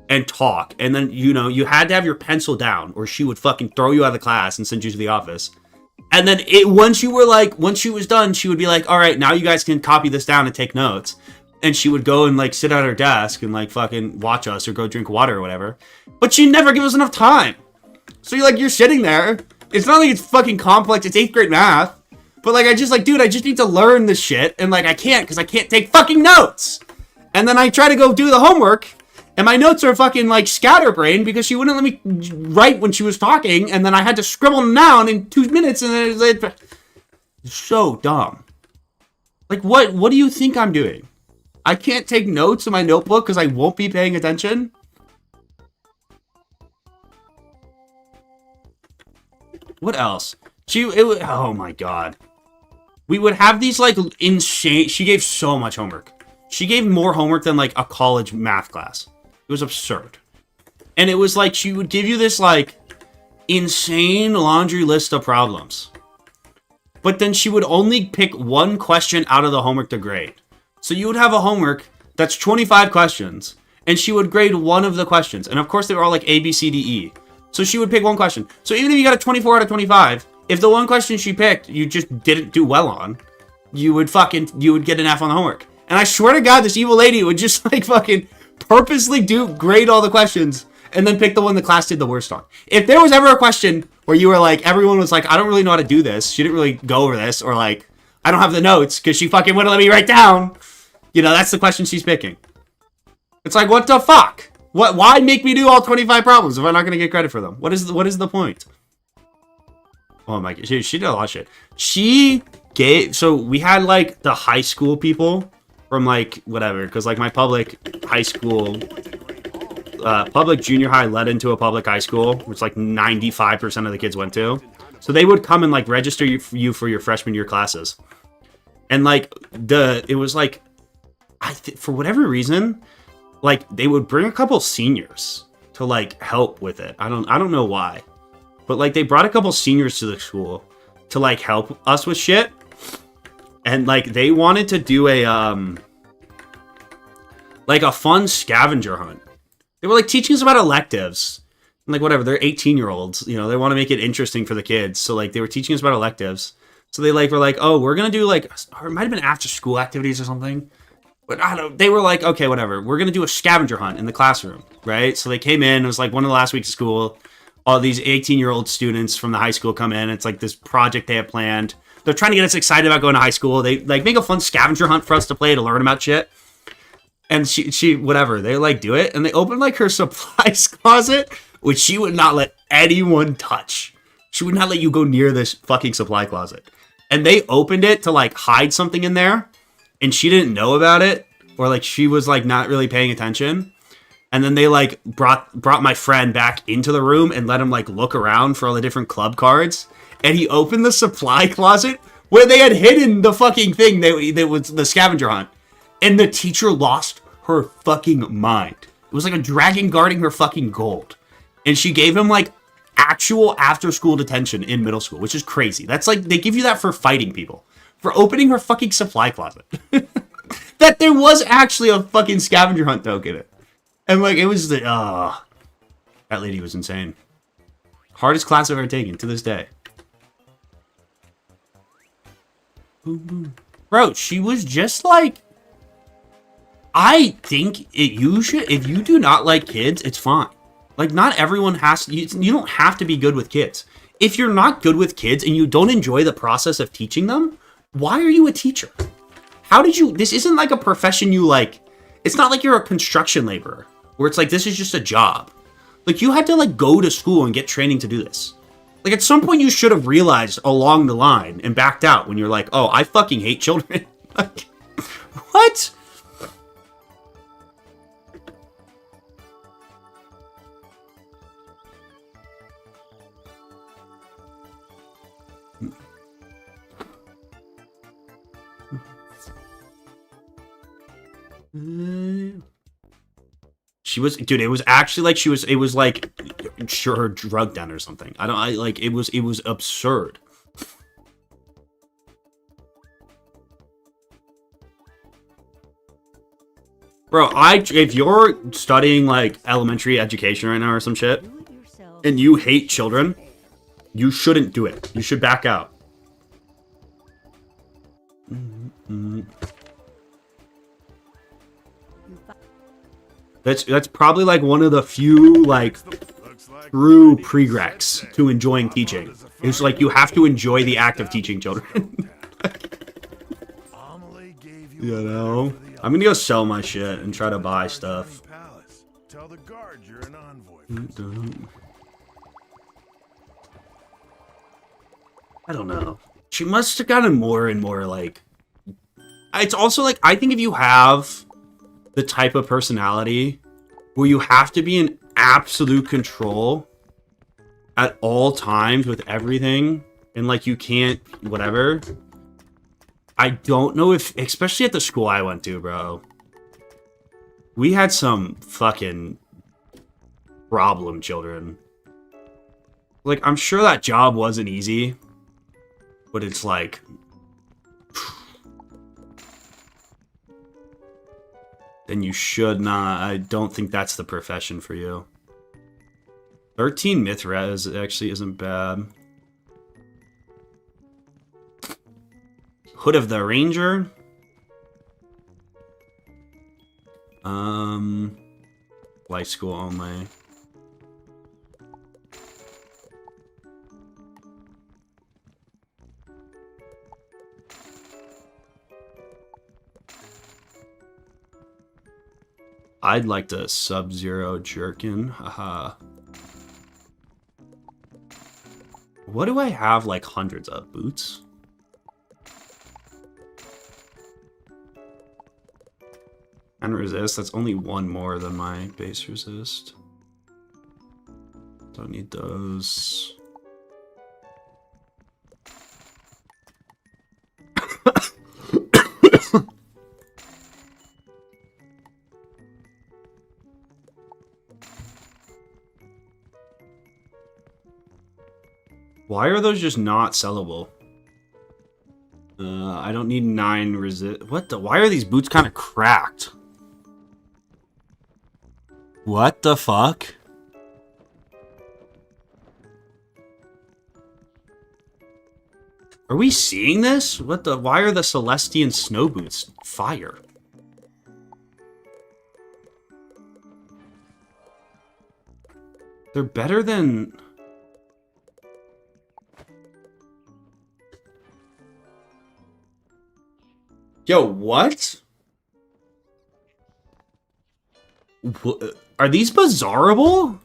and talk. And then, you know, you had to have your pencil down or she would fucking throw you out of the class and send you to the office. And then once she was done, she would be like, all right, now you guys can copy this down and take notes. And she would go and, like, sit at her desk and, like, fucking watch us or go drink water or whatever. But she'd never give us enough time. So you're sitting there. It's not like it's fucking complex. It's 8th grade math. But, like, I just need to learn this shit. And, like, I can't because I can't take fucking notes. And then I try to go do the homework. And my notes are fucking, like, scatterbrained because she wouldn't let me write when she was talking. And then I had to scribble them down in 2 minutes. And then it's so dumb. Like, what do you think I'm doing? I can't take notes in my notebook because I won't be paying attention. What else? Oh my god. We would have these, like, insane... She gave so much homework. She gave more homework than, like, a college math class. It was absurd. And it was like, she would give you this, like, insane laundry list of problems. But then she would only pick one question out of the homework to grade. So you would have a homework that's 25 questions, and she would grade one of the questions. And of course, they were all like A, B, C, D, E. So she would pick one question. So even if you got a 24 out of 25, if the one question she picked, you just didn't do well on, you would get an F on the homework. And I swear to God, this evil lady would just, like, fucking purposely grade all the questions and then pick the one the class did the worst on. If there was ever a question where you were like, everyone was like, I don't really know how to do this. She didn't really go over this, or like, I don't have the notes because she fucking wouldn't let me write down. You know, that's the question she's picking. It's like, what the fuck? Why make me do all 25 problems if I'm not going to get credit for them? What is the point? Oh my god, she did a lot of shit. So we had, like, the high school people from, like, whatever, because, like, my public high school, public junior high led into a public high school, which, like, 95% of the kids went to. So they would come and, like, register you for your freshman year classes. And, like, it was, like, for whatever reason, like, they would bring a couple seniors to, like, help with it. I don't know why. But, like, they brought a couple seniors to the school to, like, help us with shit. And, like, they wanted to do a fun scavenger hunt. They were, like, teaching us about electives. And, like, whatever, they're 18-year-olds. You know, they want to make it interesting for the kids. So, like, they were teaching us about electives. So they, like, were like, oh, we're going to do, like, or it might have been after-school activities or something. But I don't know. They were like, okay, whatever. We're going to do a scavenger hunt in the classroom, right? So they came in. It was like one of the last weeks of school. All these 18-year-old students from the high school come in. It's like this project they have planned. They're trying to get us excited about going to high school. They, like, make a fun scavenger hunt for us to play to learn about shit. And she whatever. They, like, do it. And they open, like, her supplies closet, which she would not let anyone touch. She would not let you go near this fucking supply closet. And they opened it to, like, hide something in there. And she didn't know about it, or, like, she was, like, not really paying attention. And then they, like, brought my friend back into the room and let him, like, look around for all the different club cards. And he opened the supply closet where they had hidden the fucking thing that was the scavenger hunt. And the teacher lost her fucking mind. It was like a dragon guarding her fucking gold. And she gave him, like, actual after-school detention in middle school, which is crazy. That's, like, they give you that for fighting people. For opening her fucking supply closet. That there was actually a fucking scavenger hunt token. And, like, it was the... that lady was insane. Hardest class I've ever taken to this day. Boom, boom. Bro, she was just like... I think you should... If you do not like kids, it's fine. Like, not everyone has... You don't have to be good with kids. If you're not good with kids and you don't enjoy the process of teaching them, why are you a teacher? How did you... This isn't like a profession you like... It's not like you're a construction laborer, where it's like, this is just a job. Like, you had to, like, go to school and get training to do this. Like, at some point you should have realized along the line and backed out when you're like, oh, I fucking hate children. Like, what? She was, dude, it was actually like it was like her drug den or something. It was absurd. Bro, if you're studying like elementary education right now or some shit, and you hate children, you shouldn't do it. You should back out. That's probably like one of the few like true prereqs to enjoying teaching. It's like you have to enjoy the act of teaching children. You know, I'm gonna go sell my shit and try to buy stuff. Tell the guard you're an envoy. I don't know. She must have gotten more and more like. It's also like, I think if you have the type of personality where you have to be in absolute control at all times with everything, and like you can't whatever. I don't know if, especially at the school I went to, bro, we had some fucking problem children. Like, I'm sure that job wasn't easy, but it's like, then you should not. I don't think that's the profession for you. 13 myth res actually isn't bad. Hood of the Ranger. Life school only. I'd like to Sub-Zero Jerkin. Haha. What do I have like hundreds of? Boots? And resist, that's only one more than my base resist. Don't need those. Why are those just not sellable? I don't need 9 resist. What the? Why are these boots kind of cracked? What the fuck? Are we seeing this? What the? Why are the Celestian snow boots fire? They're better than... Yo, what? Are these Bazaarable?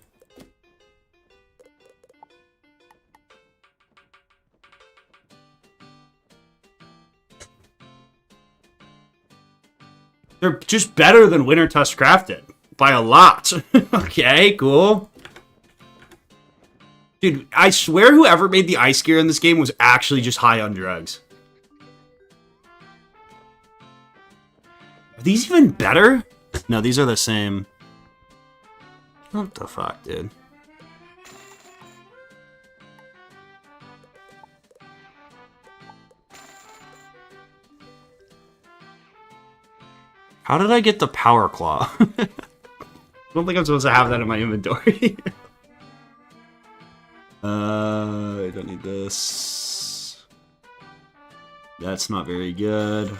They're just better than Winter Tusk Crafted. By a lot. Okay, cool. Dude, I swear whoever made the ice gear in this game was actually just high on drugs. Are these even better? No, these are the same. What the fuck, dude? How did I get the Power Claw? I don't think I'm supposed to have that in my inventory. I don't need this. That's not very good.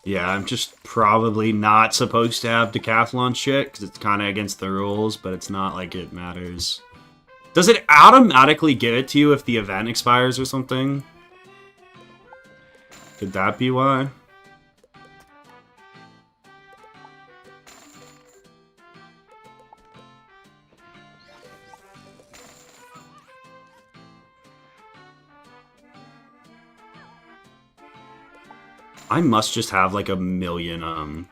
Yeah, I'm just probably not supposed to have decathlon shit, because it's kind of against the rules, but it's not like it matters. Does it automatically give it to you if the event expires or something? Could that be why? I must just have like a million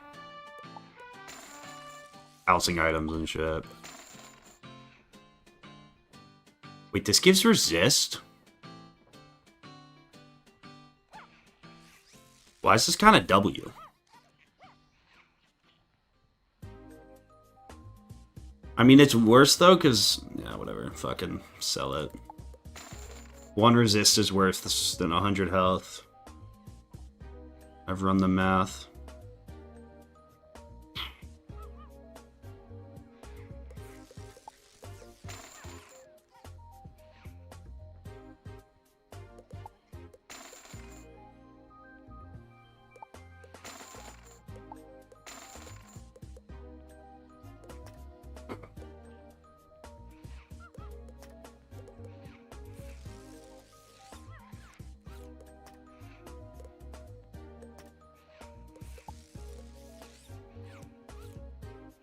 housing items and shit. Wait, this gives resist? Why is this kind of W? I mean, it's worse though, because yeah, whatever. Fucking sell it. 1 resist is worse than 100 health. I've run the math.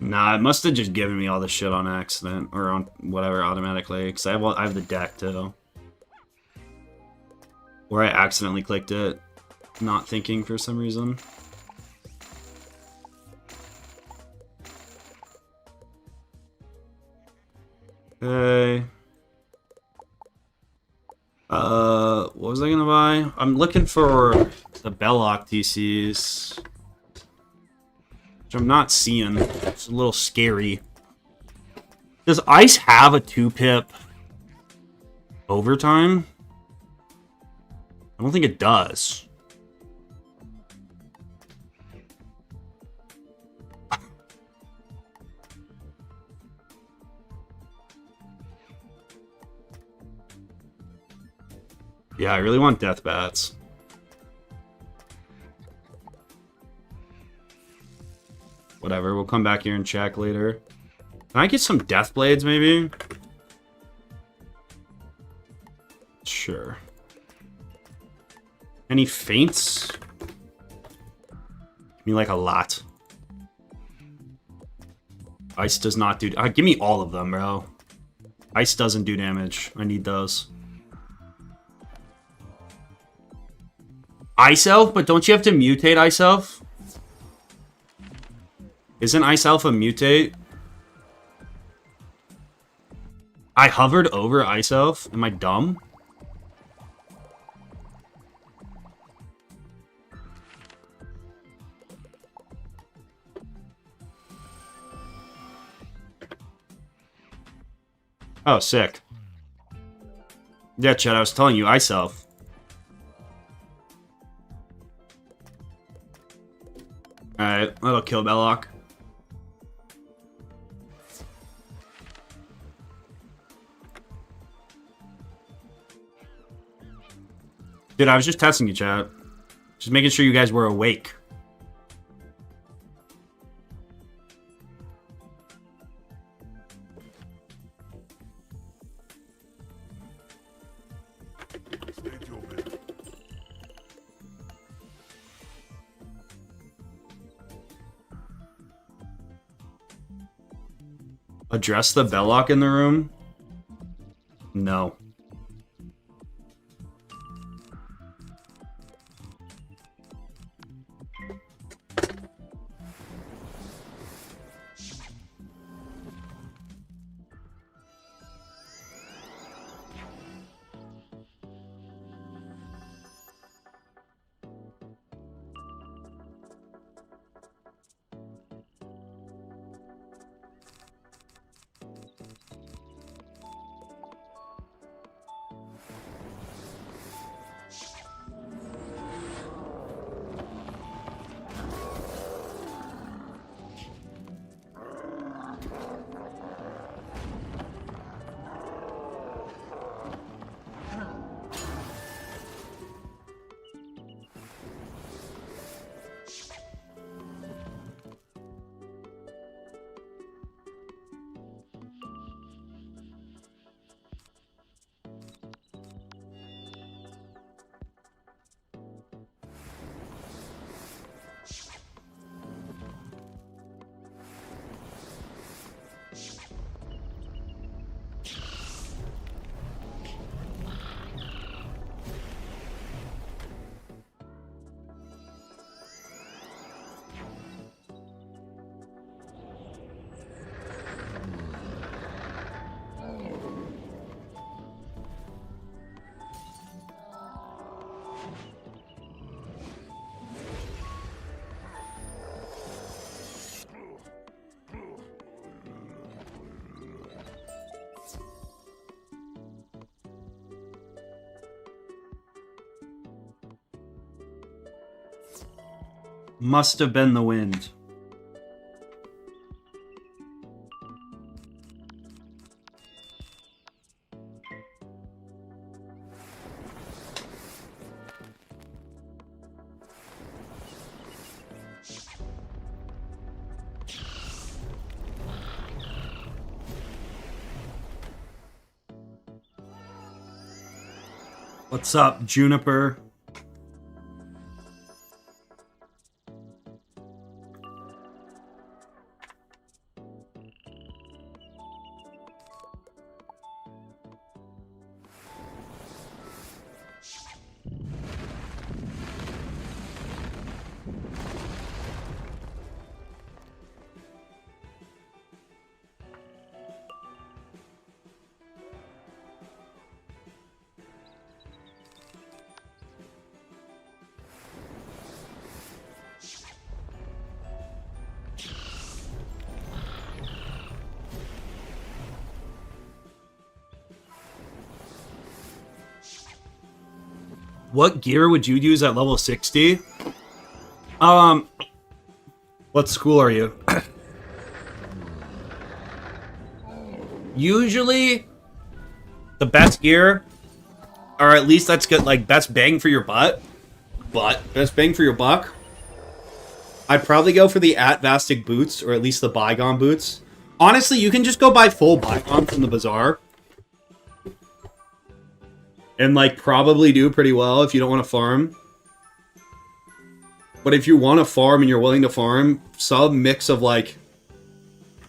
Nah, it must have just given me all the shit on accident, or on whatever, automatically, because I have the deck, too. Or I accidentally clicked it, not thinking for some reason. Okay. What was I gonna buy? I'm looking for the Wizlocke TCs. Which I'm not seeing. It's a little scary. Does Ice have a 2-pip overtime? I don't think it does. Yeah, I really want Death Bats. Whatever, we'll come back here and check later. Can I get some Death Blades, maybe? Sure. Any feints? Give me, like, a lot. Ice does not do... give me all of them, bro. Ice doesn't do damage. I need those. Ice Elf? But don't you have to mutate Ice Elf? Isn't Ice Elf a mutate? I hovered over Ice Elf? Am I dumb? Oh, sick. Yeah, Chad, I was telling you, Ice Elf. Alright, that'll kill Wizlocke. Dude, I was just testing you, chat. Just making sure you guys were awake. Address the Wizlocke in the room? No. Must have been the wind. What's up, Juniper? What gear would you use at level 60? What school are you? Usually, the best gear, or at least let's get like best bang for your best bang for your buck. I'd probably go for the Atvastic boots, or at least the Bygone boots. Honestly, you can just go buy full Bygone from the Bazaar. And, like, probably do pretty well if you don't want to farm. But if you want to farm and you're willing to farm, some mix of, like,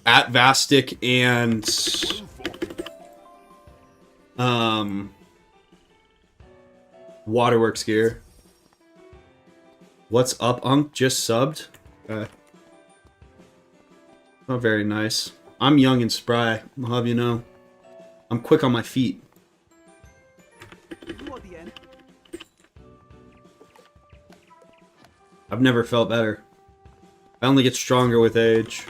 Atvastic and... Waterworks gear. What's up, Unk? Just subbed? Okay. Not very nice. I'm young and spry, I'll have you know. I'm quick on my feet. I've never felt better. I only get stronger with age.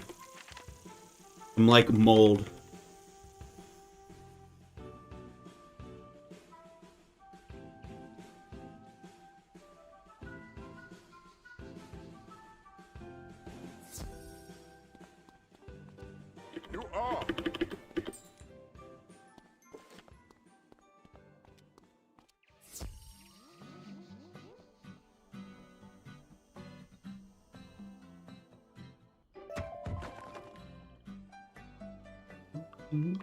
I'm like mold. You are. You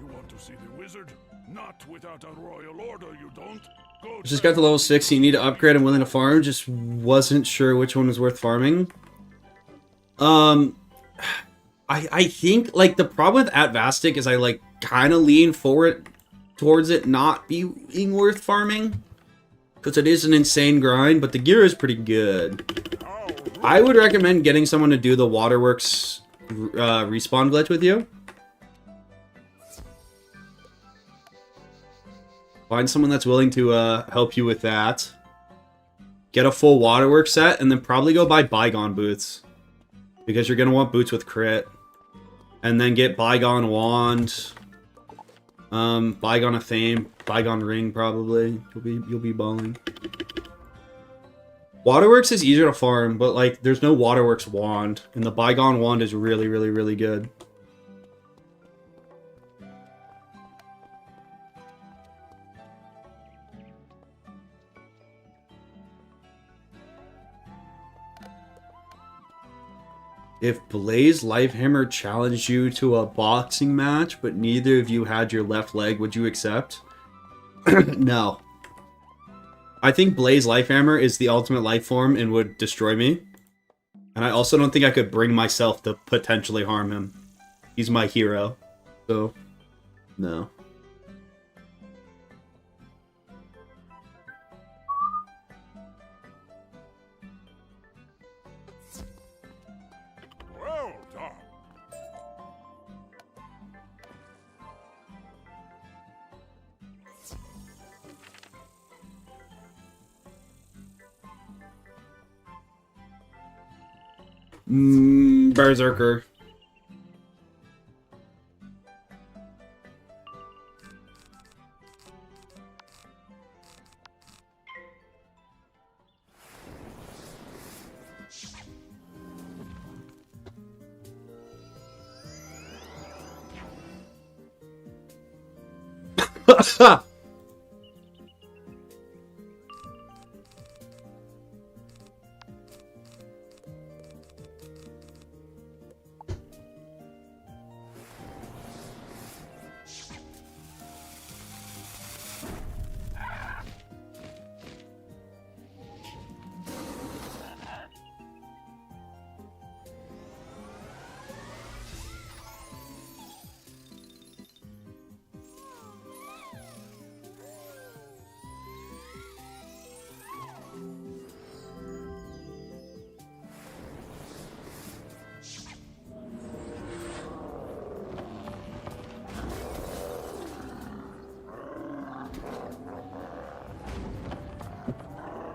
want to see the wizard? Not without a royal order, you don't. Go Just got to level 60, you need to upgrade and willing to farm. Just wasn't sure which one was worth farming. I think, like, the problem with Atvastic is I, like, kind of lean forward towards it not being worth farming. Because it is an insane grind, but the gear is pretty good. I would recommend getting someone to do the Waterworks respawn glitch with you. Find someone that's willing to help you with that. Get a full Waterworks set, and then probably go buy Bygone boots. Because you're going to want boots with crit. And then get Bygone wand. Bygone of Fame. Bygone ring, probably. You'll be balling. Waterworks is easier to farm, but, like, there's no Waterworks wand. And the Bygone wand is really, really, really good. If Blaze Lifehammer challenged you to a boxing match, but neither of you had your left leg, would you accept? No. I think Blaze Lifehammer is the ultimate life form and would destroy me. And I also don't think I could bring myself to potentially harm him. He's my hero. So, no. Well done. Berserker.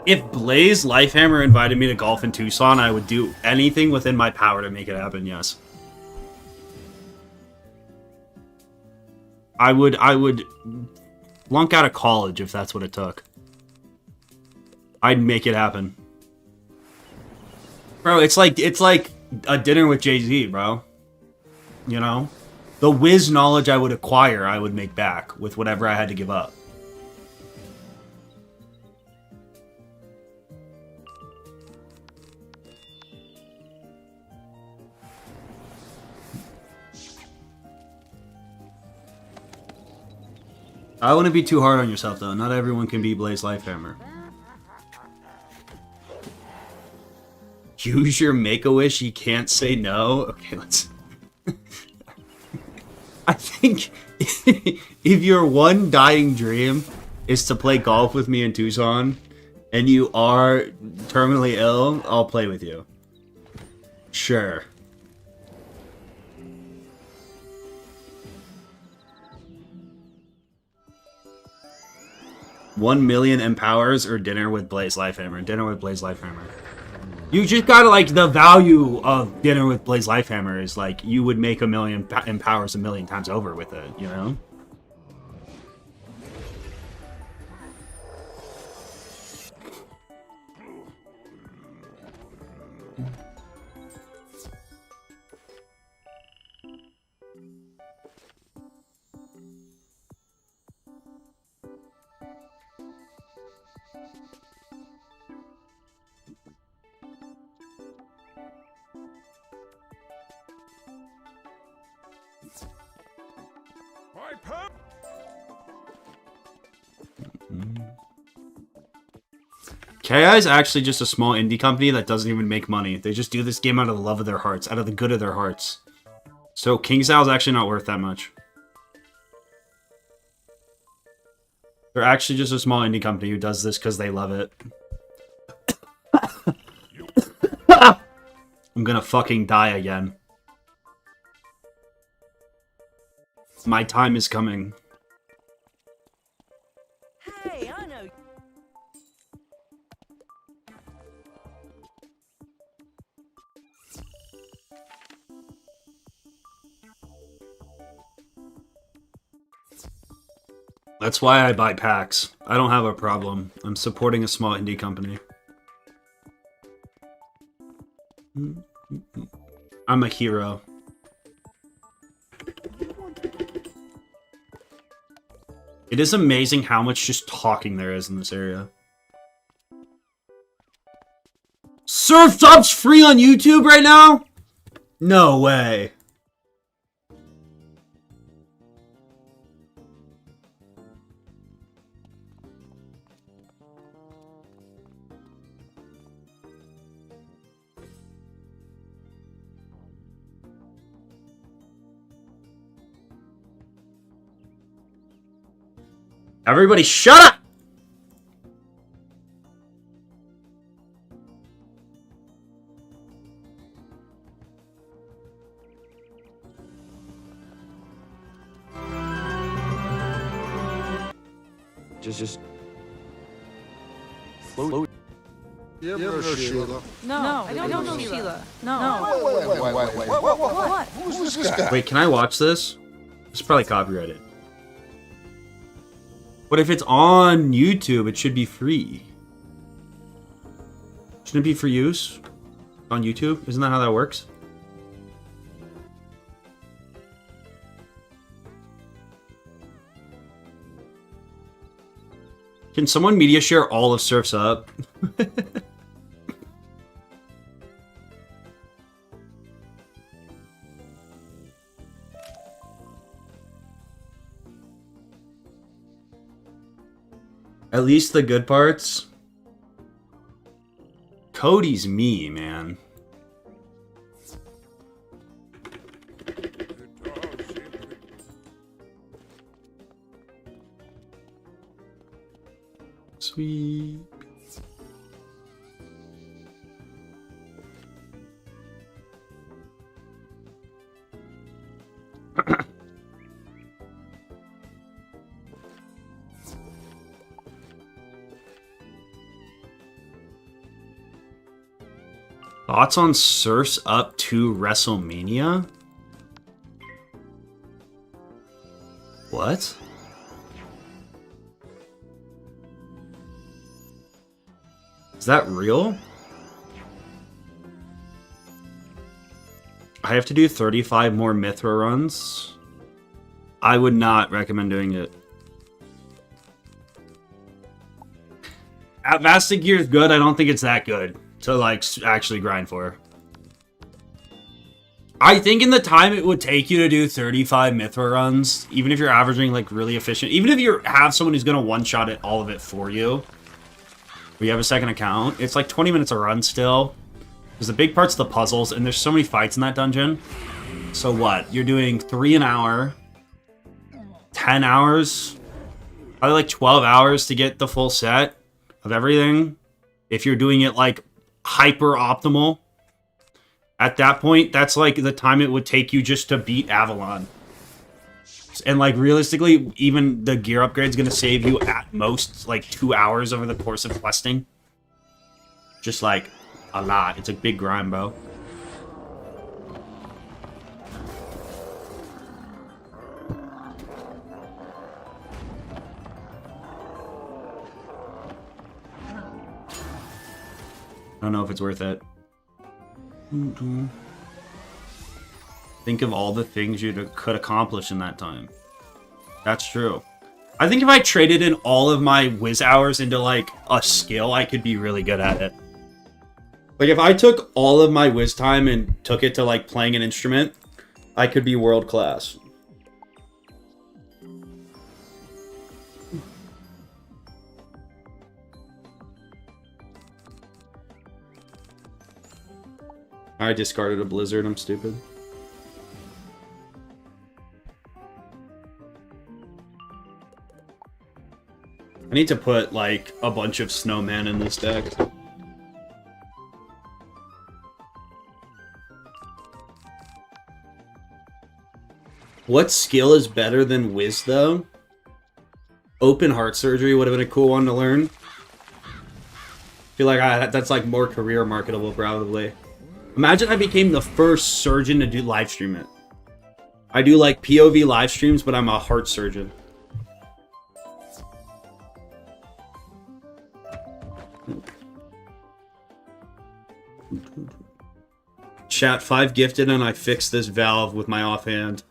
If Blaze Lifehammer invited me to golf in Tucson, I would do anything within my power to make it happen, yes. I would flunk out of college if that's what it took. I'd make it happen. Bro, it's like a dinner with Jay-Z, bro. You know? The Wiz knowledge I would acquire, I would make back with whatever I had to give up. I wouldn't be too hard on yourself, though. Not everyone can be Blaze Lifehammer. Use your Make-A-Wish, you can't say no. Okay, let's... I think if your one dying dream is to play golf with me in Tucson, and you are terminally ill, I'll play with you. Sure. $1 million empowers or dinner with Blaze Lifehammer. Dinner with Blaze Lifehammer. You just gotta, like, the value of dinner with Blaze Lifehammer is, like, you would make 1 million empowers 1 million times over with it, you know? KI is actually just a small indie company that doesn't even make money. They just do this game out of the love of their hearts, out of the good of their hearts. So KingSal is actually not worth that much. They're actually just a small indie company who does this because they love it. I'm gonna fucking die again. My time is coming. Hey, I know. That's why I buy packs. I don't have a problem. I'm supporting a small indie company. I'm a hero. It is amazing how much just talking there is in this area. Surf Top's free on YouTube right now? No way. Everybody shut up! Just float. You ever know Sheila? No, I don't know Sheila. No. Wait. What? Who's this guy? Wait, can I watch this? It's probably copyrighted. But if it's on YouTube, it should be free. Shouldn't it be for use on YouTube? Isn't that how that works? Can someone media share all of Surf's Up? At least the good parts. Cody's me, man. Sweet. Thoughts on Surf's Up to WrestleMania? What? Is that real? I have to do 35 more Mithra runs. I would not recommend doing it. Vastic Gear is good. I don't think it's that good to like actually grind for. I think in the time it would take you to do 35 Mithra runs, even if you're averaging like really efficient, even if you have someone who's gonna one-shot it all of it for you. We have a second account. It's like 20 minutes a run still. Because the big part's the puzzles, and there's so many fights in that dungeon. So what? You're doing 3 an hour, 10 hours, probably like 12 hours to get the full set of everything. If you're doing it like hyper optimal, at that point, that's like the time it would take you just to beat Avalon. And like realistically, even the gear upgrade is going to save you at most like 2 hours over the course of questing. Just like a lot. It's a big grind, bro. I don't know if it's worth it. Think of all the things you could accomplish in that time. That's true. I think if I traded in all of my Whiz hours into like a skill, I could be really good at it. Like if I took all of my Whiz time and took it to like playing an instrument, I could be world class. I discarded a blizzard, I'm stupid. I need to put, like, a bunch of snowmen in this deck. What skill is better than Whiz, though? Open heart surgery would have been a cool one to learn. I feel like that's, like, more career marketable, probably. Imagine I became the first surgeon to do live stream it. I do, like, POV live streams, but I'm a heart surgeon. Chat 5 gifted and I fixed this valve with my offhand.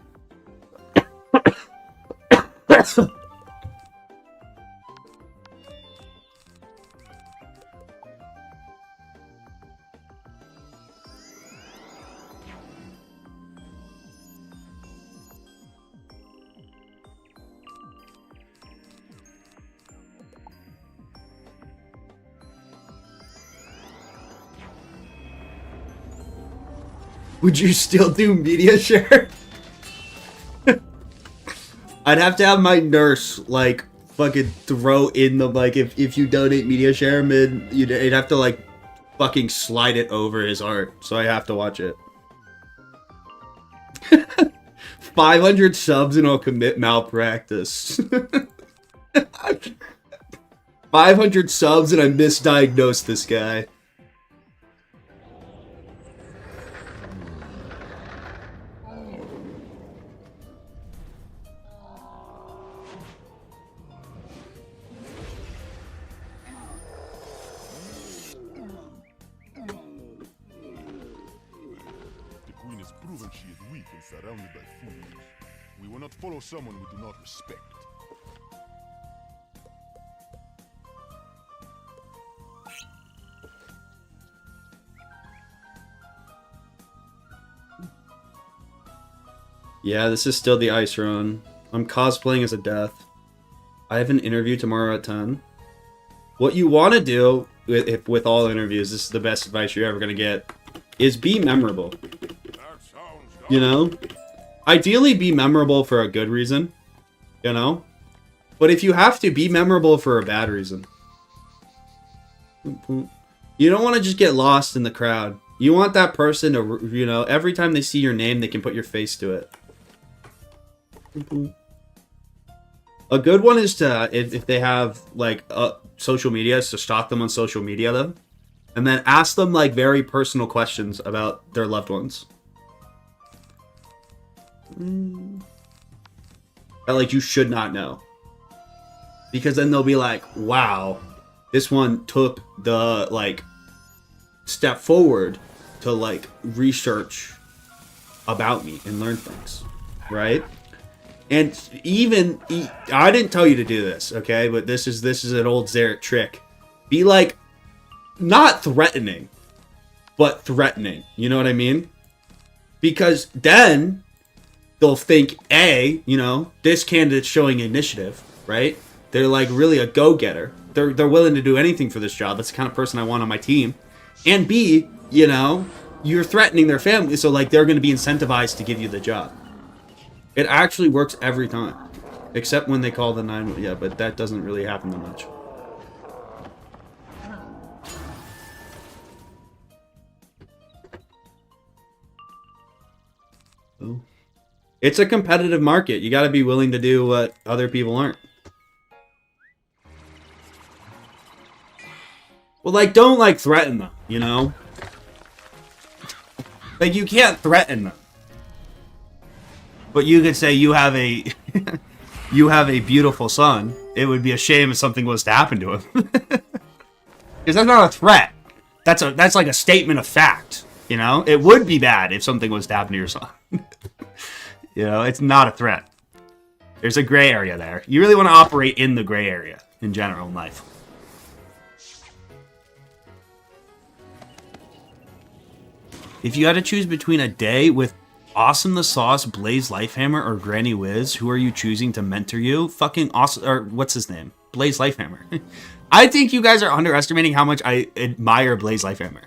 Would you still do media share? I'd have to have my nurse, like, fucking throw in the, like, if you donate media share, you'd have to, like, fucking slide it over his art. So I have to watch it. 500 subs and I'll commit malpractice. 500 subs and I misdiagnosed this guy. Surrounded by fools. We will not follow someone we do not respect. Yeah, this is still the ice run. I'm cosplaying as a death. I have an interview tomorrow at 10. What you want to do with all interviews, this is the best advice you're ever going to get, is be memorable. You know? Ideally be memorable for a good reason. You know? But if you have to, be memorable for a bad reason. You don't want to just get lost in the crowd. You want that person to, you know, every time they see your name, they can put your face to it. A good one is to, if they have, like, social media, is to stalk them on social media, though. And then ask them, like, very personal questions about their loved ones. That, like, you should not know. Because then they'll be like, wow, this one took the, like, step forward to, like, research about me and learn things. Right? And even, I didn't tell you to do this, okay? But this is an old Zarek trick. Be like, not threatening, but threatening. You know what I mean? Because then they'll think, A, you know, this candidate's showing initiative, right? They're like really a go-getter. They're willing to do anything for this job. That's the kind of person I want on my team. And B, you know, you're threatening their family, so like they're going to be incentivized to give you the job. It actually works every time. Except when they call the 911. Yeah, but that doesn't really happen that much. Oh. It's a competitive market. You got to be willing to do what other people aren't. Well, like, don't, like, threaten them, you know? Like, you can't threaten them. But you could say you have a you have a beautiful son. It would be a shame if something was to happen to him. Because that's not a threat. That's like a statement of fact. You know? It would be bad if something was to happen to your son. You know, it's not a threat. There's a gray area there. You really want to operate in the gray area in general in life. If you had to choose between a day with Awesome the Sauce, Blaze Lifehammer, or Granny Whiz, who are you choosing to mentor you? Fucking awesome, or what's his name? Blaze Lifehammer. I think you guys are underestimating how much I admire Blaze Lifehammer.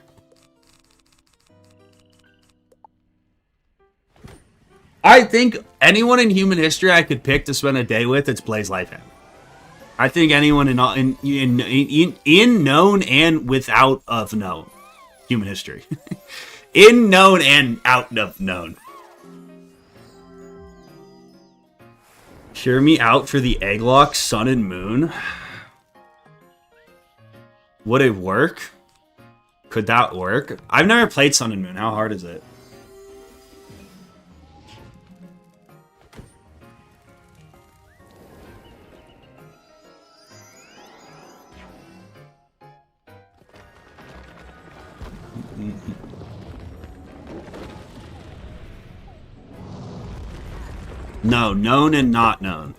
I think anyone in human history I could pick to spend a day with, it's Blaze Lifehammer. I think anyone in known and without of known human history. In known and out of known. Hear me out for the Egglock, Sun and Moon. Would it work? Could that work? I've never played Sun and Moon. How hard is it? No, known and not known.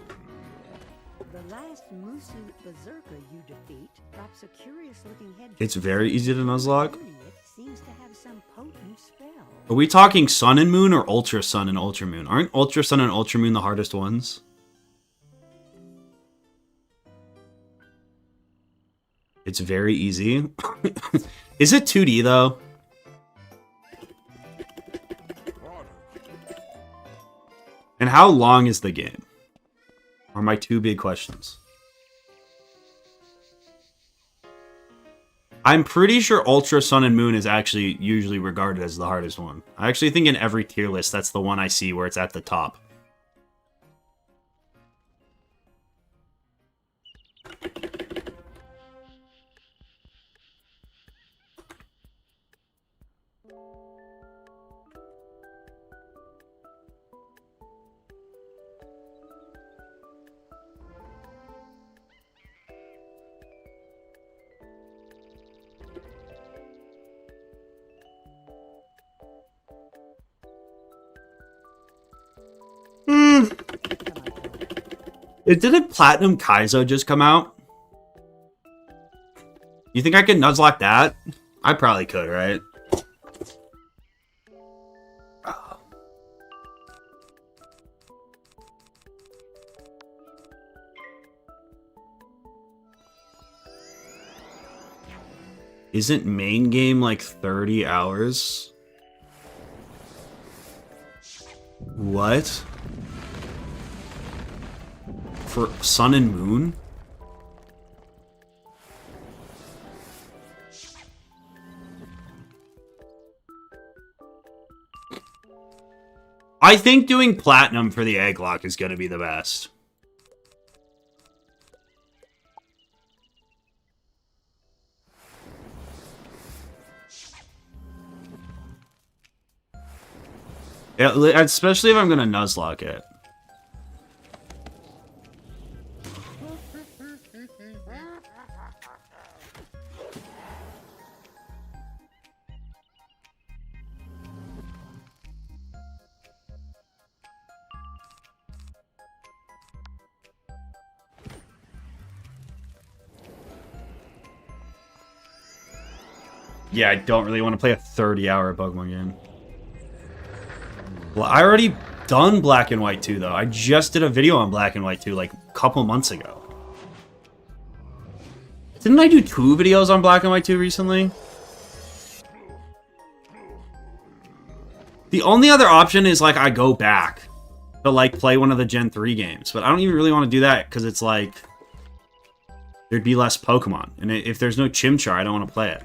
The last Musu berserker you defeat drops a curious-looking head. It's very easy to Nuzlocke. Seems to have some potent spell. Are we talking Sun and Moon or Ultra Sun and Ultra Moon? Aren't Ultra Sun and Ultra Moon the hardest ones? It's very easy. Is it 2D though? And how long is the game? Are my two big questions. I'm pretty sure Ultra Sun and Moon is actually usually regarded as the hardest one. I actually think in every tier list, that's the one I see where it's at the top. Didn't Platinum Kaizo just come out? You think I could Nuzlocke that? I probably could, right? Isn't main game like 30 hours? What? For Sun and Moon? I think doing platinum for the egg lock is going to be the best. Yeah, especially if I'm going to Nuzlocke it. Yeah, I don't really want to play a 30-hour Pokemon game. Well, I already done Black and White 2, though. I just did a video on Black and White 2, like, a couple months ago. Didn't I do 2 videos on Black and White 2 recently? The only other option is, like, I go back to, like, play one of the Gen 3 games. But I don't even really want to do that, because it's, like, there'd be less Pokemon. And if there's no Chimchar, I don't want to play it.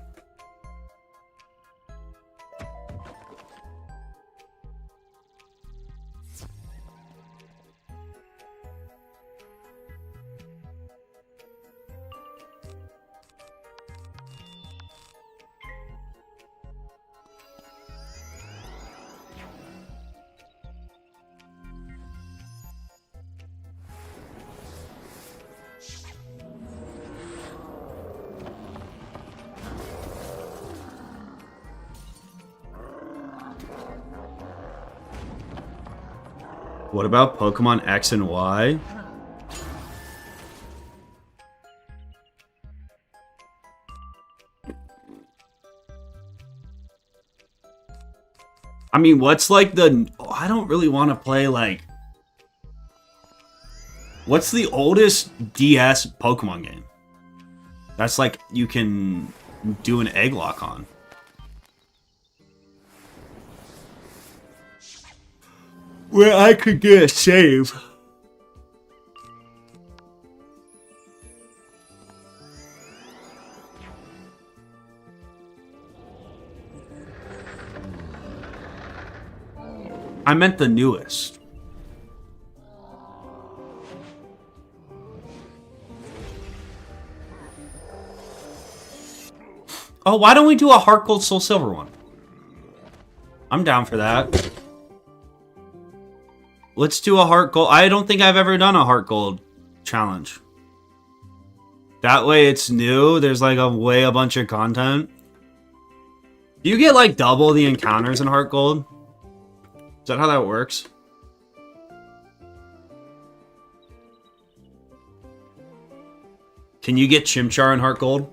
What about Pokemon X and Y? I mean, what's like the... Oh, I don't really want to play like... What's the oldest DS Pokemon game? That's like you can do an egg lock on. Where I could get a save. I meant the newest. Oh, why don't we do a Heart Gold Soul Silver one? I'm down for that. Let's do a Heart Gold. I don't think I've ever done a Heart Gold challenge. That way it's new. There's like a bunch of content. Do you get like double the encounters in Heart Gold? Is that how that works? Can you get Chimchar in Heart Gold?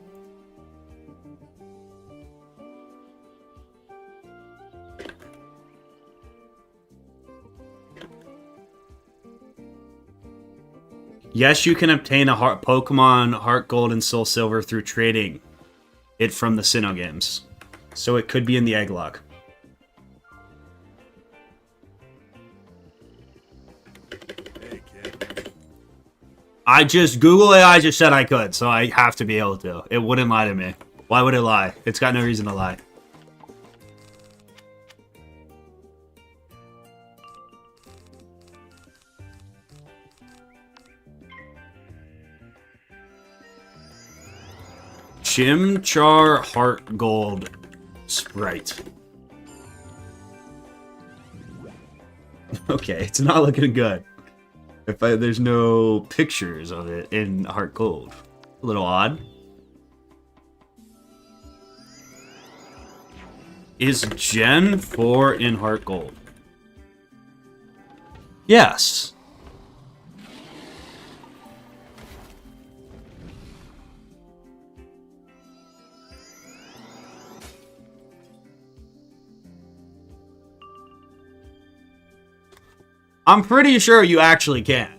Yes, you can obtain a Pokemon Heart Gold and Soul Silver through trading it from the Sinnoh games. So it could be in the egg lock. Google AI just said I could, so I have to be able to. It wouldn't lie to me. Why would it lie? It's got no reason to lie. Chimchar Heart Gold Sprite. Okay, it's not looking good. There's no pictures of it in Heart Gold. A little odd. Is Gen 4 in Heart Gold? Yes. I'm pretty sure you actually can.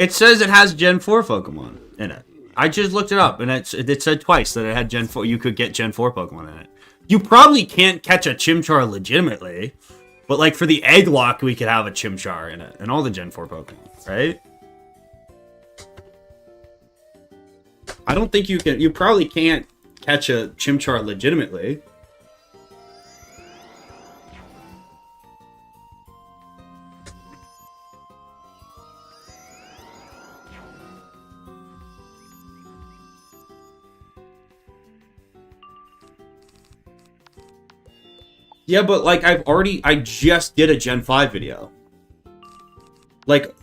It says it has Gen 4 Pokemon in it. I just looked it up, and it said twice that it had Gen 4. You could get Gen 4 Pokemon in it. You probably can't catch a Chimchar legitimately, but like for the egg lock, we could have a Chimchar in it, and all the Gen 4 Pokemon, right? I don't think you can. You probably can't catch a Chimchar legitimately. Yeah, but like I just did a Gen 5 video. Like,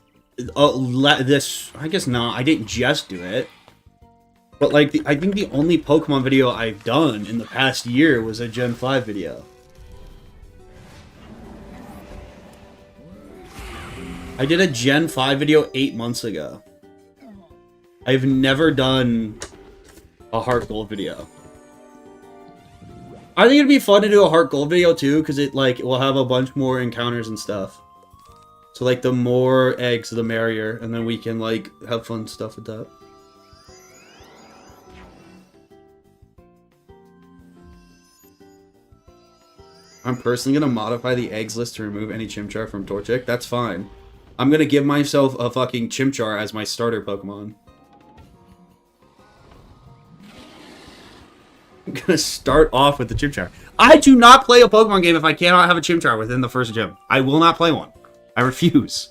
I guess not. I didn't just do it. But like, I think the only Pokemon video I've done in the past year was a Gen 5 video. I did a Gen 5 video 8 months ago. I've never done a Heart Gold video. I think it'd be fun to do a Heart Gold video too, because it like will have a bunch more encounters and stuff. So like the more eggs, the merrier, and then we can like have fun stuff with that. I'm personally gonna modify the eggs list to remove any Chimchar from Torchic. That's fine. I'm gonna give myself a fucking Chimchar as my starter Pokemon. I'm gonna start off with the Chimchar. I do not play a Pokemon game if I cannot have a Chimchar within the first gym. I will not play one. I refuse.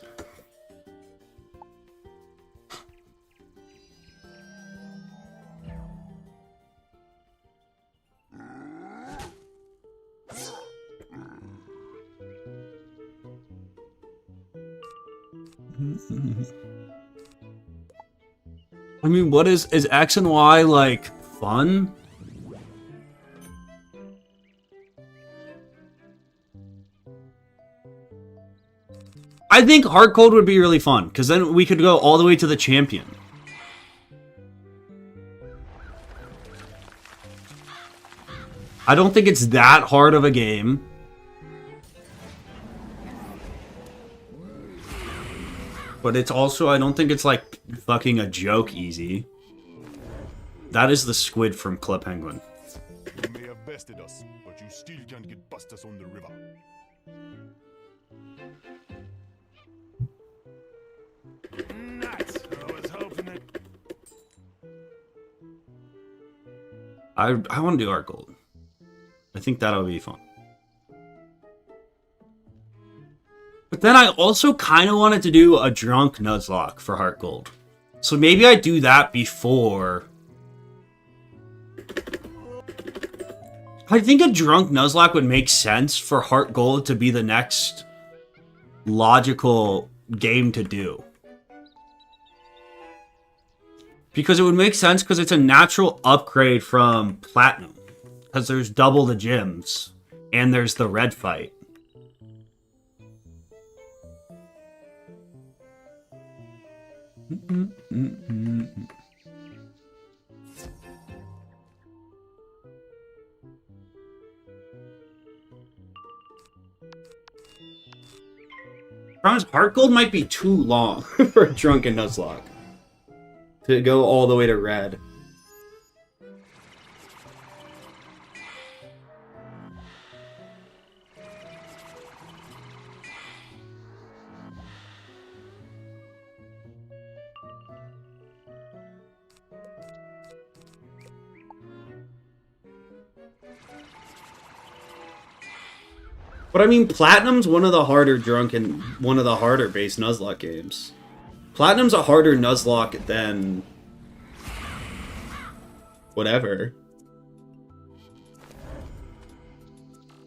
I mean, what is X and Y like fun? I think Heart Gold would be really fun, because then we could go all the way to the champion. I don't think it's that hard of a game. But it's also, I don't think it's like fucking a joke easy. That is the squid from Club Penguin. You may have bested us, but you still can't get past us on the river. Nice. I was hoping it. I want to do Heart Gold. I think that'll be fun. But then I also kind of wanted to do a drunk Nuzlocke for Heart Gold. So maybe I do that before. I think a drunk Nuzlocke would make sense for Heart Gold to be the next logical game to do. Because it would make sense because it's a natural upgrade from Platinum. Because there's double the gyms. And there's the red fight. Heart Gold might be too long for a drunken Nuzlocke. To go all the way to red. But I mean, Platinum's one of the harder drunken, one of the harder base Nuzlocke games. Platinum's a harder Nuzlocke than whatever.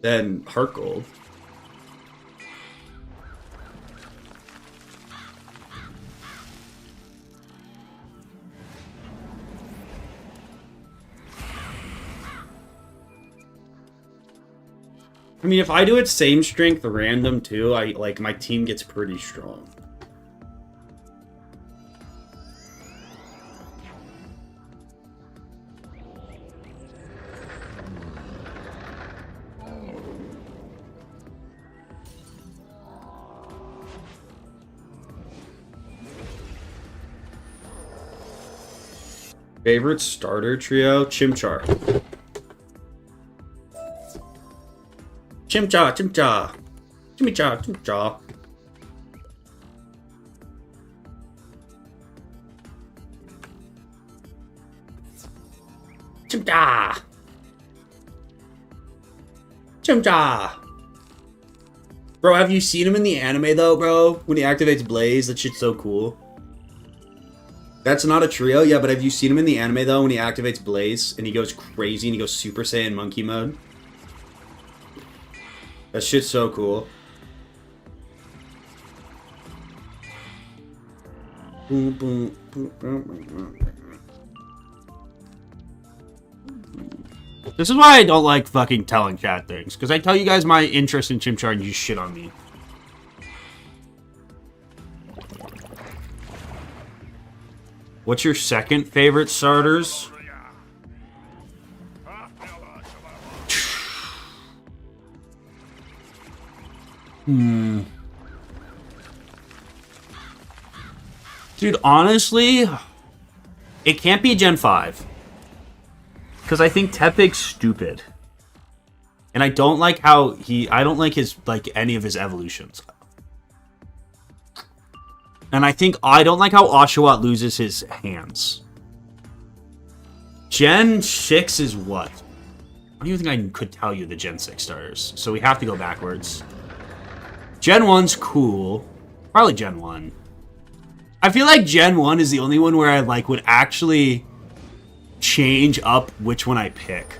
Than Heart Gold. I mean, if I do it same strength random too, my team gets pretty strong. Favorite starter trio? Chimchar. Chimchar, Chimchar. Chimchar, Chimchar. Chimchar. Chimchar. Bro, have you seen him in the anime though, bro? When he activates Blaze, that shit's so cool. That's not a trio, yeah, but have you seen him in the anime though when he activates Blaze and he goes crazy and he goes Super Saiyan monkey mode? That shit's so cool. Boom, boom, boom, boom, boom. This is why I don't like fucking telling chat things, because I tell you guys my interest in Chimchar and you shit on me. What's your second favorite starters? Dude, honestly, it can't be Gen 5. Because I think Tepig's stupid. And I don't like how I don't like his, like, any of his evolutions. And I don't like how Oshawott loses his hands. Gen 6 is what? I don't even think I could tell you the Gen 6 starters. So we have to go backwards. Gen 1's cool. Probably Gen 1. I feel like Gen 1 is the only one where I, like, would actually change up which one I pick.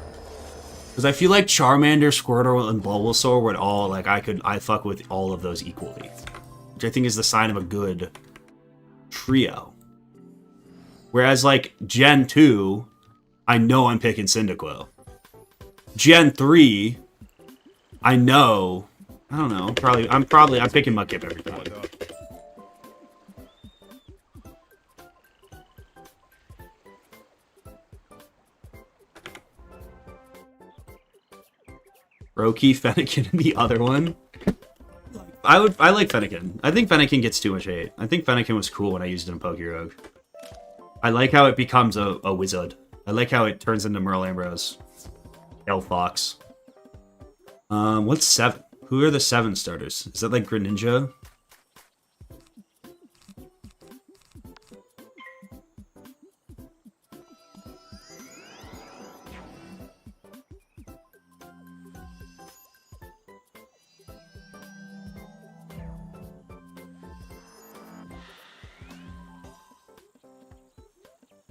Because I feel like Charmander, Squirtle, and Bulbasaur would all, like, I fuck with all of those equally. Which I think is the sign of a good trio. Whereas, like, Gen 2, I know I'm picking Cyndaquil. Gen 3, I know, I don't know, I'm picking Mudkip every time. Roki, Fennekin, and the other one. I like Fennekin. I think Fennekin gets too much hate. I think Fennekin was cool when I used it in Pokérogue. I like how it becomes a wizard. I like how it turns into Merle Ambrose. Fox. What's 7? Who are the 7 starters? Is that like Greninja?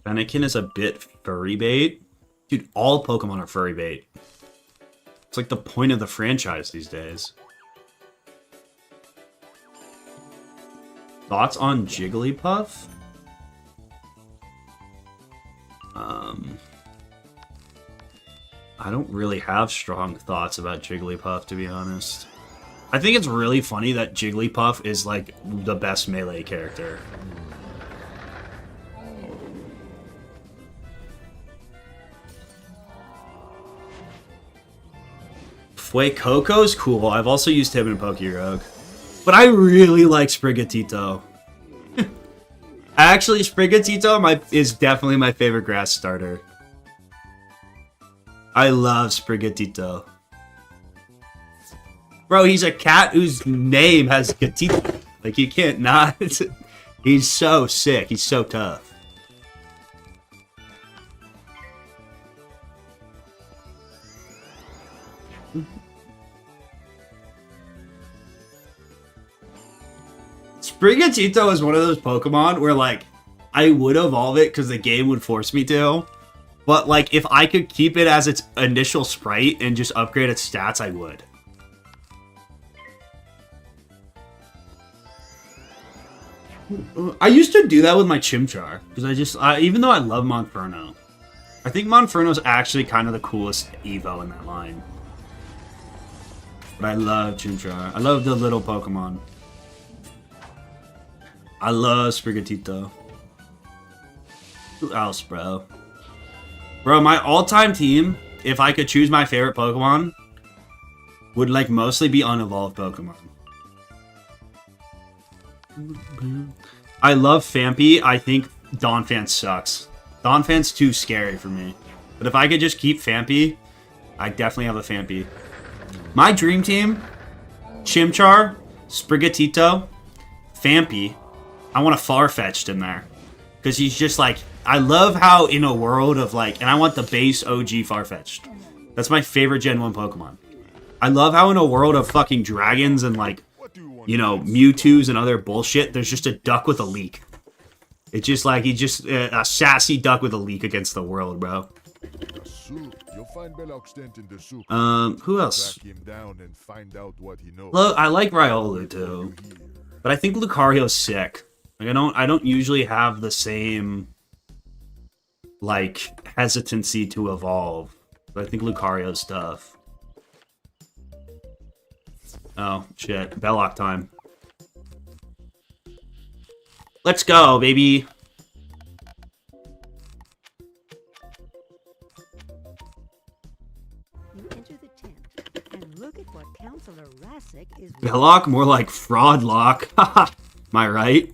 Fennekin is a bit furry bait. Dude, all Pokemon are furry bait. It's like the point of the franchise these days. Thoughts on Jigglypuff? I don't really have strong thoughts about Jigglypuff, to be honest. I think it's really funny that Jigglypuff is like the best melee character. Fuecoco's cool. I've also used him in Pokérogue. But I really like Sprigatito. Actually, Sprigatito is definitely my favorite grass starter. I love Sprigatito. Bro, he's a cat whose name has Gatito. Like, you can't not. He's so sick. He's so tough. Sprigatito is one of those Pokemon where, like, I would evolve it because the game would force me to. But, like, if I could keep it as its initial sprite and just upgrade its stats, I would. I used to do that with my Chimchar. Because even though I love Monferno, I think Monferno's actually kind of the coolest Evo in that line. But I love Chimchar. I love the little Pokemon. I love Sprigatito. Who else, bro? Bro, my all-time team, if I could choose my favorite Pokemon, would, like, mostly be unevolved Pokemon. I love Phanpy. I think Donphan sucks. Donphan's too scary for me. But if I could just keep Phanpy, I definitely have a Phanpy. My dream team, Chimchar, Sprigatito, Phanpy. I want a Farfetch'd in there. Because he's just like, I love how in a world of like, and I want the base OG Farfetch'd. That's my favorite Gen 1 Pokemon. I love how in a world of fucking dragons and like, you know, Mewtwo's and other bullshit, there's just a duck with a leak. It's just like, he's just a sassy duck with a leak against the world, bro. Who else? Look, I like Riolu too. But I think Lucario's sick. Like I don't usually have the same like hesitancy to evolve. But I think Lucario's tough. Oh shit. Belloc time. Let's go, baby. You enter the tent and look at what Counselor Rassic is. Belloc, more like Fraudlock. Haha. Am I right?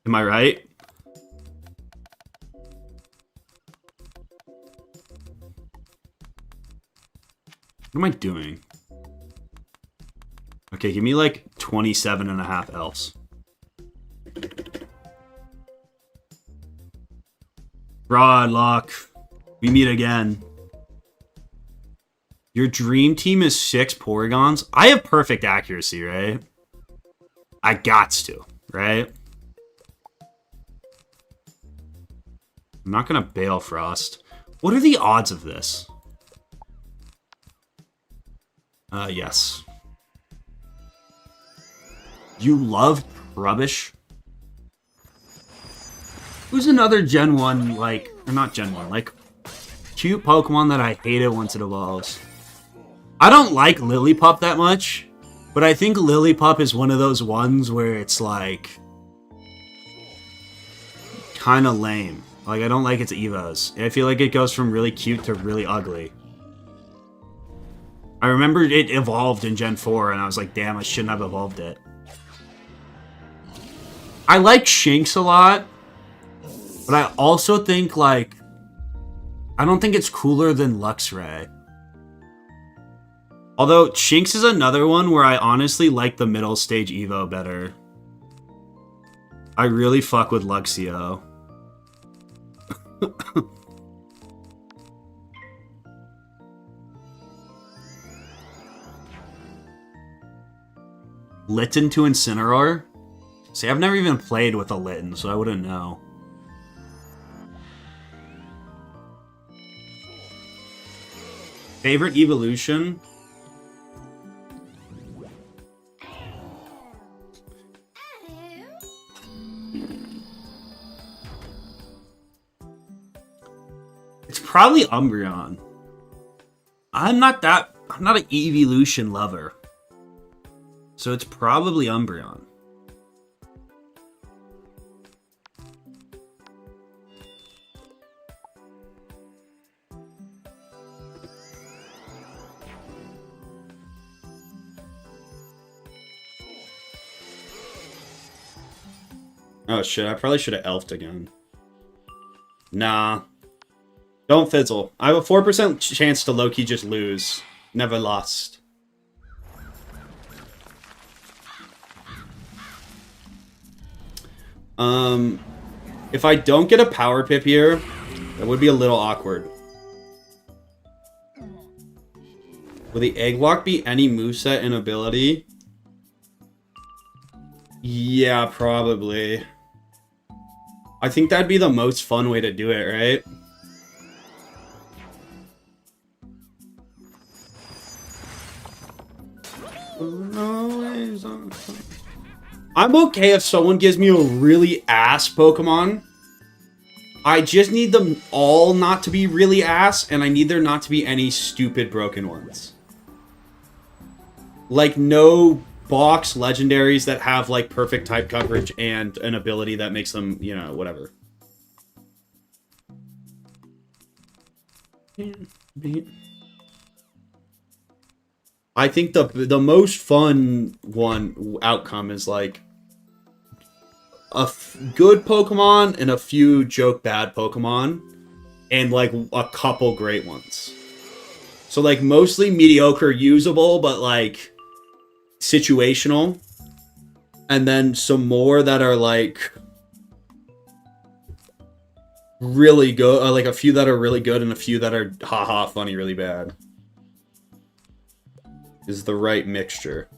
Am I right? What am I doing? Okay, give me like 27.5 elves. Fraudlock. We meet again. Your dream team is 6 Porygons? I have perfect accuracy, right? I gots to, right? I'm not gonna Balefrost. What are the odds of this? Yes. You love Rubbish? Who's another Gen 1, like, or not Gen 1, like, cute Pokemon that I hate it once it evolves? I don't like Lillipup that much, but I think Lillipup is one of those ones where it's, like, kind of lame. Like, I don't like its evos. I feel like it goes from really cute to really ugly. I remember it evolved in Gen 4, and I was like, damn, I shouldn't have evolved it. I like Shinx a lot, but I also think, like, I don't think it's cooler than Luxray. Although, Shinx is another one where I honestly like the middle stage Evo better. I really fuck with Luxio. Litten to Incineroar? See, I've never even played with a Litten, so I wouldn't know. Favorite evolution? It's probably Umbreon. I'm not an evolution lover. So it's probably Umbreon. Oh shit, I probably should have elfed again. Nah. Don't fizzle. I have a 4% chance to low-key just lose. Never lost. If I don't get a Power Pip here, that would be a little awkward. Will the Egglocke be any moveset and ability? Yeah, probably. I think that'd be the most fun way to do it, right? I'm okay if someone gives me a really ass Pokemon. I just need them all not to be really ass, and I need there not to be any stupid broken ones. Like, no box legendaries that have, like, perfect type coverage and an ability that makes them, you know, whatever. I think the most fun outcome is, like, good Pokemon and a few joke bad Pokemon, and like a couple great ones. So like mostly mediocre, usable, but like situational, and then some more that are like really good, like a few that are really good and a few that are haha funny really bad. Is the right mixture.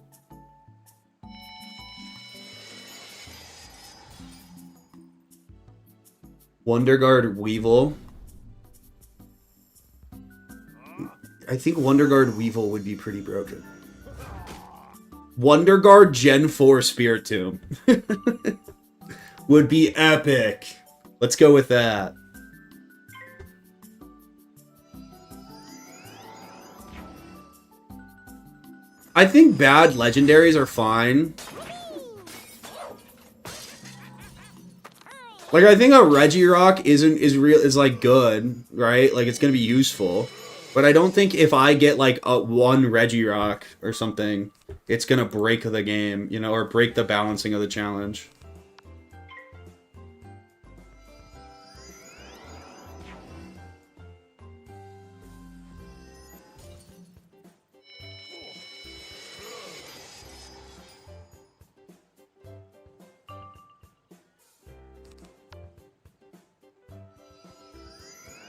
Wonder Guard Weevil. I think Wonder Guard Weevil would be pretty broken. Wonder Guard Gen 4 Spiritomb would be epic. Let's go with that. I think bad legendaries are fine. Like, I think a Regirock is like good, right? Like, it's gonna be useful. But I don't think if I get like a one Regirock or something, it's gonna break the game, you know, or break the balancing of the challenge.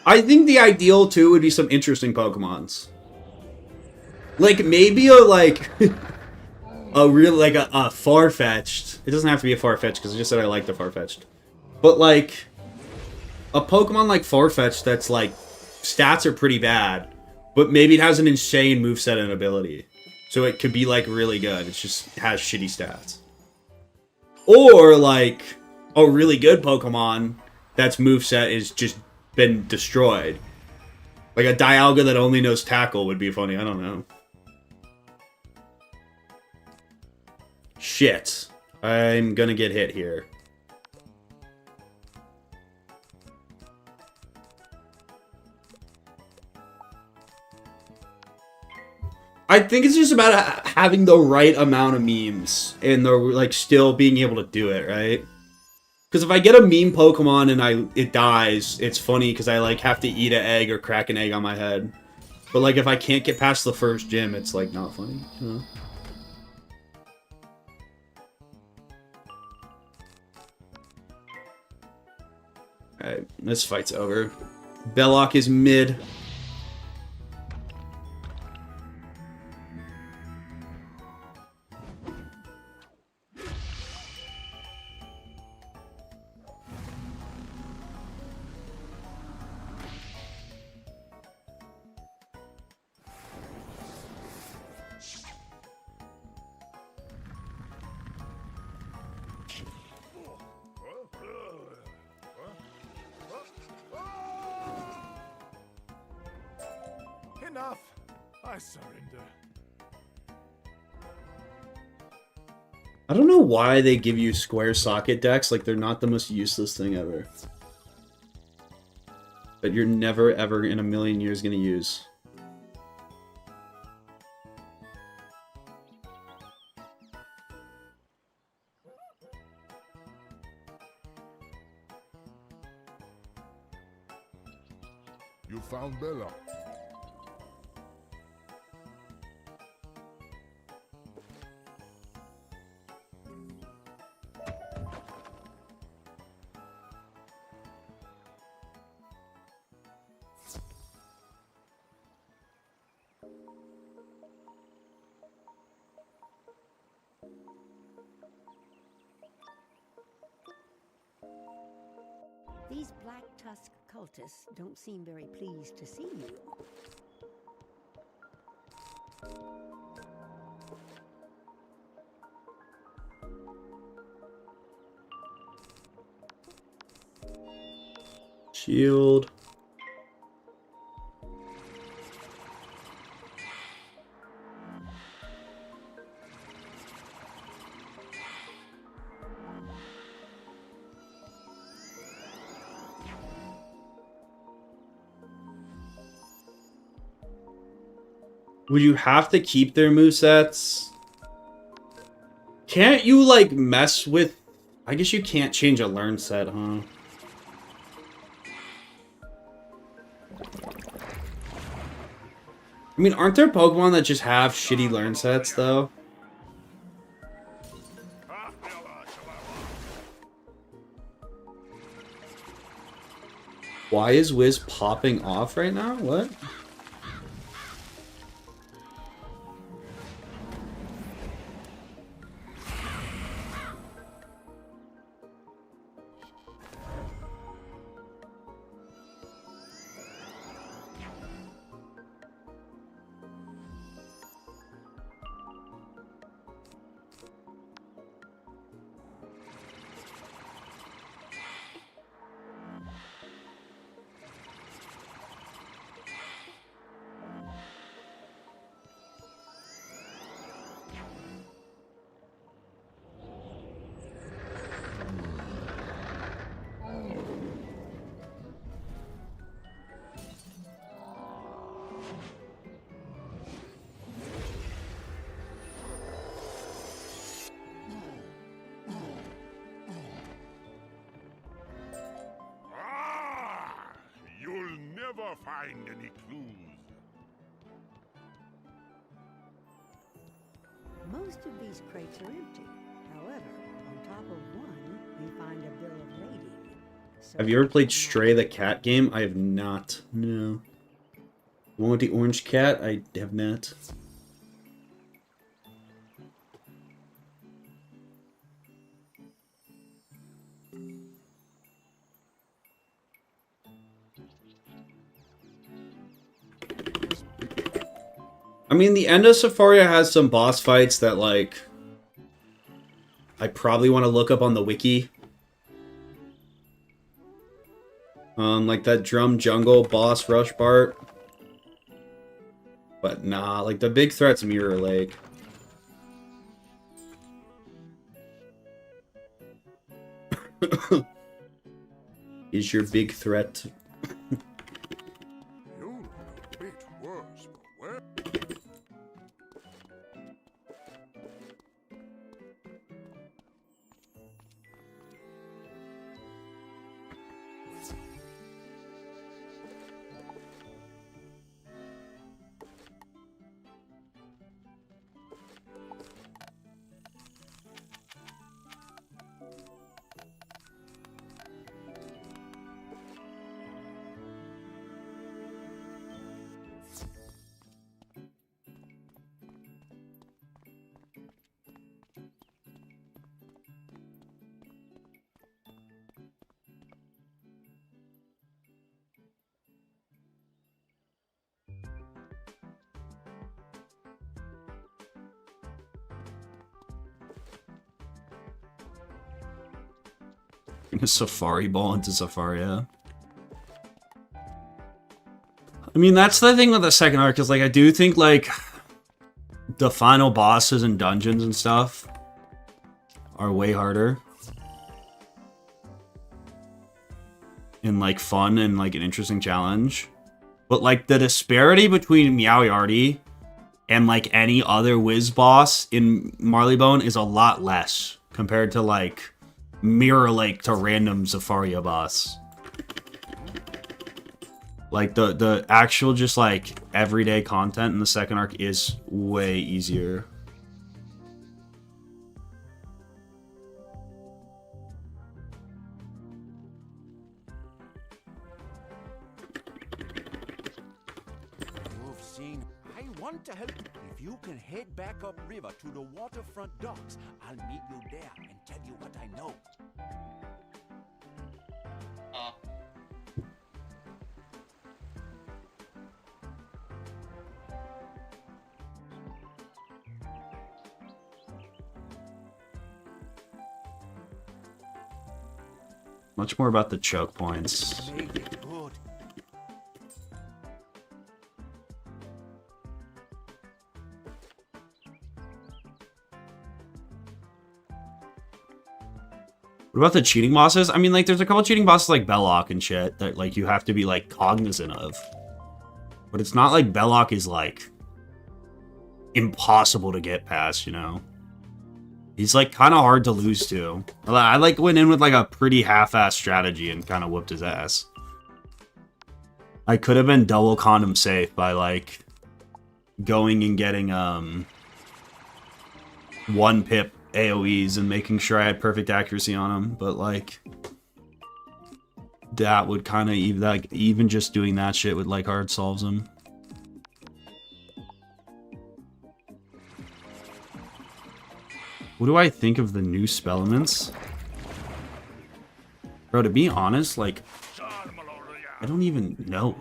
I think the ideal too would be some interesting Pokemons. Like maybe a like a real like a Farfetch'd. It doesn't have to be a Farfetch'd because I just said I like the Farfetch'd. But like a Pokemon like Farfetch'd that's like stats are pretty bad, but maybe it has an insane moveset and ability. So it could be like really good. It just has shitty stats. Or like a really good Pokemon that's moveset is just been destroyed. Like a Dialga that only knows Tackle would be funny. I don't know. Shit. I'm gonna get hit here. I think it's just about having the right amount of memes and the like still being able to do it, right? Because if I get a meme Pokemon and it dies, it's funny because I like have to eat an egg or crack an egg on my head. But like if I can't get past the first gym, it's like not funny, you know? Alright, this fight's over. Belloc is mid. Enough! I surrender. I don't know why they give you square socket decks, like they're not the most useless thing ever. But you're never ever in a million years gonna use. You found Bella. These black tusk cultists don't seem very pleased to see you. Shield. Would you have to keep their movesets? Can't you, like, mess with I guess you can't change a learn set, huh? I mean, aren't there Pokemon that just have shitty learn sets, though? Why is Whiz popping off right now? What? You'll never find any clues. Most of these crates are empty. However, on top of one, you find a bill of lading. So Have you ever played Stray the cat game? I have not. No. The one with the orange cat? I have not. I mean, the end of Zafaria has some boss fights that, like, I probably want to look up on the wiki. Like that Drum Jungle boss rush part. But nah, like the big threat's Mirror Lake. Is your big threat? You look a bit worse, but where? A Safari Ball into Zafaria. I mean, that's the thing with the second arc, is like, I do think, like, the final bosses and dungeons and stuff are way harder. And, like, fun and, like, an interesting challenge. But, like, the disparity between Meowyardy and, like, any other Wiz boss in Marleybone is a lot less compared to, like, Mirror Lake to random Zafaria boss. Like, the actual just, like, everyday content in the second arc is way easier. You've seen. I want to help. If you can head back upriver to the waterfront docks, I'll meet you there and tell you what I know. Much more about the choke points. Make it good. What about the cheating bosses? I mean, like, there's a couple cheating bosses like Belloc and shit that, like, you have to be, like, cognizant of. But it's not like Belloc is, like, impossible to get past, you know? He's like kind of hard to lose to. I like went in with like a pretty half-ass strategy and kind of whooped his ass. I could have been double condom safe by like going and getting 1-pip AoEs and making sure I had perfect accuracy on him, but like that would kind of even just doing that shit would like hard solves him. What do I think of the new spellements? Bro, to be honest, like I don't even know.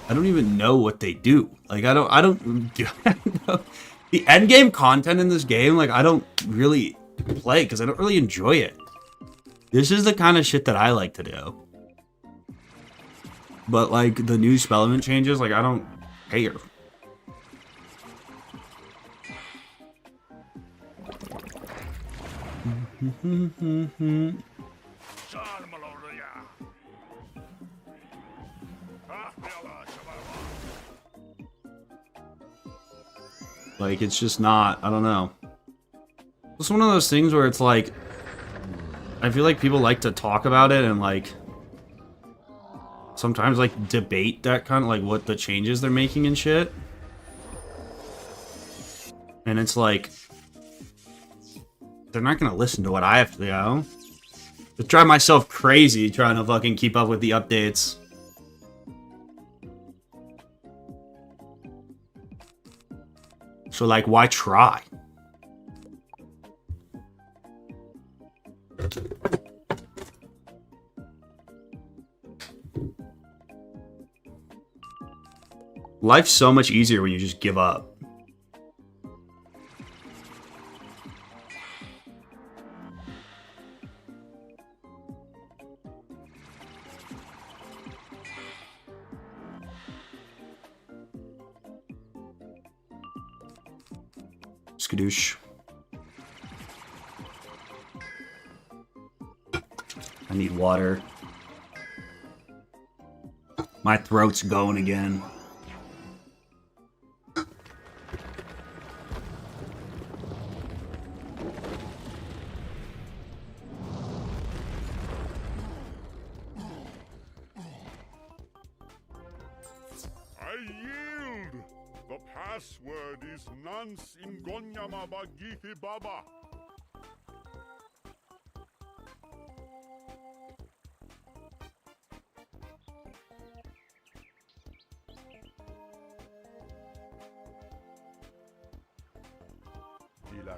I don't even know what they do. Like I don't the endgame content in this game, like I don't really play because I don't really enjoy it. This is the kind of shit that I like to do. But like the new spellement changes, like I don't care. Like, it's just not, I don't know. It's one of those things where it's like, I feel like people like to talk about it and like, sometimes like debate that kind of like what the changes they're making and shit. And it's like, they're not gonna listen to what I have to do. Just drive myself crazy trying to fucking keep up with the updates. So, like, why try? Life's so much easier when you just give up. Skadoosh. I need water. My throat's going again. Password is Nance Ingonyama Bagihi Baba.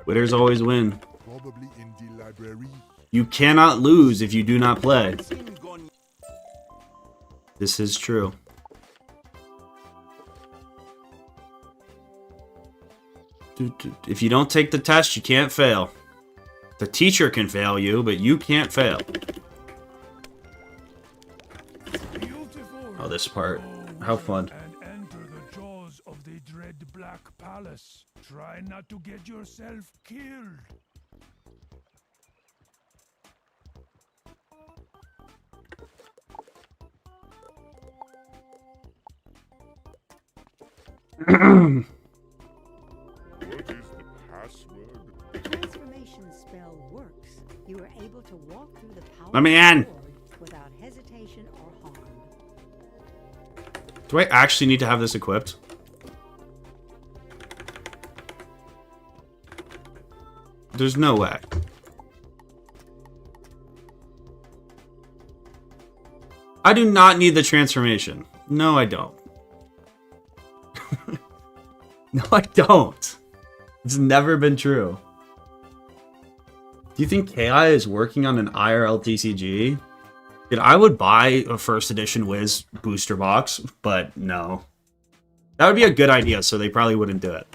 Winners always win. Probably in the library. You cannot lose if you do not play. This is true. If you don't take the test, you can't fail. The teacher can fail you, but you can't fail. Oh, this part. How fun. And enter the jaws of the dread Black Palace. Try not to get yourself killed. Transformation spell works. You are able to walk through the power Let me in. without hesitation or harm. Do I actually need to have this equipped? There's no way. I do not need the transformation. No, I don't. No, I don't. It's never been true. Do you think KI is working on an IRL TCG? Dude, I would buy a first edition Whiz booster box, but no. That would be a good idea, so they probably wouldn't do it.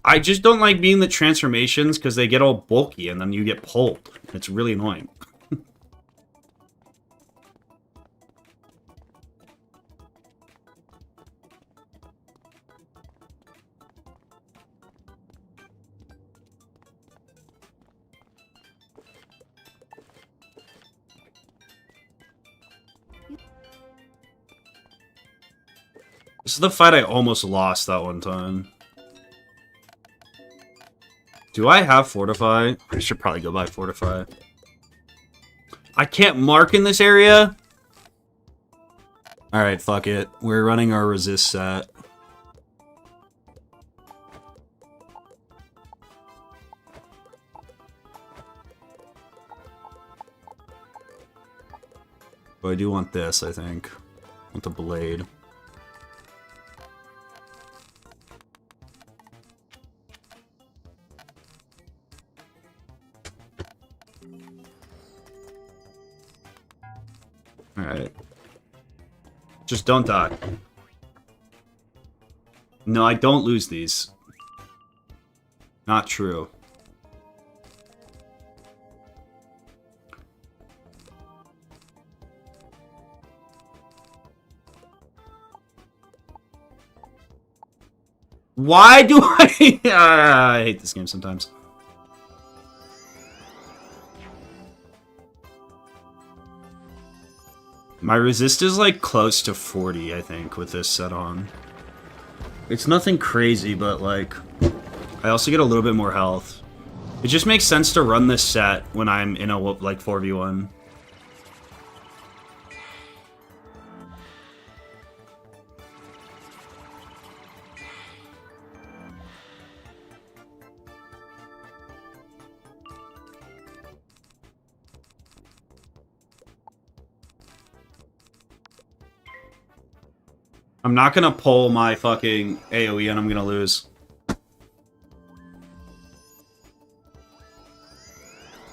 I just don't like being the transformations because they get all bulky and then you get pulled. It's really annoying. This is the fight I almost lost that one time. Do I have Fortify? I should probably go buy Fortify. I can't mark in this area? Alright, fuck it. We're running our resist set. But I do want this, I think. I want the blade. Alright. Just don't die. No, I don't lose these. Not true. Why do I... I hate this game sometimes. My resist is like close to 40, I think, with this set on. It's nothing crazy, but like, I also get a little bit more health. It just makes sense to run this set when I'm in a like 4v1. I'm not gonna pull my fucking AoE and I'm gonna lose.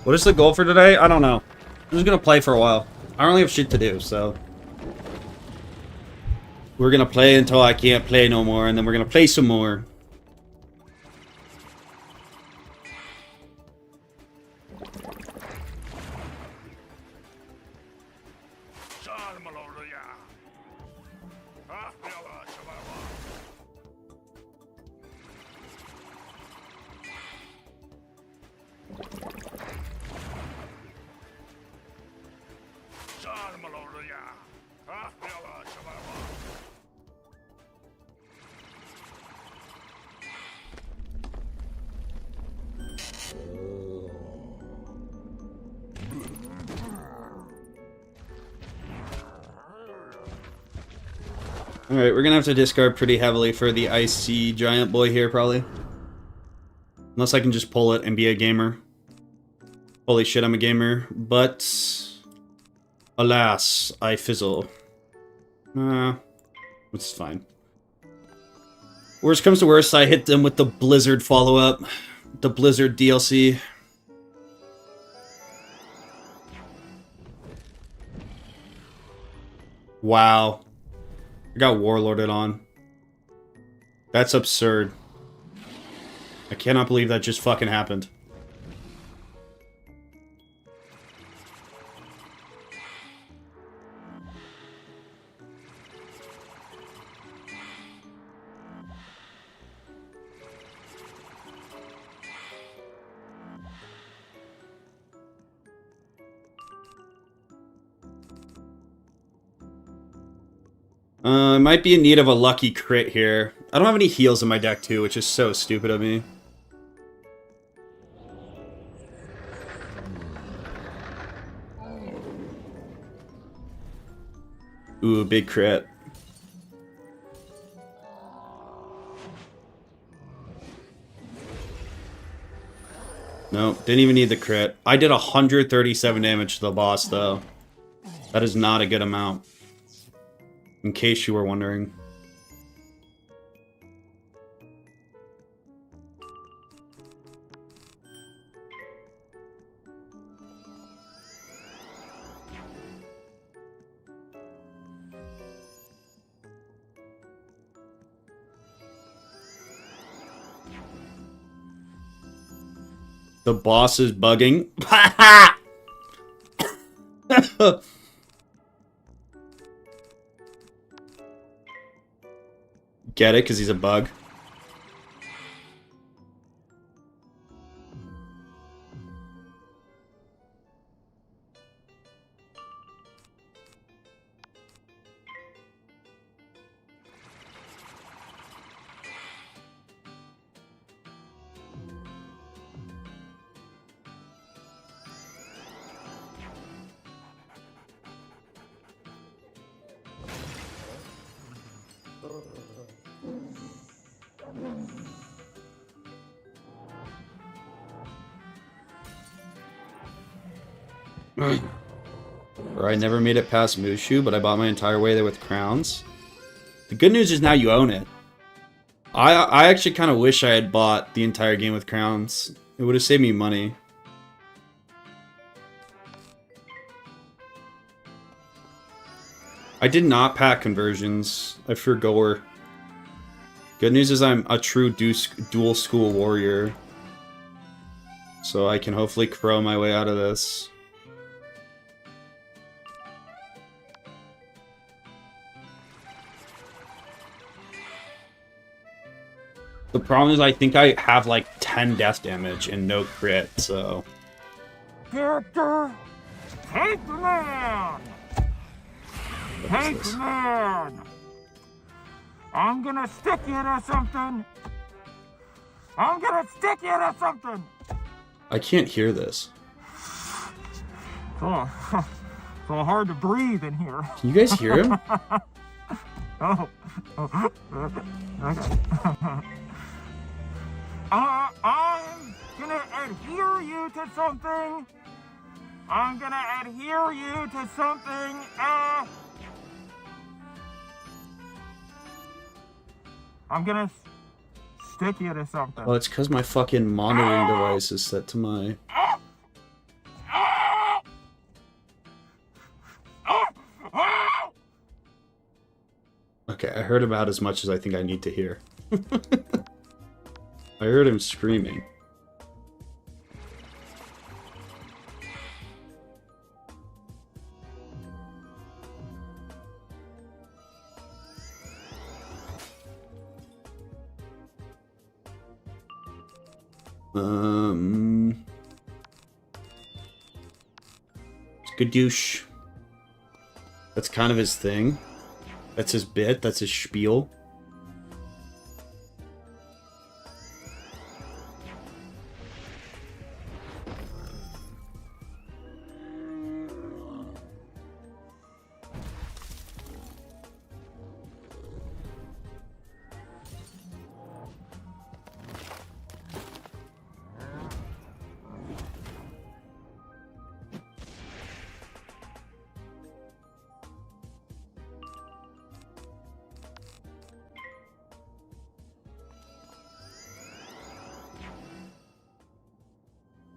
What is the goal for today? I don't know. I'm just gonna play for a while. I don't really have shit to do, so... We're gonna play until I can't play no more, and then we're gonna play some more. Alright, we're gonna have to discard pretty heavily for the icy giant boy here, probably. Unless I can just pull it and be a gamer. Holy shit, I'm a gamer. But... alas, I fizzle. It's fine. Worst comes to worst, I hit them with the Blizzard follow-up. The Blizzard DLC. Wow. I got warlorded on. That's absurd. I cannot believe that just fucking happened. I might be in need of a lucky crit here. I don't have any heals in my deck too, which is so stupid of me. Ooh, big crit. No, didn't even need the crit. I did 137 damage to the boss though. That is not a good amount. In case you were wondering. The boss is bugging. Get it? Because he's a bug. Or I never made it past Mushu, but I bought my entire way there with crowns. The good news is now you own it. I actually kind of wish I had bought the entire game with crowns. It would have saved me money. I did not pack conversions. I forgot. Good news is I'm a true dual school warrior. So I can hopefully crow my way out of this. The problem is I think I have like 10 death damage and no crit, so... Character, take the man! Take the man! I'm gonna stick you to something! I'm gonna stick you to something! I can't hear this. Oh, so hard to breathe in here. Can you guys hear him? Oh. Okay. I'm gonna adhere you to something. I'm gonna adhere you to something. I'm gonna stick you to something. Oh, it's because my fucking monitoring device is set to my... Okay, I heard about as much as I think I need to hear. I heard him screaming. Skadoosh. That's kind of his thing. That's his bit. That's his spiel.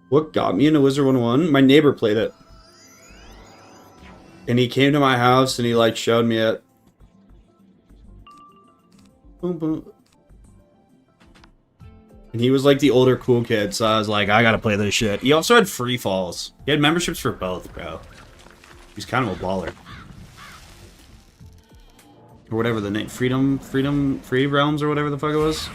What got me into WIZARD101? My neighbor played it. And he came to my house and he like showed me it. Boom, boom. And he was like the older cool kid, so I was like, I gotta play this shit. He also had free falls. He had memberships for both, bro. He's kind of a baller. Or whatever the name, Free Realms or whatever the fuck it was.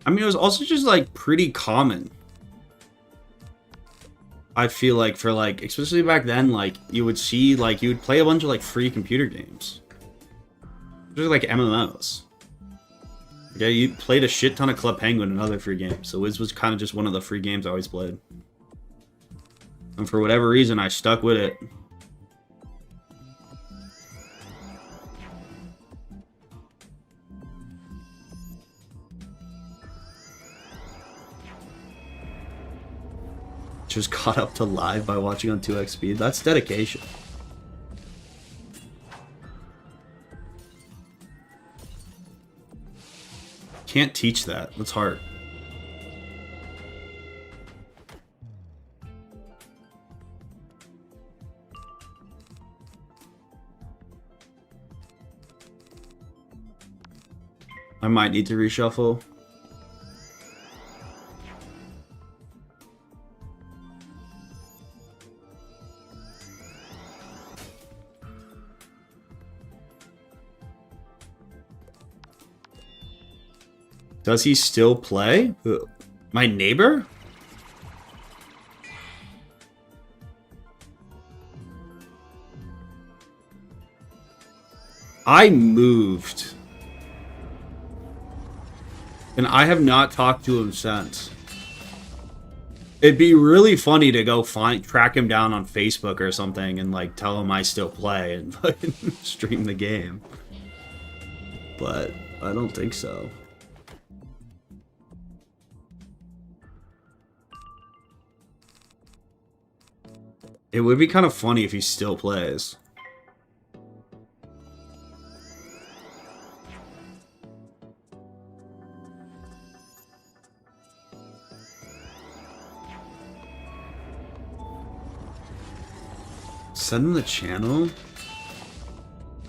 I mean, it was also just, like, pretty common. I feel like, for, like, especially back then, like, you would see, like, you would play a bunch of, like, free computer games. Just like MMOs. Yeah, you played a shit ton of Club Penguin and other free games, so Wiz was kind of just one of the free games I always played. And for whatever reason, I stuck with it. Just caught up to live by watching on 2x speed. That's dedication. Can't teach that. That's hard. I might need to reshuffle. Does he still play? My neighbor? I moved. And I have not talked to him since. It'd be really funny to go track him down on Facebook or something and like tell him I still play and fucking stream the game. But I don't think so. It would be kind of funny if he still plays. Send him the channel?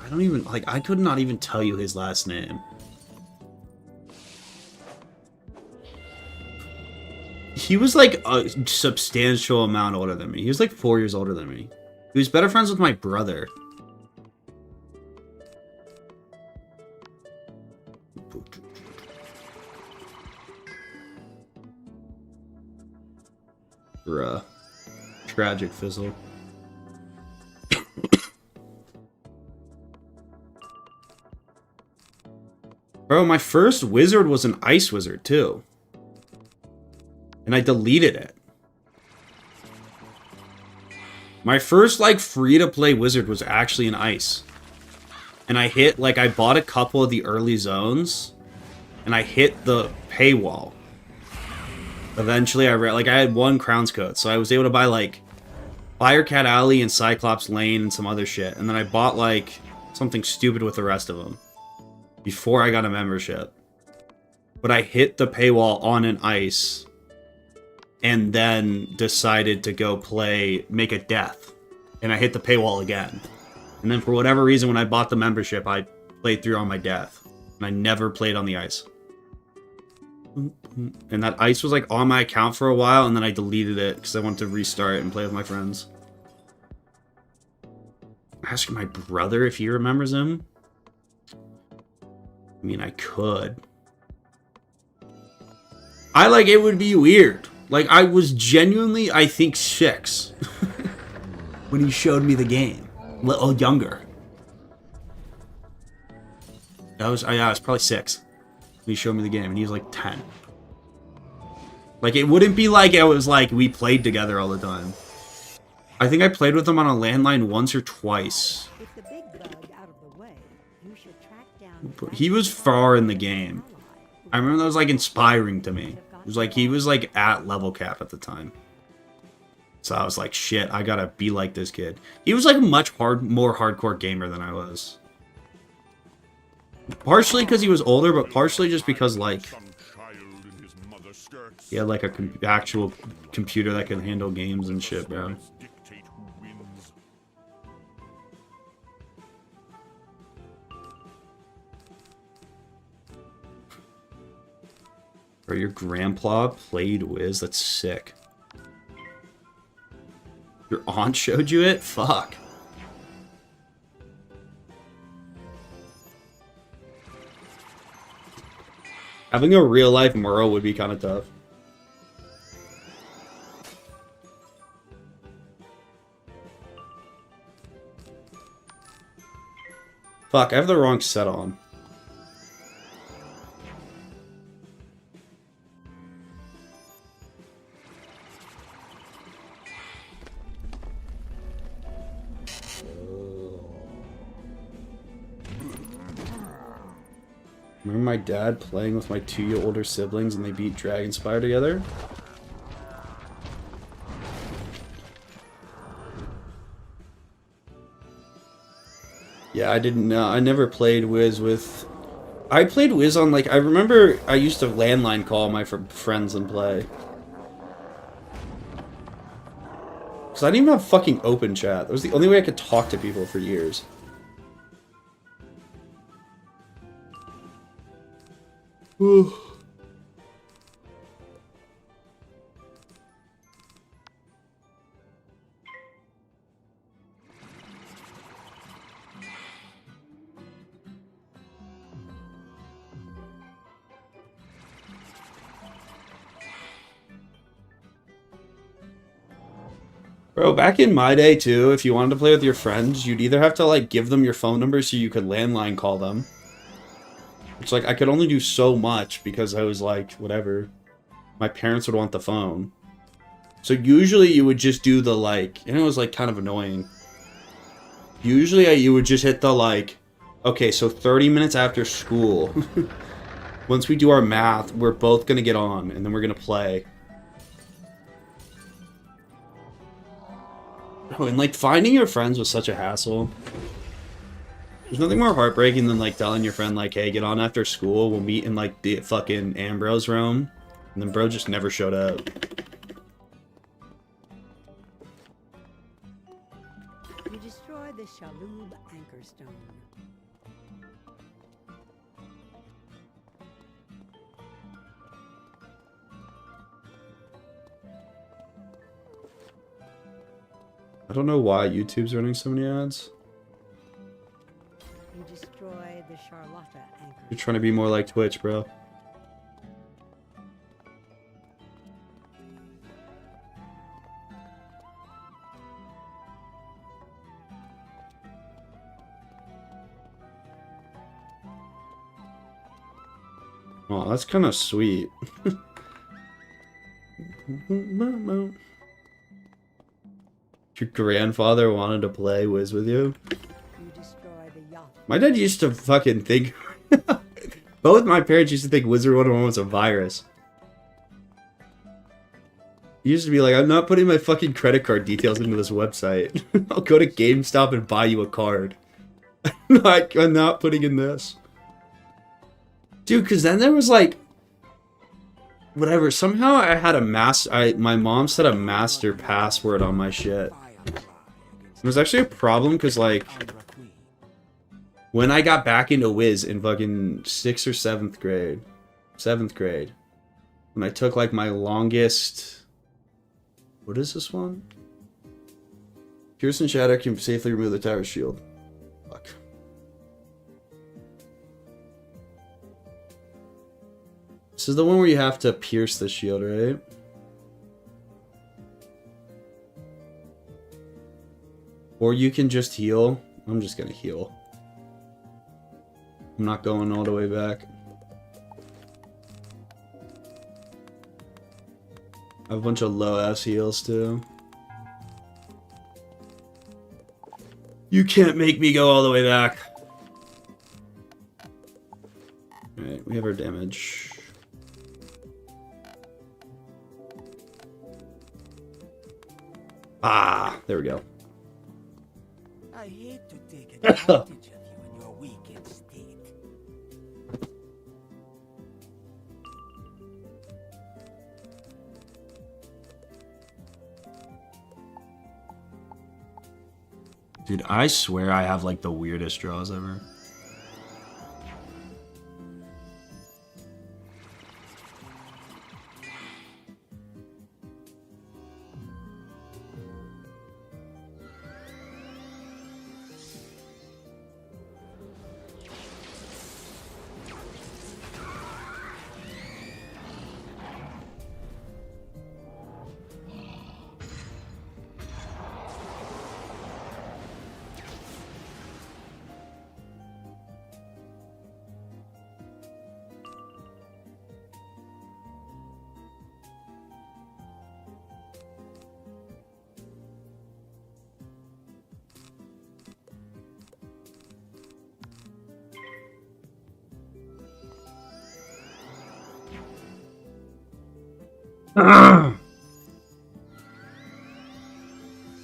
I don't even, like, I could not even tell you his last name. He was like a substantial amount older than me. He was like 4 years older than me. He was better friends with my brother. Bruh. Tragic fizzle. Bro, my first wizard was an ice wizard too. And I deleted it. My first, like, free-to-play wizard was actually an ice. And I hit, like, I bought a couple of the early zones. And I hit the paywall. Eventually, I had one Crown's Coat. So I was able to buy, like, Firecat Alley and Cyclops Lane and some other shit. And then I bought, like, something stupid with the rest of them. Before I got a membership. But I hit the paywall on an ice. And then decided to go make a death. And I hit the paywall again. And then for whatever reason, when I bought the membership, I played through on my death. And I never played on the ice. And that ice was like on my account for a while, and then I deleted it because I wanted to restart it and play with my friends. Ask my brother if he remembers him. I mean, I could. It would be weird. Like, I was genuinely, I think, 6 when he showed me the game. A little younger. I was probably 6 when he showed me the game, and he was like 10. Like, it wouldn't be like it was like we played together all the time. I think I played with him on a landline once or twice. With the big bug out of the way, you should track down But he was far in the game. I remember that was like inspiring to me. It was like he was like at level cap at the time. So I was like, shit, I gotta be like this kid. He was like a much more hardcore gamer than I was. Partially because he was older, but partially just because like he had like a actual computer that could handle games and shit, bro. Bro, your grandpa played Wiz? That's sick. Your aunt showed you it? Fuck. Having a real life Murrow would be kind of tough. Fuck, I have the wrong set on. Remember my dad playing with my 2-year older siblings and they beat Dragonspire together? Yeah, I didn't know. I never played Wiz with... I played Wiz on, like... I remember I used to landline call my friends and play. Because I didn't even have fucking open chat. That was the only way I could talk to people for years. Ooh. Bro, back in my day too, if you wanted to play with your friends, you'd either have to like give them your phone number so you could landline call them. It's like, I could only do so much because I was like, whatever. My parents would want the phone. So usually you would just do the like, and it was like kind of annoying. Usually you would just hit the like, okay, so 30 minutes after school, once we do our math, we're both gonna get on, and then we're gonna play. Oh, and like finding your friends was such a hassle. There's nothing more heartbreaking than like telling your friend like, hey, get on after school, we'll meet in like the fucking Ambrose room, and then bro just never showed up. You destroy the Shalub Anchor Stone. I don't know why YouTube's running so many ads. You destroy the Charlotta Anchor. You're trying to be more like Twitch, bro. Oh, that's kind of sweet. Your grandfather wanted to play Whiz with you? You destroy the yacht. My dad used to fucking think... Both my parents used to think WIZARD101 was a virus. He used to be like, I'm not putting my fucking credit card details into this website. I'll go to GameStop and buy you a card. I'm not putting in this. Dude, because then there was like... Whatever, somehow I had a my mom set a master password on my shit. It was actually a problem because, like, when I got back into Whiz in fucking 6th or 7th grade, 7th grade, when I took, like, my longest... What is this one? Pierce and Shatter can safely remove the tower shield. Fuck. This is the one where you have to pierce the shield, right? Or you can just heal. I'm just gonna heal. I'm not going all the way back. I have a bunch of low-ass heals, too. You can't make me go all the way back. Alright, we have our damage. Ah, there we go. I hate to take advantage of you in your weakened state. Dude, I swear I have like the weirdest draws ever.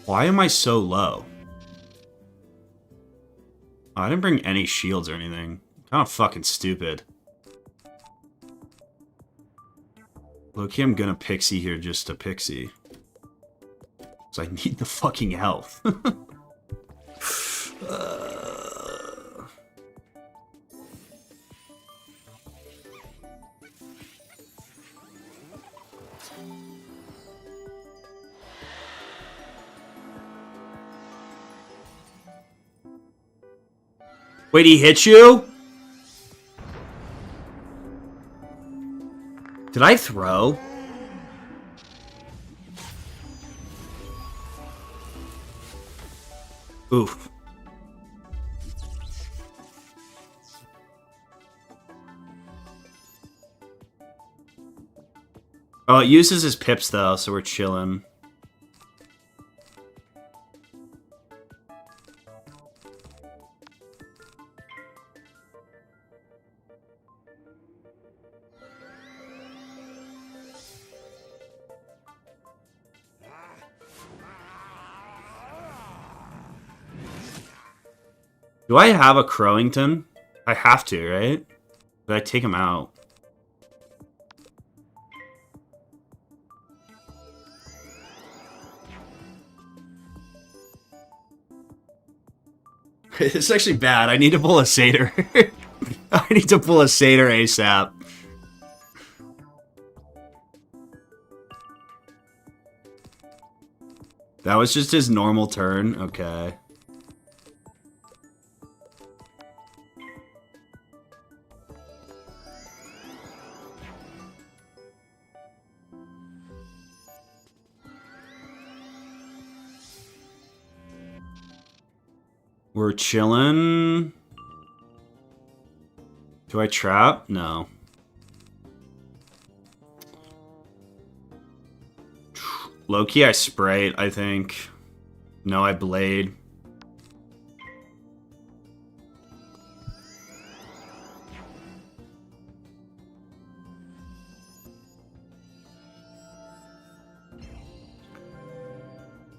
Why am I so low? Oh, I didn't bring any shields or anything. Kind of fucking stupid. Look, I'm gonna pixie here just to pixie. Because I need the fucking health. Wait, he hit you? Did I throw? Oof. Oh, it uses his pips though, so we're chilling. Do I have a Crowington? I have to, right? Did I take him out? It's actually bad. I need to pull a satyr. I need to pull a satyr ASAP. That was just his normal turn? Okay. We're chilling. Do I trap? No. Low-key, I spray it, I think. No, I blade.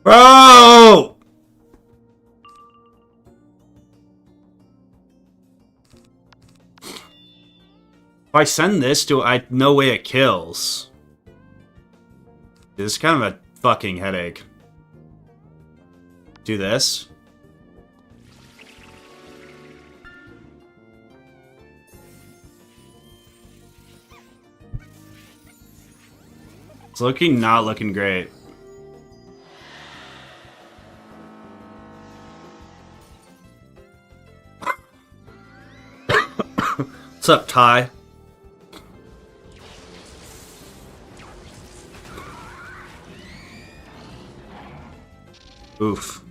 Bro! If I send this to no way it kills. This is kind of a fucking headache. Do this. It's not looking great. What's up, Ty? Oof.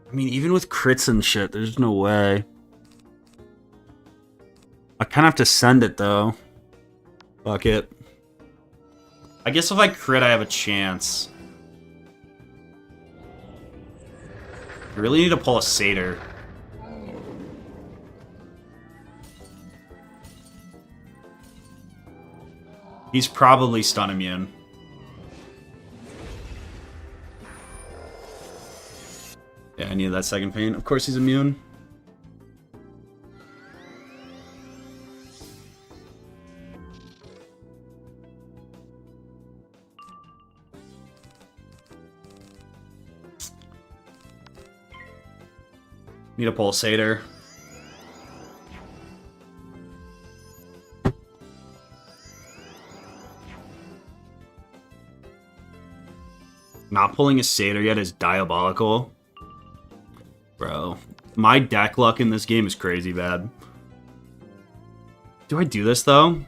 I mean, even with crits and shit, there's no way. I kind of have to send it, though. Fuck it. I guess if I crit, I have a chance. I really need to pull a satyr. He's probably stun immune. Yeah, I needed that second pain. Of course he's immune. Need a pulsator. Not pulling a satyr yet is diabolical. Bro, my deck luck in this game is crazy bad. Do I do this though?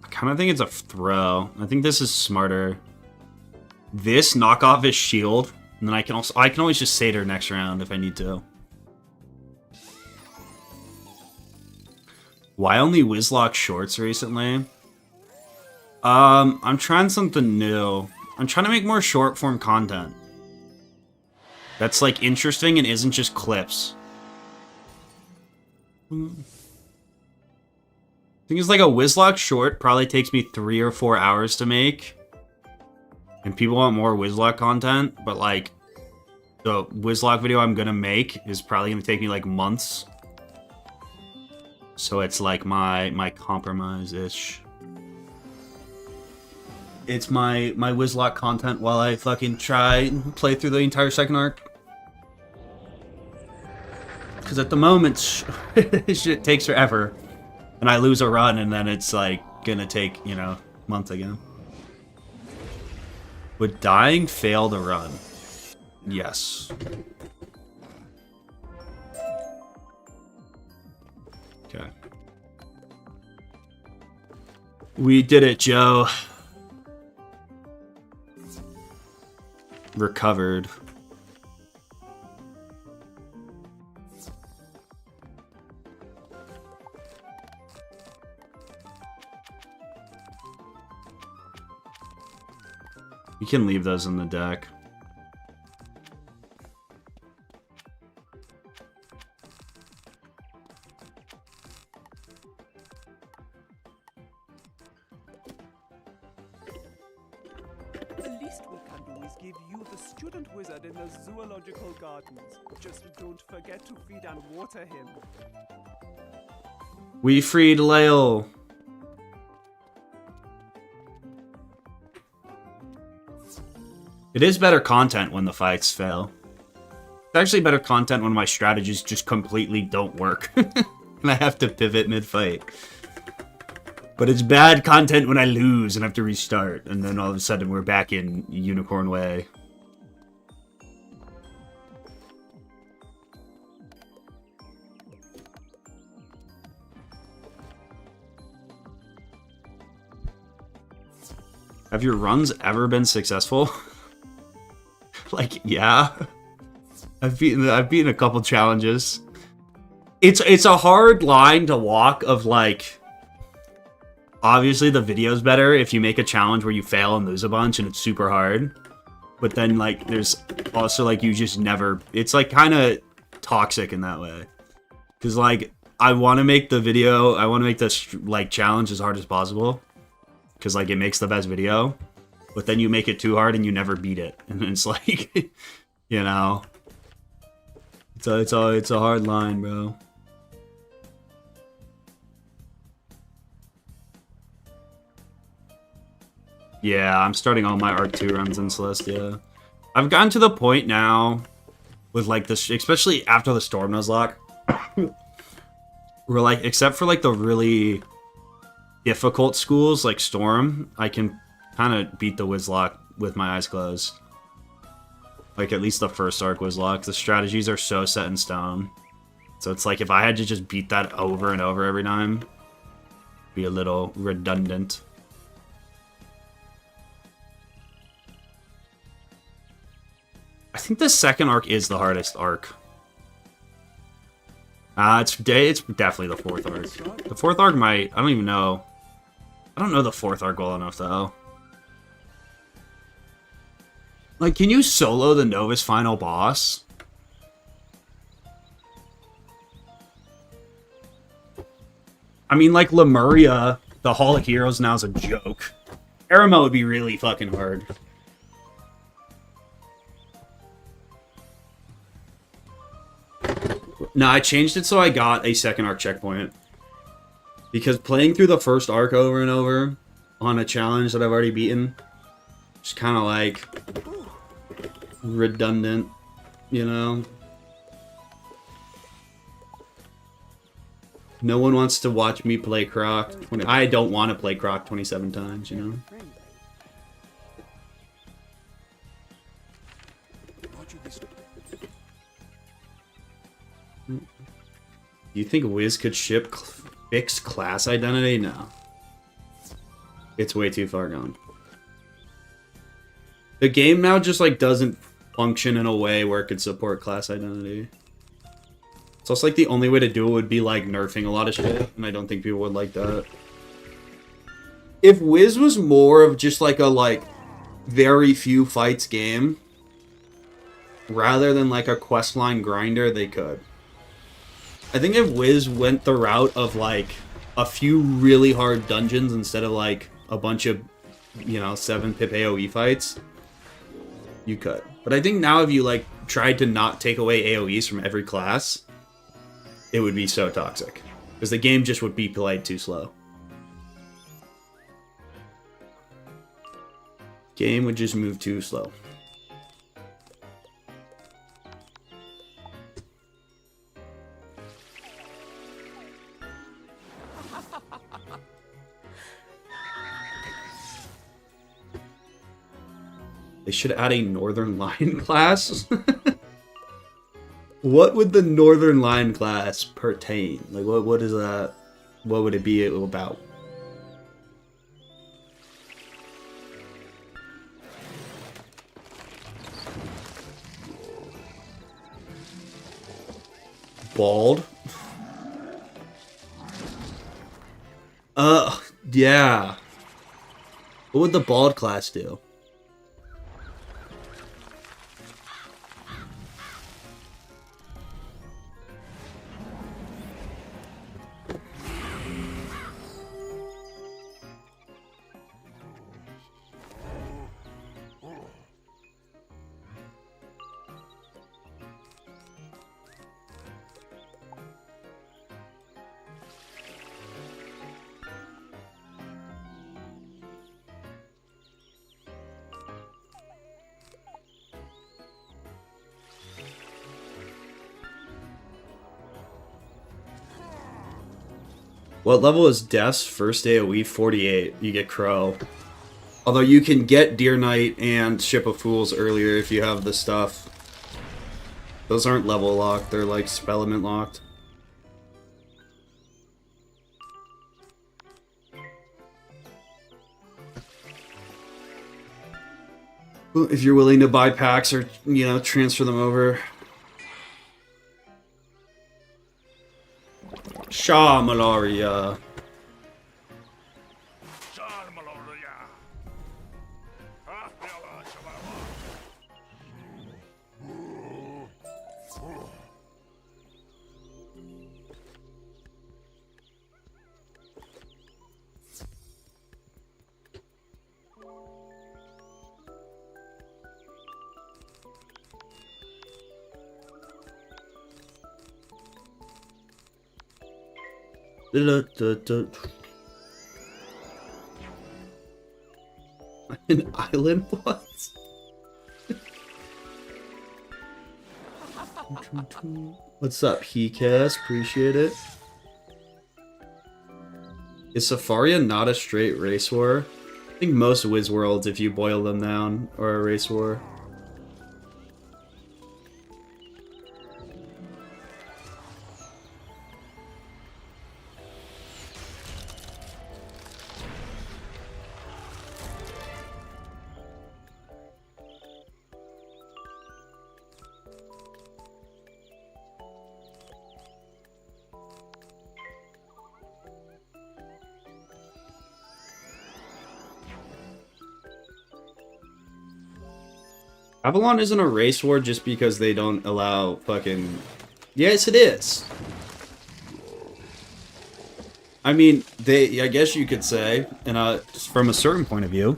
I kind of think it's a throw. I think this is smarter. This knock off his shield, and then I can always just satyr next round if I need to. Why only Wizlocke shorts recently? I'm trying something new. I'm trying to make more short form content that's like interesting and isn't just clips. I think it's like a Wizlocke short probably takes me 3 or 4 hours to make. And people want more Wizlocke content, but like the Wizlocke video I'm gonna make is probably gonna take me like months. So it's like my compromise-ish. It's my Wizlocke content while I fucking try and play through the entire second arc. Because at the moment, shit takes forever. And I lose a run and then it's like gonna take, you know, months again. Would dying fail the run? Yes. Okay. We did it, Joe. Recovered. You can leave those in the deck. The least we can do is give you the student wizard in the zoological gardens. Just don't forget to feed and water him. We freed Lael. It is better content when the fights fail. It's actually better content when my strategies just completely don't work. And I have to pivot mid-fight. But it's bad content when I lose and have to restart. And then all of a sudden we're back in Unicorn Way. Have your runs ever been successful? Like, yeah. I've beaten a couple challenges. It's a hard line to walk of like, obviously the video's better if you make a challenge where you fail and lose a bunch and it's super hard. But then like there's also like you just never, it's like kind of toxic in that way. Cuz like I want to make the video, I want to make this like challenge as hard as possible cuz like it makes the best video. But then you make it too hard and you never beat it. And it's like, you know, it's a hard line, bro. Yeah, I'm starting all my Arc 2 runs in Celestia. I've gotten to the point now with like this, especially after the Storm Nuzlocke, where like, except for like the really difficult schools like Storm, I can kind of beat the Wizlocke with my eyes closed. Like at least the first arc Wizlocke. The strategies are so set in stone. So it's like if I had to just beat that over and over every time, it'd be a little redundant. I think the second arc is the hardest arc. It's definitely the fourth arc. The fourth arc might, I don't even know. I don't know the fourth arc well enough though. Like, can you solo the Novus final boss? I mean, like, Lemuria, the Hall of Heroes now is a joke. Erema would be really fucking hard. No, I changed it so I got a second arc checkpoint. Because playing through the first arc over and over on a challenge that I've already beaten, just kind of like redundant, you know? No one wants to watch me play Croc. I don't want to play Croc 27 times, you know? Do you think Wiz could ship fixed class identity? No. It's way too far gone. The game now just like doesn't function in a way where it could support class identity. It's also like the only way to do it would be like nerfing a lot of shit, and I don't think people would like that. If Wiz was more of just like a very few fights game, rather than like a questline grinder, they could. I think if Wiz went the route of like a few really hard dungeons instead of like a bunch of, you know, 7-pip AoE fights, you could. But I think now if you like tried to not take away AoEs from every class, it would be so toxic. Because the game just would be played too slow. Game would just move too slow. They should add a Northern Lion class. What would the Northern Lion class pertain? Like, what is that? What would it be about? bald. Yeah. What would the bald class do? What level is Death's first AoE? 48. You get Crow. Although you can get Deer Knight and Ship of Fools earlier if you have the stuff. Those aren't level locked, they're like spell-element locked. If you're willing to buy packs or, you know, transfer them over. Shaw Malaria. An island? What? What's up, Hecast? Appreciate it. Is Zafaria not a straight race war? I think most Wiz worlds, if you boil them down, are a race war. Avalon isn't a race war just because they don't allow fucking... Yes, it is. I mean, I guess you could say, and just from a certain point of view.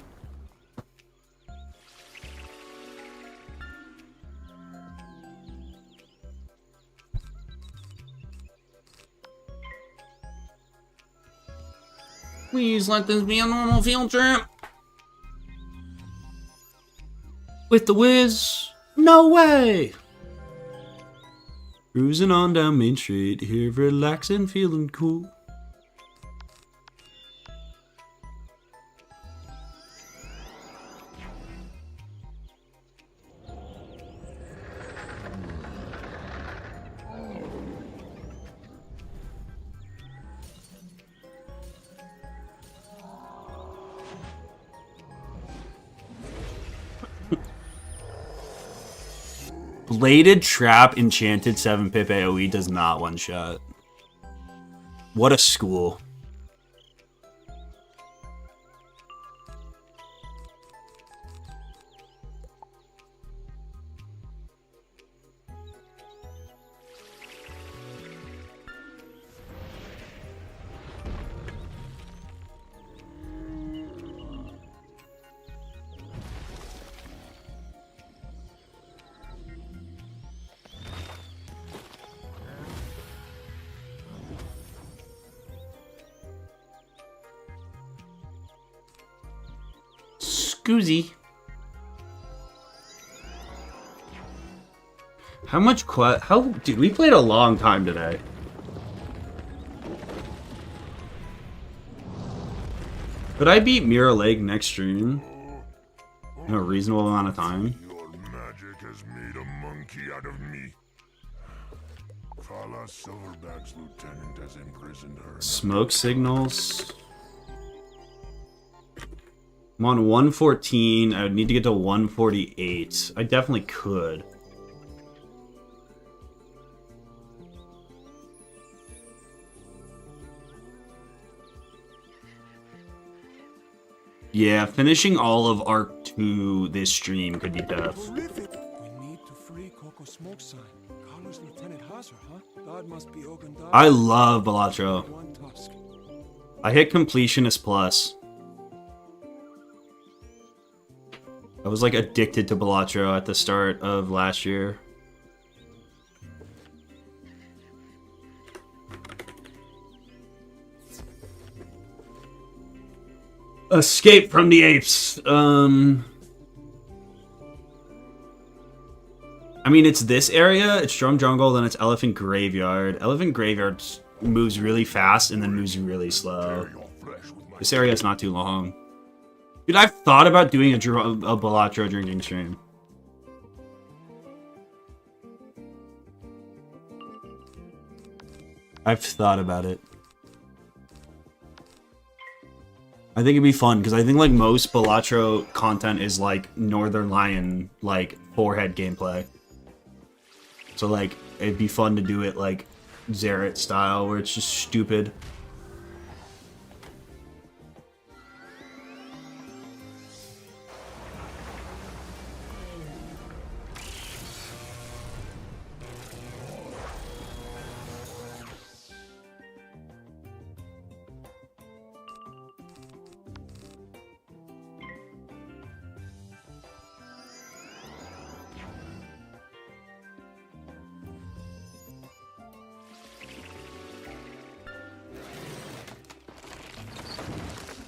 Please let this be a normal field trip. With the Wiz? No way! Cruising on down Main Street, here relaxing, feeling cool. Bladed Trap Enchanted 7-pip AoE does not one-shot. What a school. Scoozy. How much dude, we played a long time today. Could I beat Mirror Lake next stream in a reasonable amount of time? Your magic has made a monkey out of me. Kala Silverback's lieutenant has imprisoned her. Smoke signals. I'm on 114. I would need to get to 148. I definitely could. Yeah, finishing all of Arc 2 this stream could be tough. We need to free Coco Smoke Sign. Carlos Lieutenant Hazard, huh? God must be Ogan. I love Balatro. One tusk. I hit Completionist Plus. I was like addicted to Balatro at the start of last year. Escape from the Apes. I mean, it's this area, it's Drum Jungle, then it's Elephant Graveyard. Elephant Graveyard moves really fast and then moves really slow. This area is not too long. Dude, I've thought about doing a Balatro drinking stream. I've thought about it. I think it'd be fun, because I think like most Balatro content is like Northern Lion, like forehead gameplay. So like, it'd be fun to do it like Xerath style, where it's just stupid.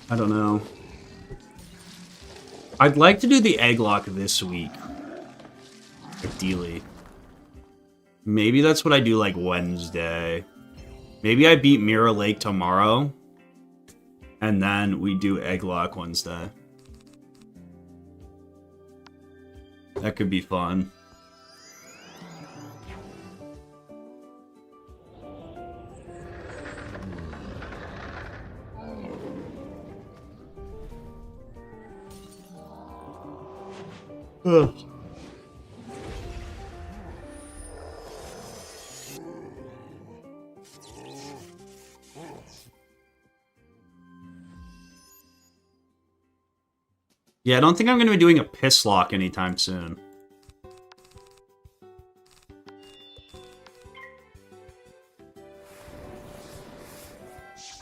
I don't know. I'd like to do the egg lock this week. Ideally. Maybe that's what I do like Wednesday. Maybe I beat Mirror Lake tomorrow. And then we do egg lock Wednesday. That could be fun. Ugh. Yeah, I don't think I'm going to be doing a piss lock anytime soon.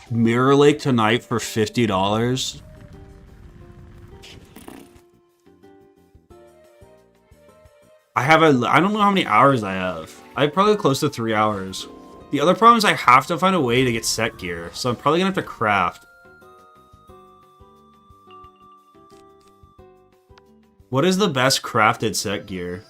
Mirror Lake tonight for $50. I don't know how many hours I have. I have probably close to 3 hours. The other problem is I have to find a way to get set gear, so I'm probably gonna have to craft. What is the best crafted set gear?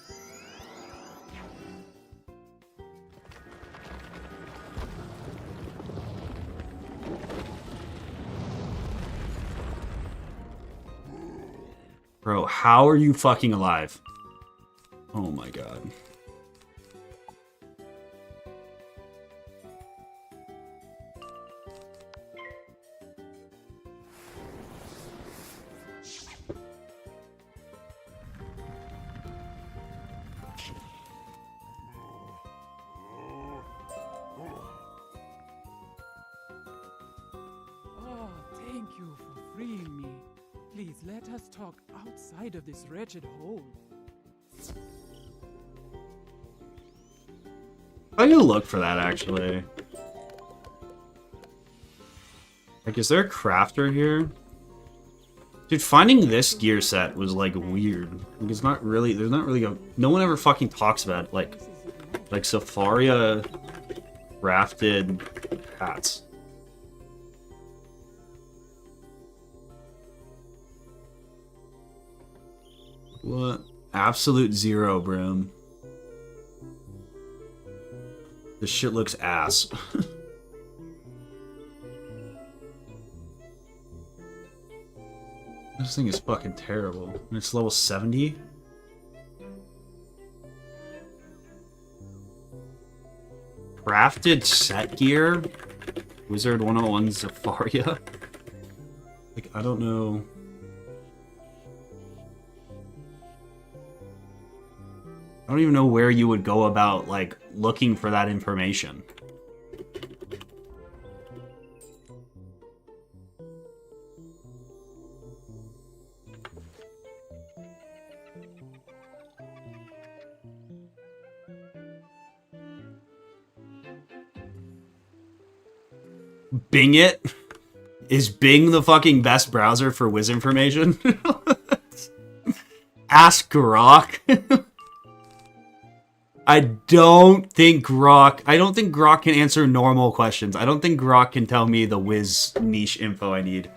Bro, how are you fucking alive? Oh my god. Oh, thank you for freeing me. Please let us talk outside of this wretched hole. I need to look for that, actually. Like, is there a crafter here? Dude, finding this gear set was, like, weird. Like, it's not really... There's not really a... No one ever fucking talks about it. Like Zafaria crafted hats. What? Absolute zero, Brim. This shit looks ass. This thing is fucking terrible. And it's level 70? Crafted set gear? WIZARD101 Zafaria? Like, I don't know. I don't even know where you would go about, like, looking for that information. Bing it? Is Bing the fucking best browser for Wiz information? Ask Grok. I don't think Grok can answer normal questions. I don't think Grok can tell me the Wiz niche info I need.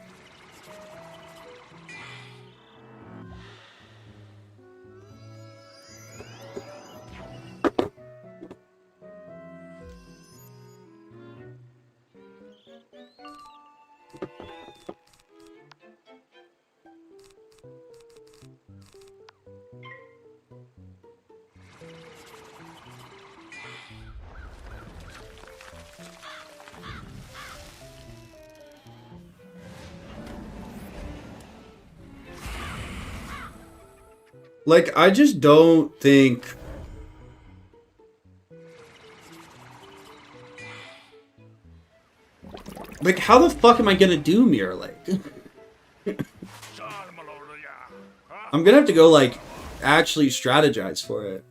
Like, I just don't think... Like, how the fuck am I gonna do Mirror Lake? I'm gonna have to go, like, actually strategize for it.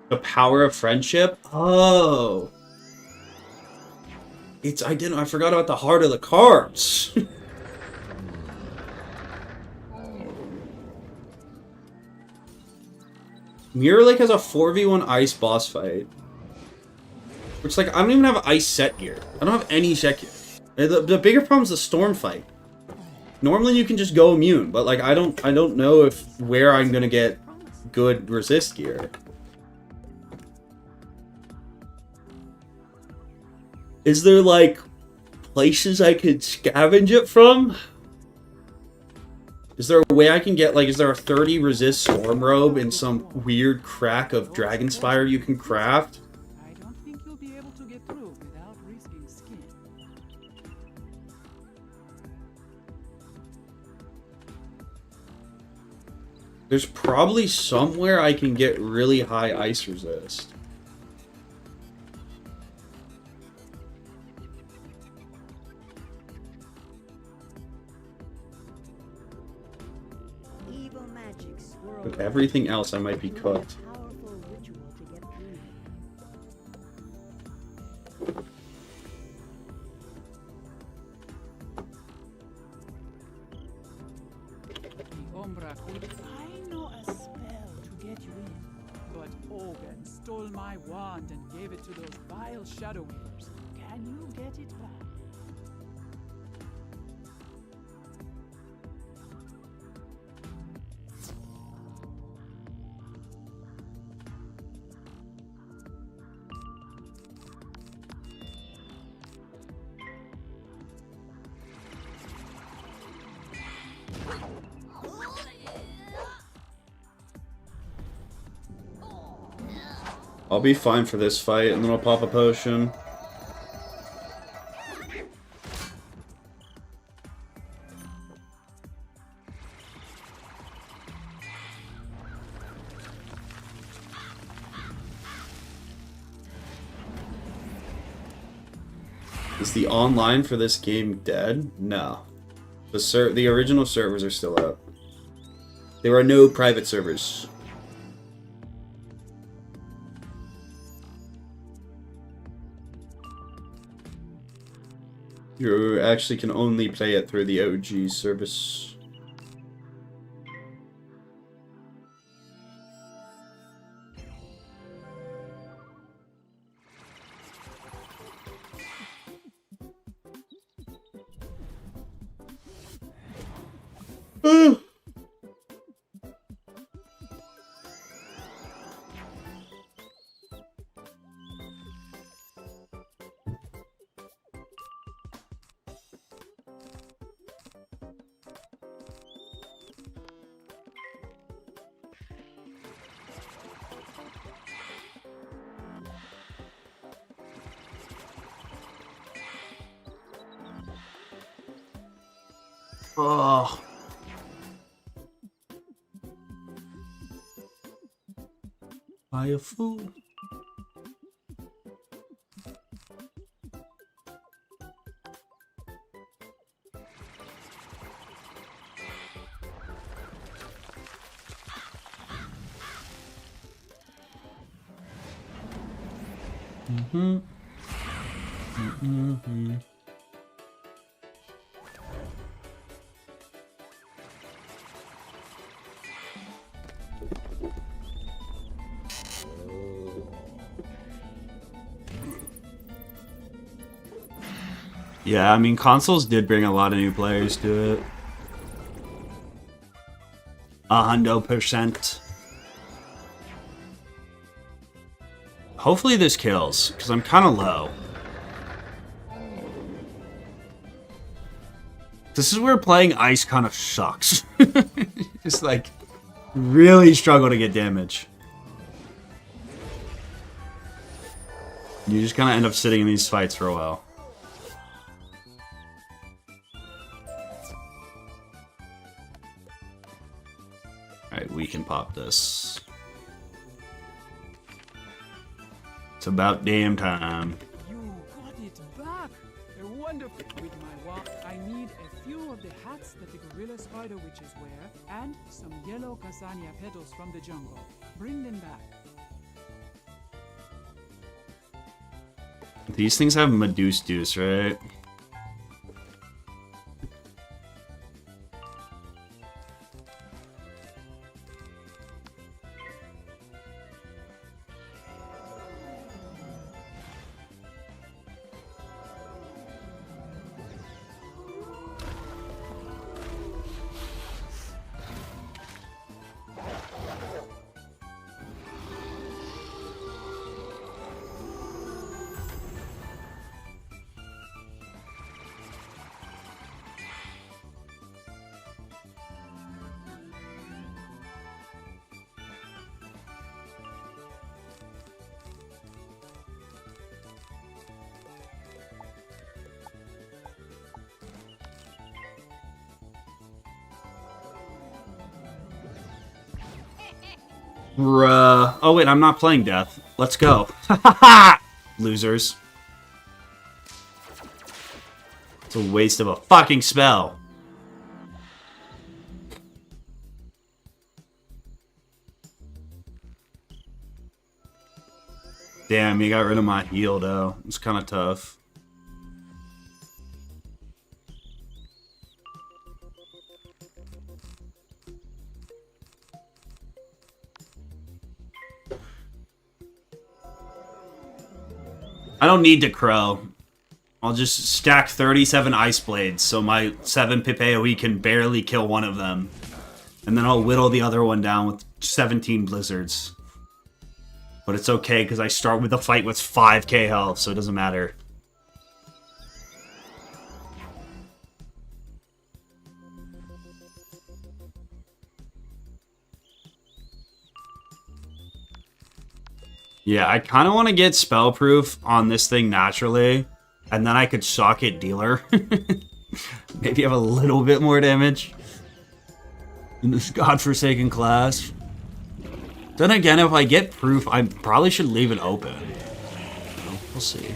The power of friendship? Oh. I forgot about the heart of the cards. Mirror Lake has a 4v1 ice boss fight. Which, like, I don't even have ice set gear. I don't have any set gear. The bigger problem is the storm fight. Normally you can just go immune, but, like, I don't know where I'm gonna get good resist gear. Is there, like, places I could scavenge it from? Is there a way I can get, like, is there a 30 resist storm robe in some weird crack of Dragonspire you can craft? I don't think you'll be able to get through without risking skin. There's probably somewhere I can get really high ice resist. With everything else, I might be cooked. I know a spell to get you in, but Ogan stole my wand and gave it to those vile Shadow Weavers. Can you get it back? I'll be fine for this fight, and then I'll pop a potion. Is the online for this game dead? No. The original servers are still up. There are no private servers. You actually can only play it through the OG service. Oh. By a fool. Mm-hmm. Mm-hmm. Yeah, I mean, consoles did bring a lot of new players to it. 100%. Hopefully this kills, because I'm kind of low. This is where playing ice kind of sucks. Just like, really struggle to get damage. You just kind of end up sitting in these fights for a while. Alright, we can pop this. It's about damn time. You got it back! They're wonderful! With my wand, I need a few of the hats that the gorilla spider witches wear, and some yellow Kazania petals from the jungle. Bring them back. These things have Medusa, right? Bruh. Oh wait, I'm not playing death. Let's go. Losers. It's a waste of a fucking spell. Damn, you got rid of my heal though. It's kind of tough. I don't need to crow. I'll just stack 37 ice blades so my 7 Pip AoE can barely kill one of them. And then I'll whittle the other one down with 17 blizzards. But it's okay because I start with the fight with 5k health, so it doesn't matter. Yeah, I kind of want to get spellproof on this thing naturally, and then I could socket dealer. Maybe have a little bit more damage in this godforsaken class. Then again, if I get proof, I probably should leave it open. We'll see.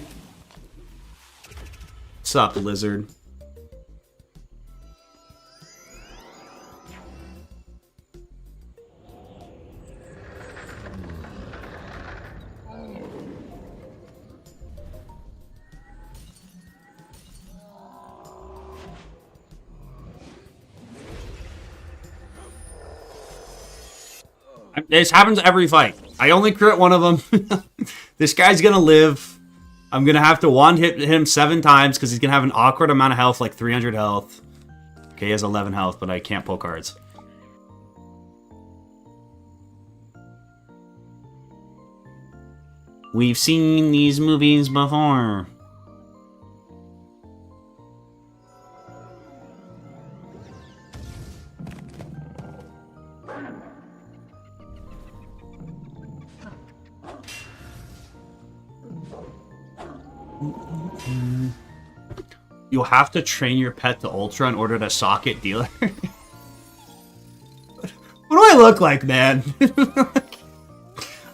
What's up, lizard? This happens every fight. I only crit one of them. This guy's gonna live. I'm gonna have to one hit him 7 times because he's gonna have an awkward amount of health, like 300 health. Okay, he has 11 health, but I can't pull cards. We've seen these movies before. You'll have to train your pet to Ultra in order to socket dealer. What do I look like, man?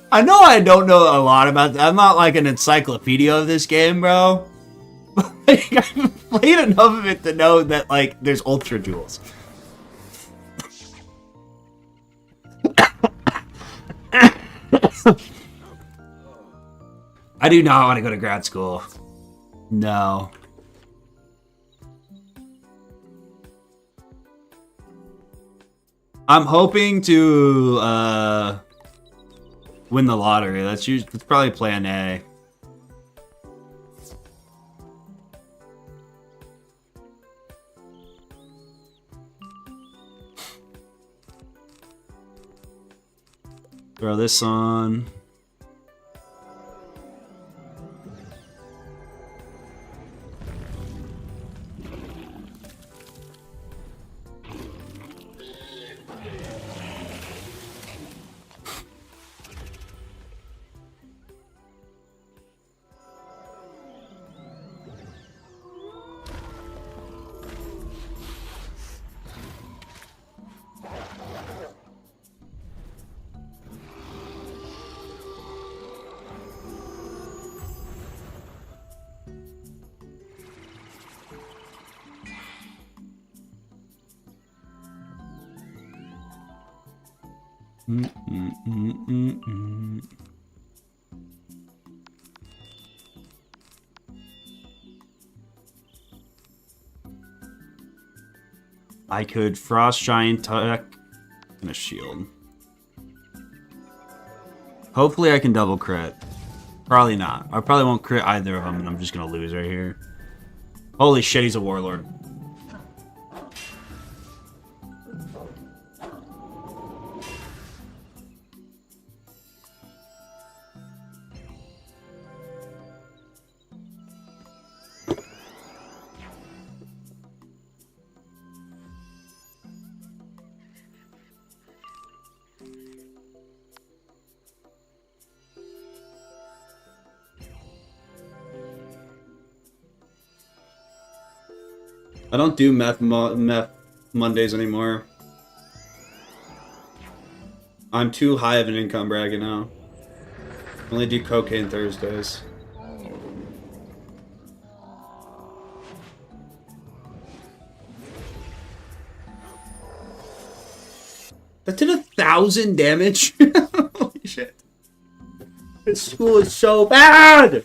I know I don't know a lot about that. I'm not like an encyclopedia of this game, bro. Like, I've played enough of it to know that, like, there's Ultra Jewels. I do not want to go to grad school. No. I'm hoping to win the lottery. That's probably plan A. Throw this on. I could Frost Giant Tech and a shield. Hopefully I can double crit. Probably not. I probably won't crit either of them, and I'm just gonna lose right here. Holy shit, he's a warlord. I don't do meth Mondays anymore. I'm too high of an income bracket now. I only do cocaine Thursdays. That did 1,000 damage? Holy shit. This school is so bad!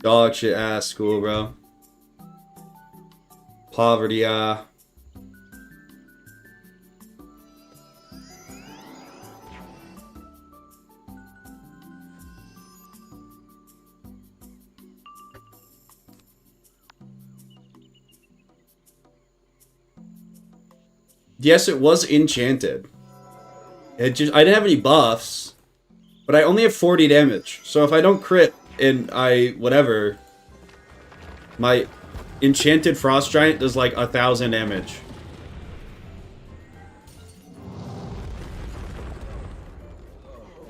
Dog shit ass school, bro. Poverty, Yes, it was enchanted. I didn't have any buffs, but I only have 40 damage. So if I don't crit and whatever, my enchanted Frost Giant does like 1,000 damage.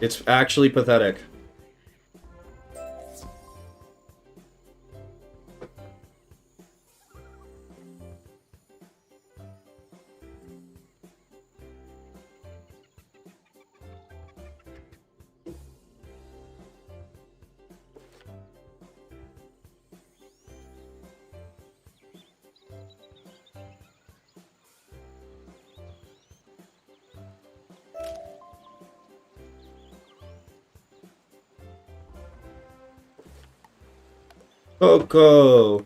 It's actually pathetic. Coco.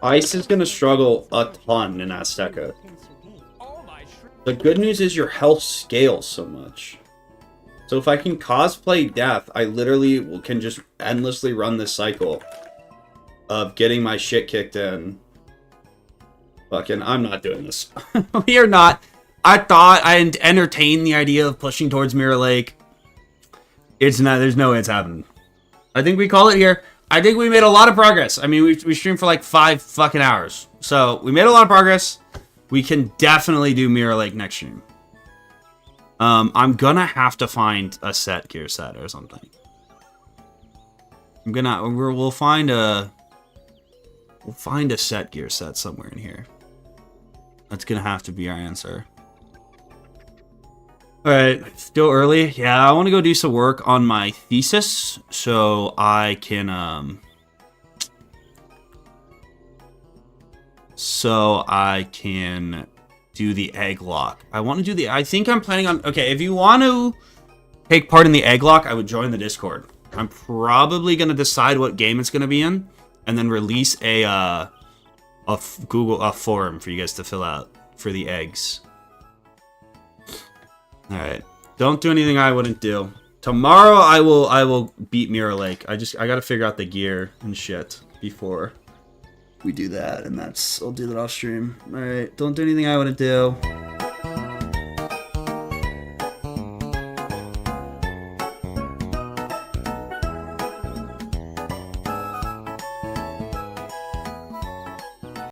Ice is going to struggle a ton in Azteca. The good news is your health scales so much. So if I can cosplay death, I literally can just endlessly run this cycle of getting my shit kicked in. Fucking, I'm not doing this. We are not. I thought I entertained the idea of pushing towards Mirror Lake. It's not, there's no way it's happening. I think we call it here. I think we made a lot of progress. I mean, we streamed for like 5 fucking hours. So we made a lot of progress. We can definitely do Mirror Lake next stream. I'm gonna have to find a gear set or something. We'll find a gear set somewhere in here. That's gonna have to be our answer. Alright, still early. Yeah, I want to go do some work on my thesis so I can do the egg lock. I think I'm planning on... Okay, if you want to take part in the egg lock, I would join the Discord. I'm probably going to decide what game it's going to be in and then release a forum for you guys to fill out for the eggs. Alright. Don't do anything I wouldn't do. Tomorrow I will beat Mirror Lake. I gotta figure out the gear and shit before we do that, and I'll do that off stream. Alright, don't do anything I wouldn't do.